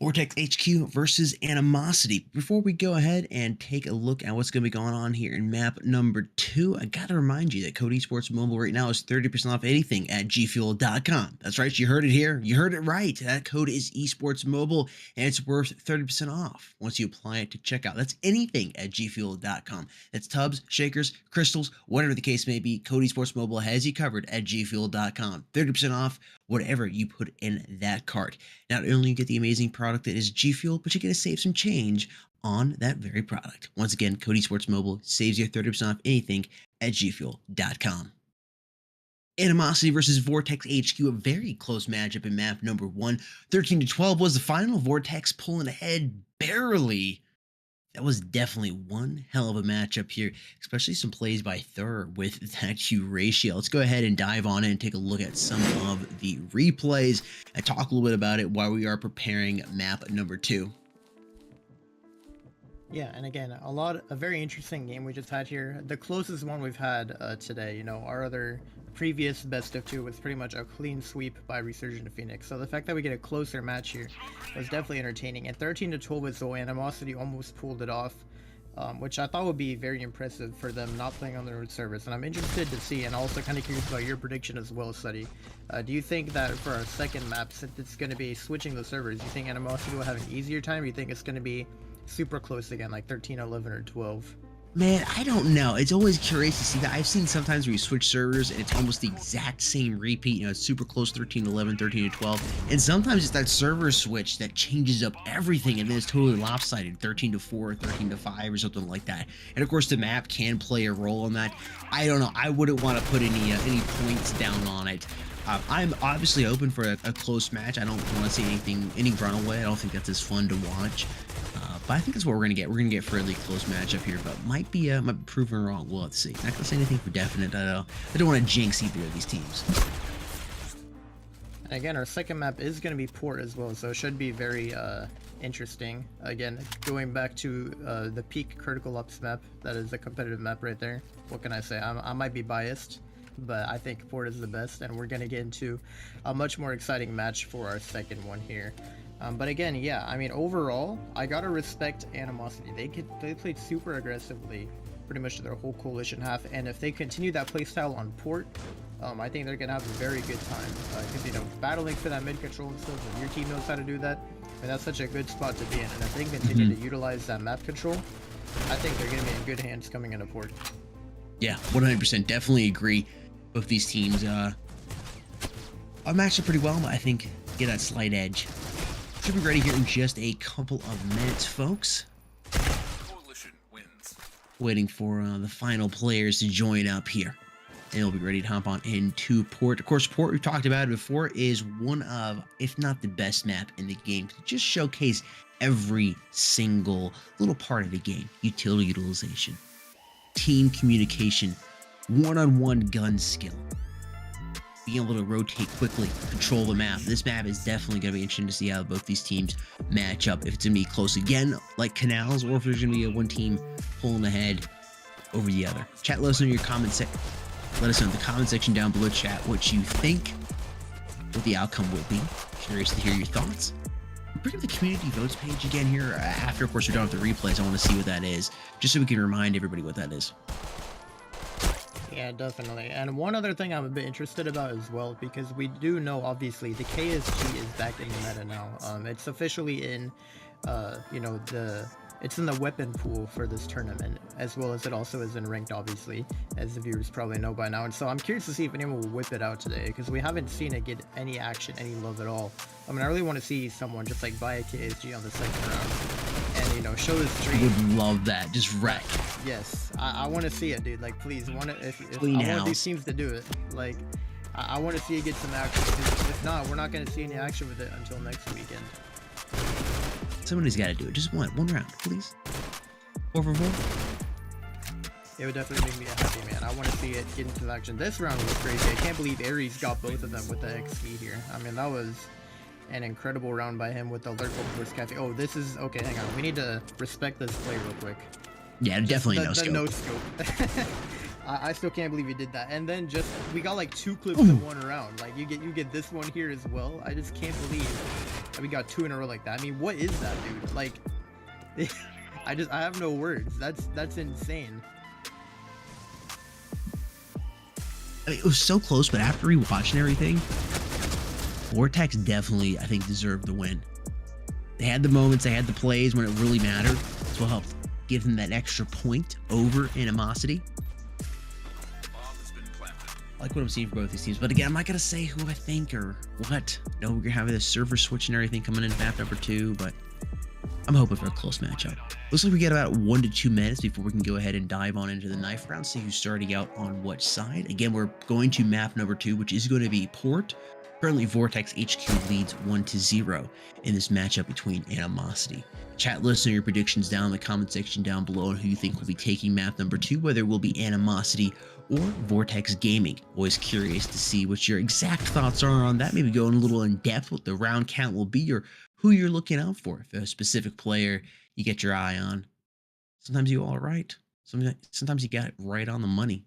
Vortex HQ versus Animosity. Before we go ahead and take a look at what's going to be going on here in map number 2, I got to remind you that Code Esports Mobile right now is 30% off anything at gfuel.com. That's right, you heard it here. You heard it right. That code is Esports Mobile, and it's worth 30% off once you apply it to checkout. That's anything at gfuel.com. That's tubs, shakers, crystals, whatever the case may be. Code Esports Mobile has you covered at gfuel.com. 30% off whatever you put in that cart. Not only you get the amazing product that is G Fuel, but you get to save some change on that very product. Once again, Code Esports Mobile saves you 30% off anything at gfuel.com. Animosity versus Vortex HQ, a very close matchup in map number 1. 13-12 was the final. Vortex pulling ahead barely. That was definitely one hell of a matchup here, especially some plays by Thur with that Q ratio. Let's go ahead and dive on it and take a look at some of the replays and talk a little bit about it while we are preparing map number 2. Yeah, and again, a very interesting game we just had here. The closest one we've had today. You know, our other previous best of 2 was pretty much a clean sweep by Resurgent Phoenix. So the fact that we get a closer match here was definitely entertaining. And 13-12 with Zoe, Animosity almost pulled it off, which I thought would be very impressive for them not playing on their own servers. And I'm interested to see, and also kind of curious about your prediction as well, Study. Do you think that for our second map, since it's going to be switching the servers, you think Animosity will have an easier time, or you think it's going to be super close again, like 13, 11, or 12? Man, I don't know. It's always curious to see that. I've seen sometimes where you switch servers and it's almost the exact same repeat. You know, it's super close, 13 to 11, 13 to 12. And sometimes it's that server switch that changes up everything and then it's totally lopsided, 13 to 4, 13 to 5 or something like that. And of course, the map can play a role in that. I don't know. I wouldn't want to put any points down on it. I'm obviously open for a close match. I don't want to see any runaway. I don't think that's as fun to watch. But I think that's what we're gonna get. We're gonna get a fairly close matchup here, but might be proven wrong. We'll have to see. Not gonna say anything for definite. I don't want to jinx either of these teams. And again, our second map is going to be Port as well, so it should be very interesting. Again, going back to the peak Critical Ops map, that is a competitive map right there. What can I say? I might be biased, but I think Port is the best, and we're going to get into a much more exciting match for our second one here. But again, yeah, I mean, overall, I gotta respect Animosity. They played super aggressively, pretty much their whole coalition half, and if they continue that playstyle on Port, I think they're gonna have a very good time. Because, you know, battling for that mid control and stuff, when your team knows how to do that, and that's such a good spot to be in. And if they continue to utilize that map control, I think they're gonna be in good hands coming into Port. Yeah, 100%. Definitely agree. Both these teams are matched up pretty well, but I think get that slight edge. Should be ready here in just a couple of minutes, folks. Coalition wins. Waiting for the final players to join up here. And they'll be ready to hop on into Port. Of course, Port, we've talked about it before, is one of, if not the best map in the game. To just showcase every single little part of the game. Utility utilization, team communication, one-on-one gun skill, being able to rotate quickly, control the map. This map is definitely going to be interesting to see how both these teams match up. If it's going to be close again, like Canals, or if there's going to be one team pulling ahead over the other. Chat, let us know in your comments. Let us know in the comment section down below, chat, what you think, what the outcome will be. Curious to hear your thoughts. Bring up the community votes page again here. After, of course, we're done with the replays, I want to see what that is, just so we can remind everybody what that is. Yeah, definitely. And one other thing I'm a bit interested about as well, because we do know, obviously, the KSG is back in the meta now. It's officially in, you know, it's in the weapon pool for this tournament, as well as it also is in ranked, obviously, as the viewers probably know by now. And so I'm curious to see if anyone will whip it out today, because we haven't seen it get any action, any love at all. I mean, I really want to see someone just like buy a KSG on the second round and, you know, show the stream. Would love that. Just wreck. Yes, I want to see it, dude. Like, please, if I want these teams to do it. Like, I want to see it get some action. If not, we're not going to see any action with it until next weekend. Somebody's got to do it. Just one round, please. 4 for 4. It would definitely make me happy, man. I want to see it get into action. This round was crazy. I can't believe Ares got both of them with the XP here. I mean, that was an incredible round by him with the alert versus cafe. Oh, this is okay. Hang on, we need to respect this play real quick. Yeah, definitely no scope. No scope. I still can't believe he did that. And then we got like 2 clips in one round. Like you get this one here as well. I just can't believe that we got 2 in a row like that. I mean, what is that, dude? Like, I have no words. That's insane. I mean, it was so close, but after rewatching everything, Vortex definitely, I think, deserved the win. They had the moments, they had the plays when it really mattered. That's what helped give them that extra point over Animosity. I like what I'm seeing for both these teams. But again, I'm not going to say who I think or what. No, we're going to have this server switch and everything coming in map number 2, but I'm hoping for a close matchup. Looks like we get about 1 to 2 minutes before we can go ahead and dive on into the knife round, see who's starting out on what side. Again, we're going to map number 2, which is going to be Port. Currently, Vortex HQ leads 1-0 in this matchup between Animosity. Chat, let us know your predictions down in the comment section down below on who you think will be taking map number 2, whether it will be Animosity or Vortex Gaming. Always curious to see what your exact thoughts are on that. Maybe going a little in depth what the round count will be or who you're looking out for. If a specific player you get your eye on. Sometimes you all right. Sometimes you got it right on the money.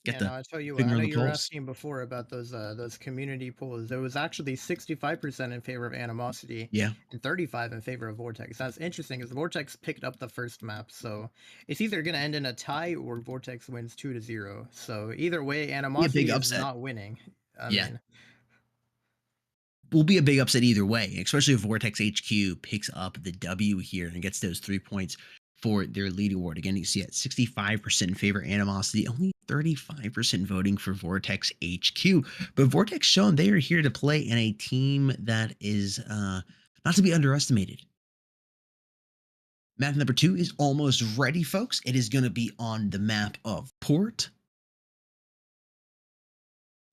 I tell you what, I know you were asking before about those community polls. There was actually 65% in favor of Animosity, and 35% in favor of Vortex. That's interesting, because Vortex picked up the first map, so it's either going to end in a tie or Vortex wins 2-0. So either way, Animosity is not winning. I mean, will be a big upset either way, especially if Vortex HQ picks up the W here and gets those 3 points for their lead award. Again, you see at 65% in favor of Animosity, only 35% voting for Vortex HQ. But Vortex shown they are here to play in a team that is not to be underestimated. Map number 2 is almost ready, folks. It is going to be on the map of Port.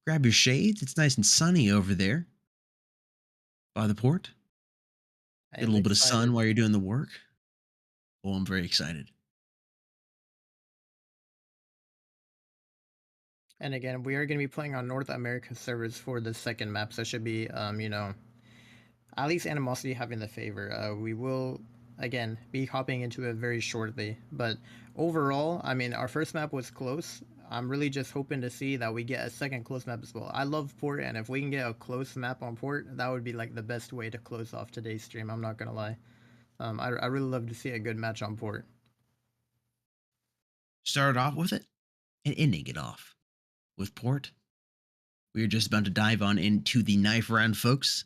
Grab your shades. It's nice and sunny over there by the port. Get a little bit of sun while you're doing the work. Oh, I'm very excited. And again, we are going to be playing on North America servers for the second map, so it should be, you know, at least Animosity having the favor. We will, again, be hopping into it very shortly. But overall, I mean, our first map was close. I'm really just hoping to see that we get a second close map as well. I love Port, and if we can get a close map on Port, that would be like the best way to close off today's stream. I'm not going to lie. I really love to see a good match on Port. Started off with it and ending it off with Port. We are just about to dive on into the knife round, folks.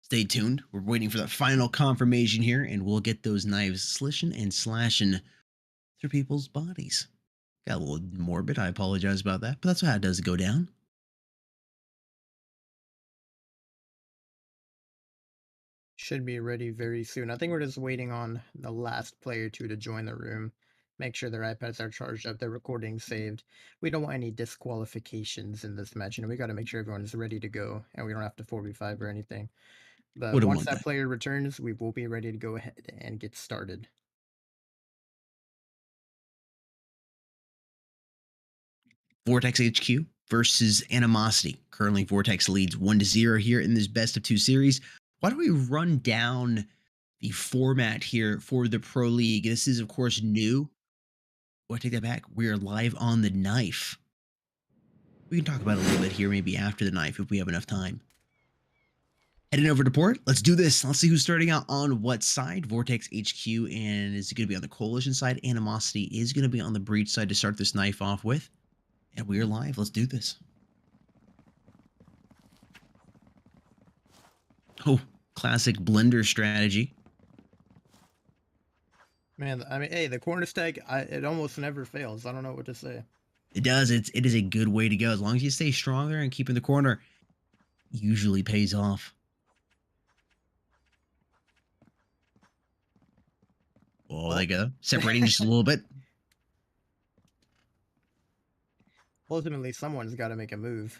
Stay tuned. We're waiting for the final confirmation here, and we'll get those knives slishing and slashing through people's bodies. Got a little morbid. I apologize about that, but that's how it does go down. Should be ready very soon. I think we're just waiting on the last player to join the room. Make sure their iPads are charged up, their recording saved. We don't want any disqualifications in this match. You know, we got to make sure everyone is ready to go, and we don't have to 4v5 or anything. But once that player returns, we will be ready to go ahead and get started. Vortex HQ versus Animosity. Currently, Vortex leads 1-0 here in this best of 2 series. Why don't we run down the format here for the Pro League? This is, of course, new. I take that back. We are live on the knife. We can talk about it a little bit here, maybe after the knife, if we have enough time. Heading over to Port. Let's do this. Let's see who's starting out on what side. Vortex HQ, and is it going to be on the Coalition side? Animosity is going to be on the Breach side to start this knife off with. And we are live. Let's do this. Oh, classic blender strategy. Man, I mean, hey, the corner stack, it almost never fails. I don't know what to say. It does. It is a good way to go. As long as you stay strong there and keeping the corner, usually pays off. Oh, there you go. Separating just a little bit. Ultimately, someone's got to make a move.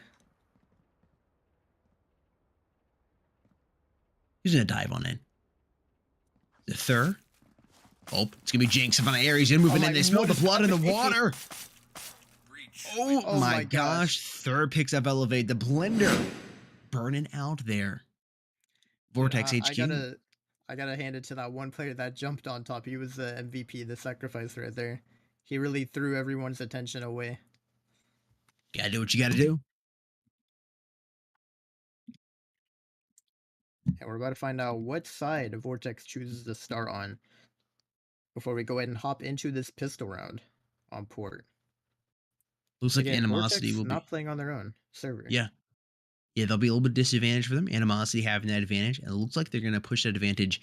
Who's going to dive on in? The Thur. Oh, it's going to be Jinx up on the area. He's going to move in. They smell the blood in the water. Oh my gosh. Thur picks up Elevate. The blender burning out there. Vortex HQ. I gotta hand it to that one player that jumped on top. He was the MVP, the sacrifice right there. He really threw everyone's attention away. You gotta do what you gotta do. And we're about to find out what side Vortex chooses to start on before we go ahead and hop into this pistol round on Port. Looks like Animosity Vortex will not playing on their own server. Yeah, there'll be a little bit of disadvantage for them. Animosity having that advantage, and it looks like they're going to push that advantage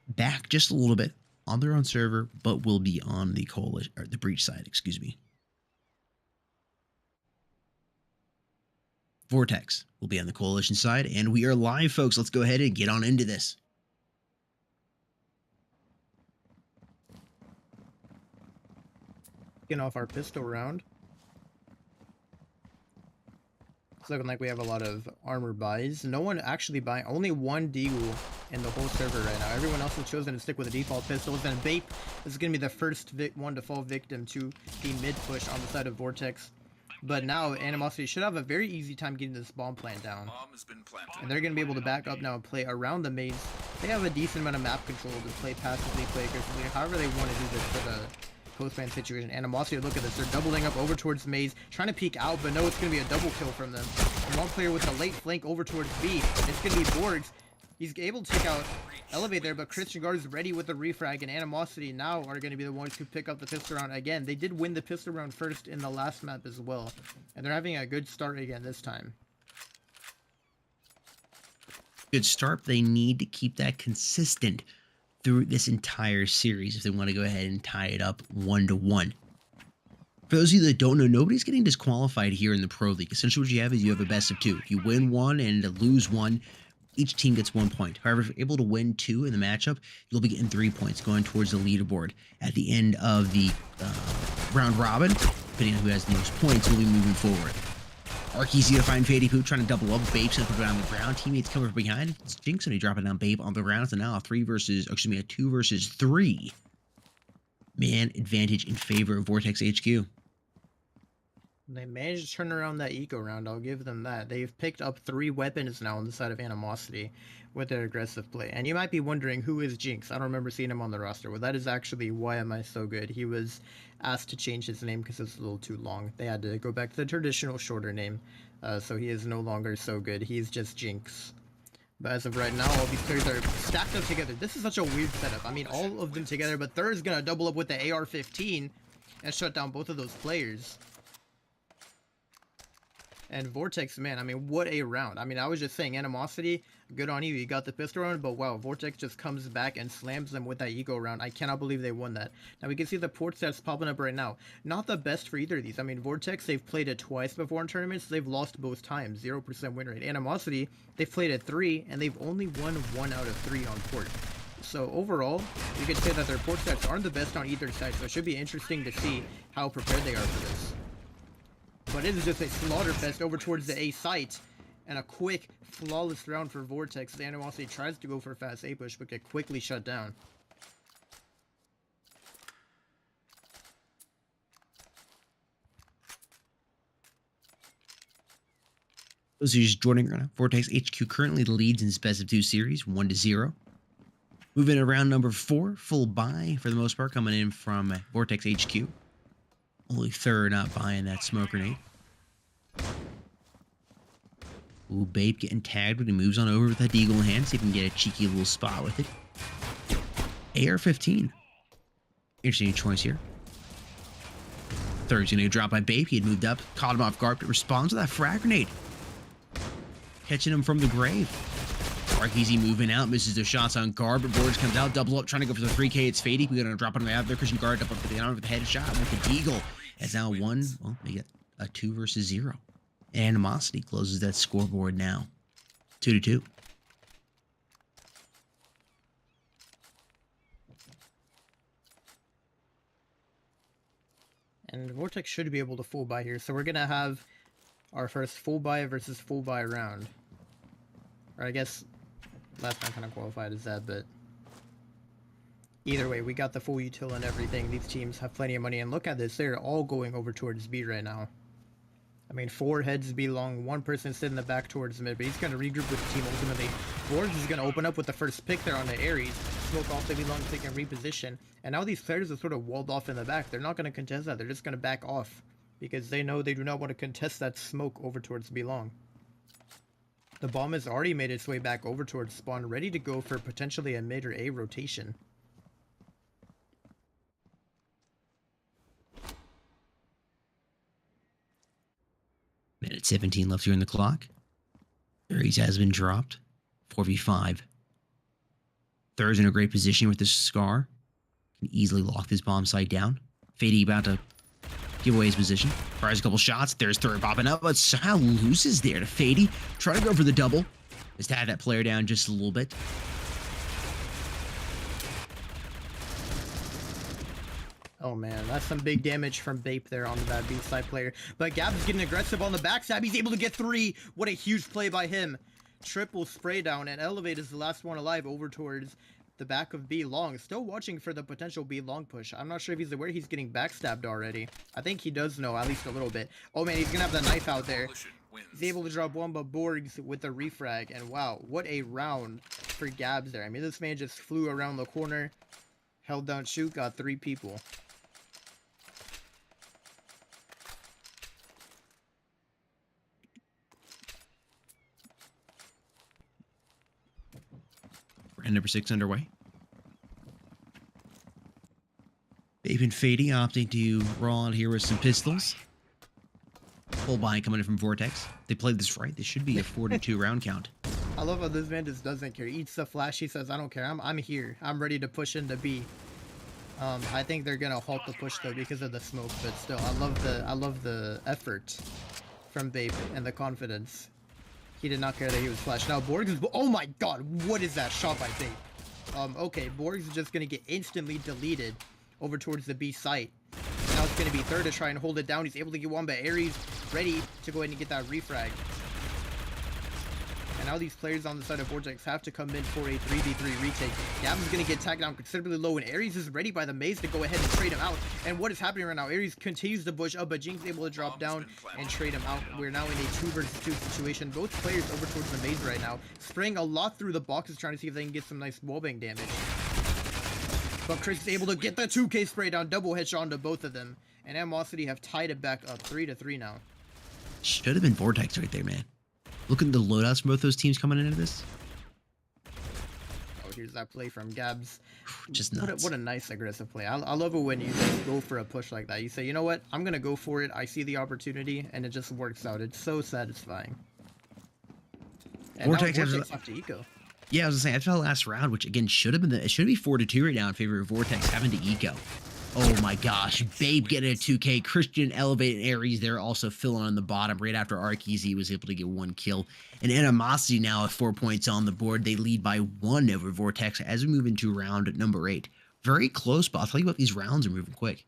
back just a little bit on their own server, but will be on the Coalition or the Breach side. Excuse me. Vortex will be on the Coalition side, and we are live, folks. Let's go ahead and get on into this. Getting off our pistol round. It's looking like we have a lot of armor buys. No one actually buying. Only one Deagle in the whole server right now. Everyone else has chosen to stick with the default pistols. Then Bape is going to be the first one to fall victim to the mid push on the side of Vortex. But now Animosity should have a very easy time getting this bomb plant down. And they're going to be able to back up now and play around the maze. They have a decent amount of map control to play passively, play aggressively, however they want to do this for the post-man situation. Animosity, look at this. They're doubling up over towards maze, trying to peek out, but no, it's going to be a double kill from them. And one player with a late flank over towards B. It's going to be Borgs. He's able to take out Elevate there, but Christian Guard is ready with the refrag, and Animosity now are going to be the ones who pick up the pistol round again. They did win the pistol round first in the last map as well, and they're having a good start again this time. Good start. They need to keep that consistent through this entire series if they want to go ahead and tie it up 1-1. For those of you that don't know, nobody's getting disqualified here in the Pro League. Essentially what you have is you have a best of 2. If you win 1 and lose 1, each team gets 1 point. However, if you're able to win 2 in the matchup, you'll be getting 3 points going towards the leaderboard. At the end of the round robin, depending on who has the most points, we'll be moving forward. Arc easy to find Fady Poop trying to double up. Babe's gonna put it on the ground. Teammates come from behind. It's Jinx and he dropping down Babe on the ground. So now a 2 versus 3 man advantage in favor of Vortex HQ. They managed to turn around that eco round, I'll give them that. They've picked up 3 weapons now on the side of Animosity with their aggressive play. And you might be wondering, who is Jinx? I don't remember seeing him on the roster. Well, that is actually Why Am I So Good. He was asked to change his name because it's a little too long. They had to go back to the traditional shorter name. So he is no longer So Good. He's just Jinx. But as of right now, all these players are stacked up together. This is such a weird setup. I mean, all of them together, but Thur's going to double up with the AR-15 and shut down both of those players. And Vortex, man, I mean, what a round. I mean, I was just saying, Animosity, good on you. You got the pistol round, but wow, Vortex just comes back and slams them with that eco round. I cannot believe they won that. Now, we can see the port stats popping up right now. Not the best for either of these. I mean, Vortex, they've played it twice before in tournaments. They've lost both times, 0% win rate. Animosity, they've played it 3, and they've only won 1 out of 3 on port. So overall, you could say that their port stats aren't the best on either side, so it should be interesting to see how prepared they are for this. But it is just a slaughter fest over towards the A site, and a quick, flawless round for Vortex. The Animosity tries to go for a fast A push, but get quickly shut down. Those who's joining right now, Vortex HQ currently leads in its best of 2 series, 1-0. Moving to round number 4, full buy for the most part, coming in from Vortex HQ. Only Thur not buying that smoke grenade. Ooh, Babe getting tagged when he moves on over with that deagle in hand. See if he can get a cheeky little spot with it. AR-15. Interesting choice here. Thur's gonna get dropped by Babe. He had moved up, caught him off guard, but responds with that frag grenade. Catching him from the grave. Arc easy moving out, misses the shots on guard, but Vortex comes out, double up, trying to go for the 3K. It's Fady. We're gonna drop him out there. Christian guard up with the arm with the headshot with the deagle. As now they get a 2 versus 0. Animosity closes that scoreboard now. 2-2. And Vortex should be able to full buy here. So we're going to have our first full buy versus full buy round. Or I guess last time kind of qualified as that, but either way, we got the full util and everything. These teams have plenty of money. And look at this. They're all going over towards B right now. I mean, 4 heads B long, 1 person sitting in the back towards mid, but he's going to regroup with the team ultimately. Vortex is going to open up with the first pick there on the Ares. Smoke off the B long so they can reposition. And now these players are sort of walled off in the back. They're not going to contest that. They're just going to back off because they know they do not want to contest that smoke over towards B long. The bomb has already made its way back over towards spawn, ready to go for potentially a mid or A rotation. Minute 17 left here in the clock. Ares has been dropped. 4v5. Thur's in a great position with this scar. Can easily lock this bomb site down. Fady about to give away his position. Fires a couple shots. There's Thur popping up, but somehow loses there to Fady. Try to go for the double. Just to have that player down just a little bit. Oh man, that's some big damage from Bape there on that B side player. But Gab's getting aggressive on the backstab. He's able to get 3. What a huge play by him. Triple spray down, and Elevate is the last one alive over towards the back of B long. Still watching for the potential B long push. I'm not sure if he's aware he's getting backstabbed already. I think he does know, at least a little bit. Oh man, he's gonna have the knife out there. He's able to drop one, but Borgs with the refrag. And wow, what a round for Gabs there. I mean, this man just flew around the corner, held down shoot, got 3 people. Round number 6 underway. Babe and Fady opting to roll out here with some pistols. Full buy coming in from Vortex. They played this right. This should be a 4-2 round count. I love how this man just doesn't care. He eats the flash. He says, "I don't care. I'm here. I'm ready to push into B." I think they're gonna halt the push though because of the smoke, but still, I love the effort from Babe and the confidence. He did not care that he was flashed. Now Borg's, oh my god, what is that shot by Babe? Okay, Borg's just gonna get instantly deleted over towards the B site. Now it's gonna be third to try and hold it down. He's able to get one, but Aries ready to go ahead and get that refrag. And now these players on the side of Vortex have to come in for a 3v3 retake. Gavin is going to get tagged down considerably low, and Aries is ready by the maze to go ahead and trade him out. And what is happening right now? Aries continues to push up, but Jinx is able to drop down and trade him out. We're now in a 2 versus 2 situation. Both players over towards the maze right now, spraying a lot through the boxes, trying to see if they can get some nice wallbang damage. But Chris is able to get the 2K spray down, double headshot onto both of them. And Animosity have tied it back up 3-3 now. Should have been Vortex right there, man. Look at the loadouts from both those teams coming into this. Oh, here's that play from Gabs. Just nuts. What a nice aggressive play. I love it when you just go for a push like that. You say, you know what? I'm going to go for it. I see the opportunity, and it just works out. It's so satisfying. And Vortex now has Vortex off to Eco. Yeah, I was gonna say after the last round, which again should have been it should be 4-2 right now in favor of Vortex having to eco. Oh my gosh, Babe getting a 2K. Christian elevated Aries there, also filling on the bottom right after Arkeezy was able to get 1 kill. And Animosity now with 4 points on the board. They lead by 1 over Vortex as we move into round number 8. Very close, but I'll tell you what, these rounds are moving quick.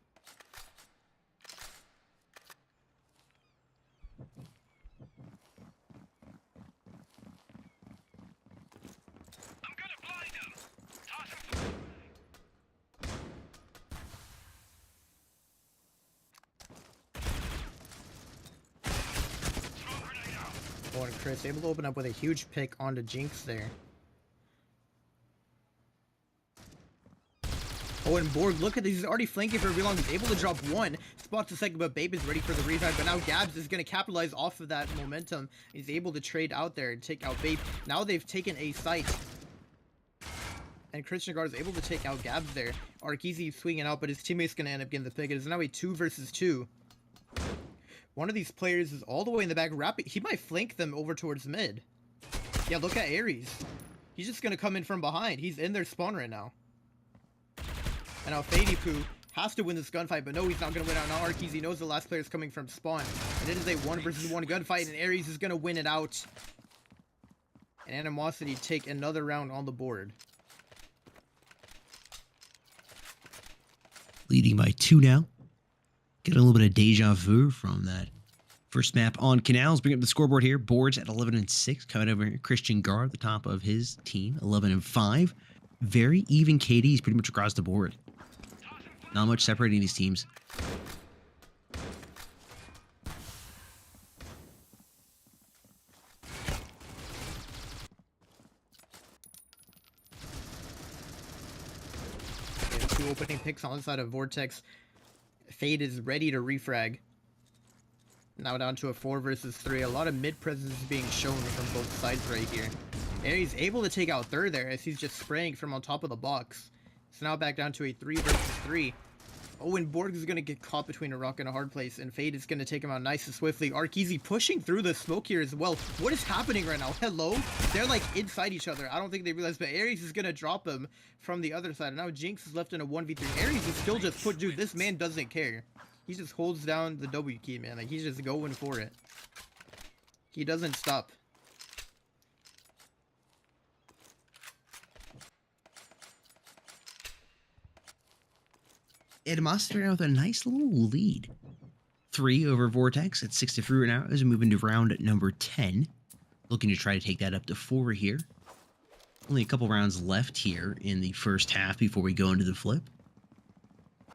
Oh, and Chris able to open up with a huge pick onto Jinx there. Oh, and Borg, look at this. He's already flanking for long. He's able to drop 1. Spots the second, but Babe is ready for the revive. But now Gabs is going to capitalize off of that momentum. He's able to trade out there and take out Babe. Now they've taken a site. And Christian Guard is able to take out Gabs there. Arkeezy swinging out, but his teammate's going to end up getting the pick. It is now a 2 versus 2. One of these players is all the way in the back. He might flank them over towards mid. Yeah, look at Aries. He's just going to come in from behind. He's in their spawn right now. And now Fady Poo has to win this gunfight, but no, he's not going to win out. Now Arkeezy knows the last player is coming from spawn. And it is a 1 versus 1 gunfight, and Aries is going to win it out. And Animosity take another round on the board. Leading by 2 now. Get a little bit of deja vu from that first map on Canals. Bring up the scoreboard here. Boards at 11-6. Coming over here, Christian Guard, the top of his team, 11-5. Very even KDs pretty much across the board. Not much separating these teams. Okay, 2 opening picks on the side of Vortex. Fade is ready to refrag. Now down to a 4 versus 3. A lot of mid presence is being shown from both sides right here. Aries able to take out third there as he's just spraying from on top of the box. So now back down to a 3 versus 3. Oh, and Borg is going to get caught between a rock and a hard place, and Fade is going to take him out nice and swiftly. Arkeezy pushing through the smoke here as well. What is happening right now? Hello? They're like inside each other. I don't think they realize, but Aries is going to drop him from the other side. And now Jinx is left in a 1v3. Aries is still just put, dude, this man doesn't care. He just holds down the W key, man. Like, he's just going for it. He doesn't stop. Animosity right now with a nice little lead. 3 over Vortex at 6-3 right now as we move into round number 10. Looking to try to take that up to 4 here. Only a couple rounds left here in the first half before we go into the flip.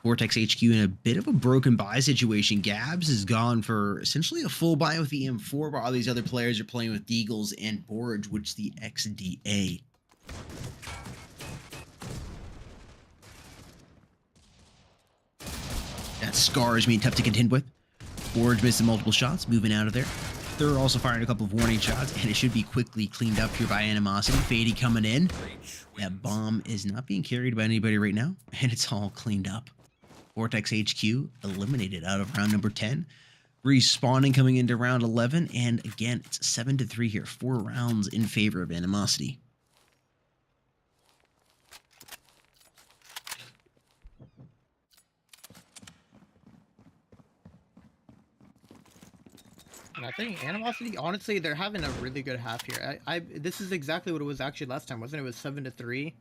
Vortex HQ in a bit of a broken buy situation. Gabs has gone for essentially a full buy with the M4, while all these other players are playing with Deagles and Borge, which is the XDA. That Scar is being tough to contend with. Borge missing multiple shots, moving out of there. They're also firing a couple of warning shots, and it should be quickly cleaned up here by Animosity. Fady coming in. That bomb is not being carried by anybody right now, and it's all cleaned up. Vortex HQ eliminated out of round number 10. Respawning coming into round 11, and again, it's 7-3 here. 4 rounds in favor of Animosity. And I think Animosity, honestly, they're having a really good half here. This is exactly what it was actually last time, wasn't it? It was 7-3.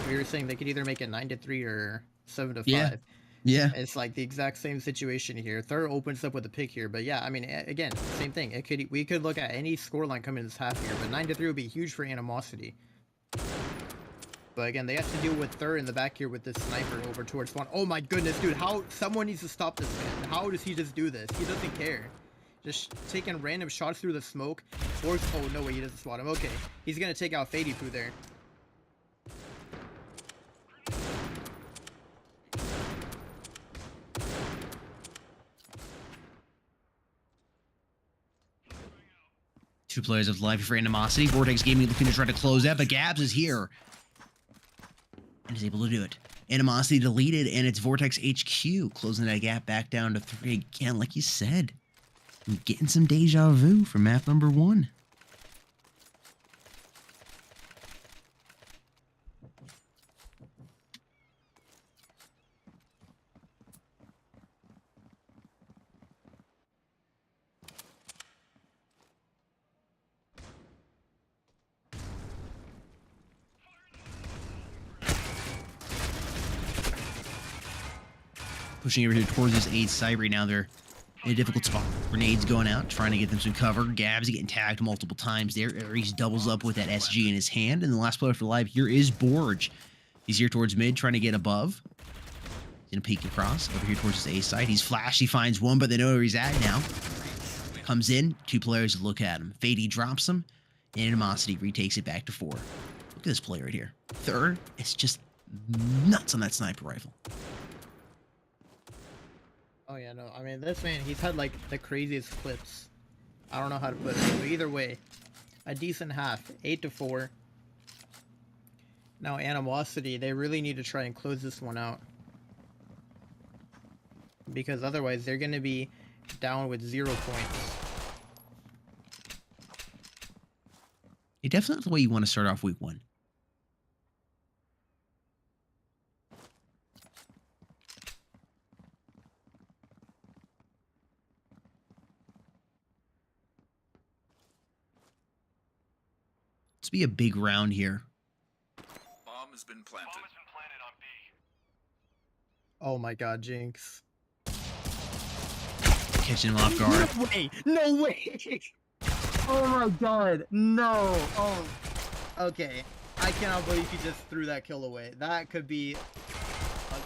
We were saying they could either make it 9-3 or 7-5. Yeah. It's like the exact same situation here. Third opens up with a pick here, but yeah, I mean, again, same thing. We could look at any scoreline coming in this half here, but 9-3 would be huge for Animosity. But again, they have to deal with third in the back here with this sniper over towards spawn. Oh my goodness, dude! Someone needs to stop this man. How does he just do this? He doesn't care. Just taking random shots through the smoke. Or oh no way, he doesn't spot him. Okay, he's gonna take out Fady through there. Two players of life for Animosity. Vortex Gaming looking to try to close that, but Gabs is here. And is able to do it. Animosity deleted, and it's Vortex HQ closing that gap back down to 3 again, like you said. I'm getting some deja vu from map number 1. Pushing over here towards this A site right now. They're in a difficult spot. Grenades going out, trying to get them some cover. Gabs getting tagged multiple times there. Aries doubles up with that SG in his hand. And the last player for live here is Borge. He's here towards mid, trying to get above. He's going to peek across over here towards his A site. He's flashed. He finds one, but they know where he's at now. Comes in. 2 players look at him. Fady drops him. And Animosity retakes it back to 4. Look at this player right here. Third, it's just nuts on that sniper rifle. Oh yeah, no, I mean, this man, he's had like the craziest clips. I don't know how to put it, but either way, a decent half, 8-4. Now Animosity, they really need to try and close this one out. Because otherwise, they're going to be down with 0 points. It's definitely the way you want to start off week 1. Let's be a big round here. Bomb has been planted. Oh my god, Jinx. Catching him off guard. No way! No way! Oh my god, no! Oh, okay. I cannot believe he just threw that kill away. That could be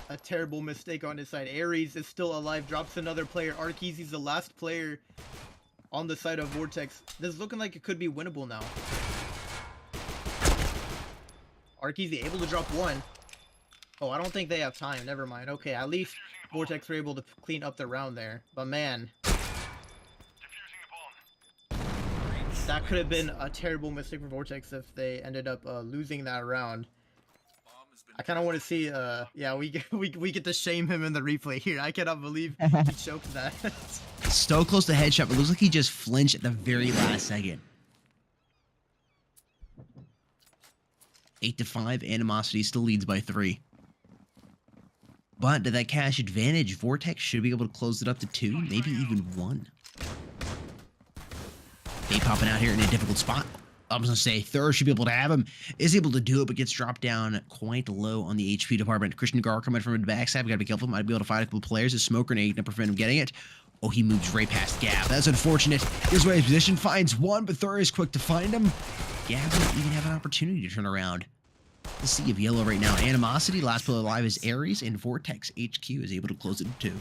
a terrible mistake on his side. Aries is still alive, drops another player. Arkeezy's the last player on the side of Vortex. This is looking like it could be winnable now. Arkeezy able to drop 1. Oh, I don't think they have time. Never mind. Okay, at least Vortex were able to clean up the round there. But man, that could have been a terrible mistake for Vortex if they ended up losing that round. I kind of want to see. Yeah, we get to shame him in the replay here. I cannot believe he choked that. So close to headshot, but it looks like he just flinched at the very last second. 8-5, Animosity still leads by 3. But to that cash advantage, Vortex should be able to close it up to 2, maybe even 1. They popping out here in a difficult spot. I was going to say, Thur should be able to have him. Is able to do it, but gets dropped down quite low on the HP department. Christian Gar coming from the backside. We got to be careful. Might be able to fight a couple players. A smoke grenade to prevent him getting it. Oh, he moves right past Gab. That's unfortunate. Gives away his position. Finds one, but Thur is quick to find him. Gab doesn't even have an opportunity to turn around. The sea of yellow right now. Animosity, last player alive is Aries, and Vortex HQ is able to close it to 2.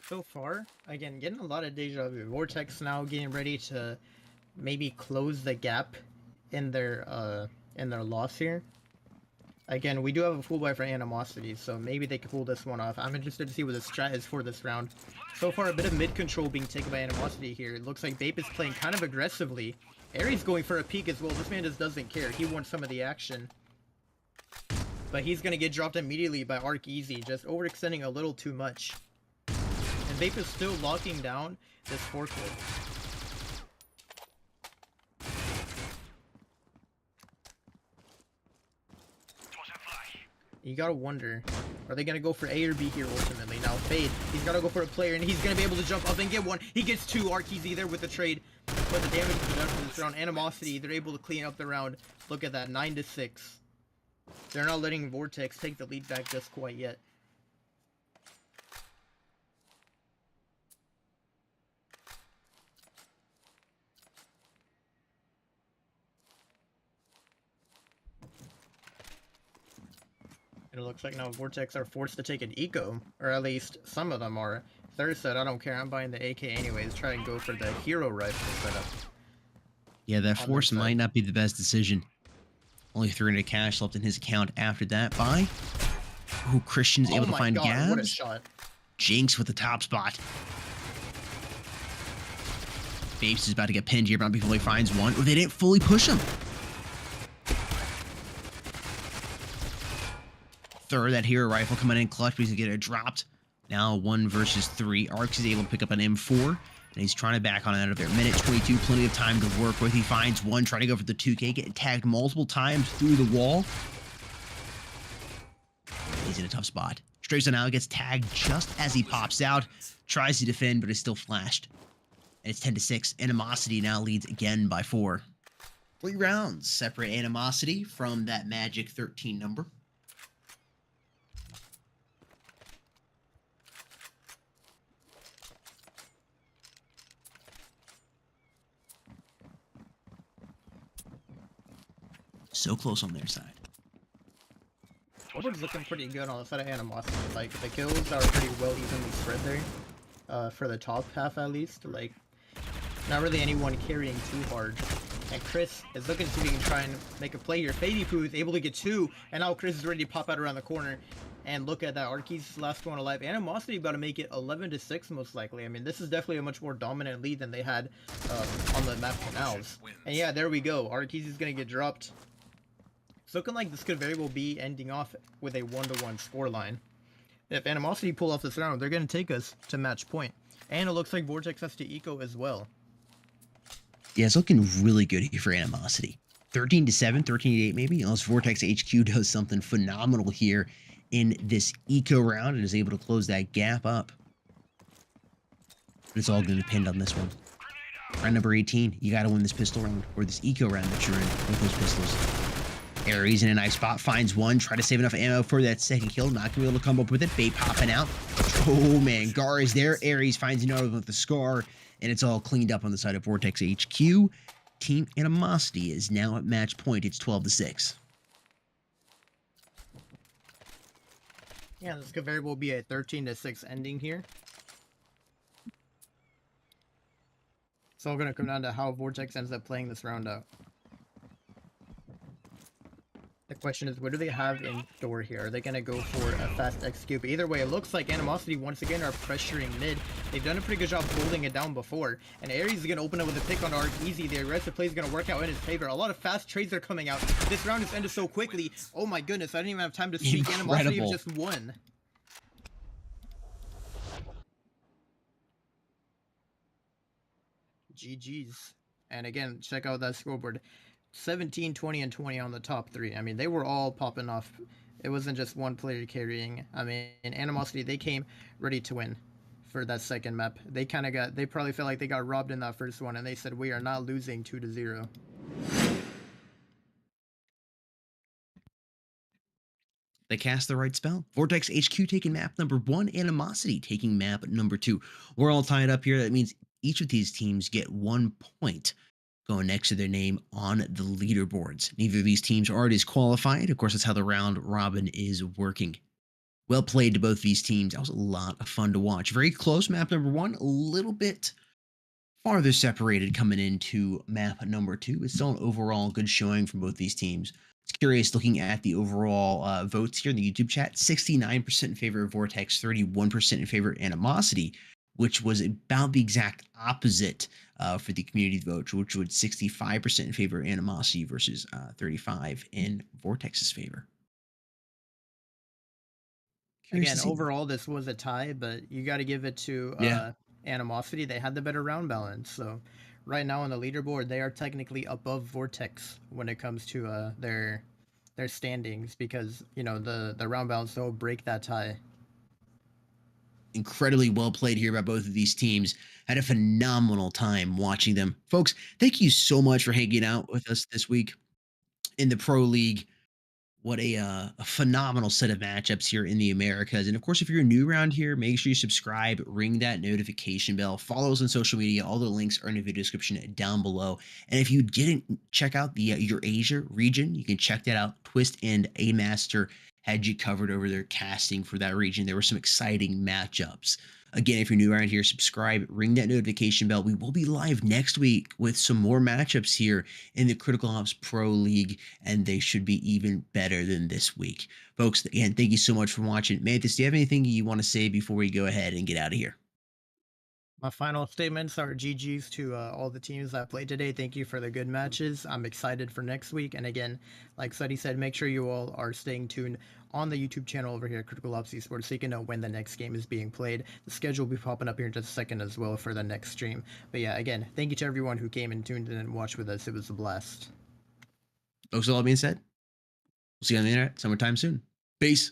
So far, again, getting a lot of deja vu. Vortex now getting ready to maybe close the gap in their loss here. Again, we do have a full buy for Animosity, so maybe they could pull this one off. I'm interested to see what the strat is for this round. So far, a bit of mid control being taken by Animosity here. It looks like Bape is playing kind of aggressively. Aries going for a peek as well. This man just doesn't care. He wants some of the action. but he's gonna get dropped immediately by Arc Easy, just overextending a little too much. And Vape is still locking down this forecourt. You gotta wonder, are they gonna go for A or B here ultimately? Now Fade, he's gotta go for a player, and he's gonna be able to jump up and get one. He gets two. Arc Easy there with the trade, but the damage is done for this round. Animosity, they're able to clean up the round. Look at that, 9-6. They're not letting Vortex take the lead back just quite yet. It looks like now Vortex are forced to take an eco, or at least some of them are. Third said, I don't care, I'm buying the AK anyways, try and go for the hero rifle setup. Yeah, that force might not be the best decision. Only 300 cash left in his account after that buy. Oh, Christian's able to find Gabs. What a shot. Jinx with the top spot. Babes is about to get pinned here, but before he finds one. Oh, they didn't fully push him. Third, that hero rifle coming in clutch, but he's gonna get it dropped. Now 1 versus 3. Arx is able to pick up an M4, and he's trying to back on out of there. Minute 22, plenty of time to work with. He finds one, trying to go for the 2K, getting tagged multiple times through the wall. He's in a tough spot. Strays on out, gets tagged just as he pops out. Tries to defend, but is still flashed. And it's 10-6. Animosity now leads again by 4. 3 rounds separate Animosity from that magic 13 number. So close on their side. Woodward's looking pretty good on the side of Animosity. Like, the kills are pretty well evenly spread there. For the top half at least. Like, not really anyone carrying too hard. And Chris is looking to see if he can try and make a play here. Fady Poo is able to get 2, and now Chris is ready to pop out around the corner. And look at that, Arky's last one alive. Animosity about to make it 11-6 most likely. I mean, this is definitely a much more dominant lead than they had on the map Canals. And yeah, there we go. Arky's is going to get dropped. It's looking like this could very well be ending off with a 1-1 scoreline. If Animosity pull off this round, they're going to take us to match point. And it looks like Vortex has to eco as well. Yeah, it's looking really good here for Animosity. 13-7, 13-8 maybe, unless Vortex HQ does something phenomenal here in this eco round and is able to close that gap up. But it's all going to depend on this one. Round number 18, you got to win this pistol round, or this eco round that you're in with those pistols. Aries in a nice spot, finds one, try to save enough ammo for that second kill, not gonna be able to come up with it. Bait popping out. Oh man, Gar is there. Aries finds another one with the scar, and it's all cleaned up on the side of Vortex HQ. Team Animosity is now at match point. It's 12-6. Yeah, this could very well be a 13-6 ending here. It's all gonna come down to how Vortex ends up playing this round out. The question is, what do they have in store here? Are they going to go for a fast execute? But either way, it looks like Animosity once again are pressuring mid. They've done a pretty good job holding it down before. And Aries is going to open up with a pick on Arc Easy. The aggressive play is going to work out in his favor. A lot of fast trades are coming out. This round has ended so quickly. Oh my goodness, I didn't even have time to speak. Animosity have just won. GG's. And again, check out that scoreboard. 17, 20, and 20 on the top 3. I mean, they were all popping off. It wasn't just one player carrying. I mean, in Animosity, they came ready to win for that second map. They probably felt like they got robbed in that first one, and they said, we are not losing 2-0. They cast the right spell. Vortex HQ taking map number 1, Animosity taking map number 2. We're all tied up here. That means each of these teams get 1 point going next to their name on the leaderboards. Neither of these teams are disqualified. Of course, that's how the round robin is working. Well played to both these teams. That was a lot of fun to watch. Very close map number 1, a little bit farther separated coming into map number 2. It's still an overall good showing from both these teams. It's curious looking at the overall votes here in the YouTube chat. 69% in favor of Vortex, 31% in favor of Animosity, which was about the exact opposite for the community vote, which was 65% in favor of Animosity versus 35% in Vortex's favor. Curious Again, to see that. overall, this was a tie, but you got to give it to Yeah. Animosity. They had the better round balance. So right now on the leaderboard, they are technically above Vortex when it comes to their standings because the round balance will break that tie. Incredibly well played here by both of these teams. Had a phenomenal time watching them. Folks, thank you so much for hanging out with us this week in the Pro League. What a phenomenal set of matchups here in the Americas. And of course, if you're new around here, make sure you subscribe, ring that notification bell, follow us on social media. All the links are in the video description down below. And if you didn't check out the your Asia region, you can check that out. Twist and A Master had you covered over their casting for that region. There were some exciting matchups. Again, if you're new around here, subscribe, ring that notification bell. We will be live next week with some more matchups here in the Critical Ops Pro League, and they should be even better than this week. Folks, again, thank you so much for watching. Mantis, do you have anything you want to say before we go ahead and get out of here? My final statements are GG's to all the teams that played today. Thank you for the good matches. I'm excited for next week. And again, like Suddy said, make sure you all are staying tuned on the YouTube channel over here, Critical Ops Esports, so you can know when the next game is being played. The schedule will be popping up here in just a second as well for the next stream. But yeah, again, thank you to everyone who came and tuned in and watched with us. It was a blast. Folks, all that being said, we'll see you on the internet sometime soon. Peace.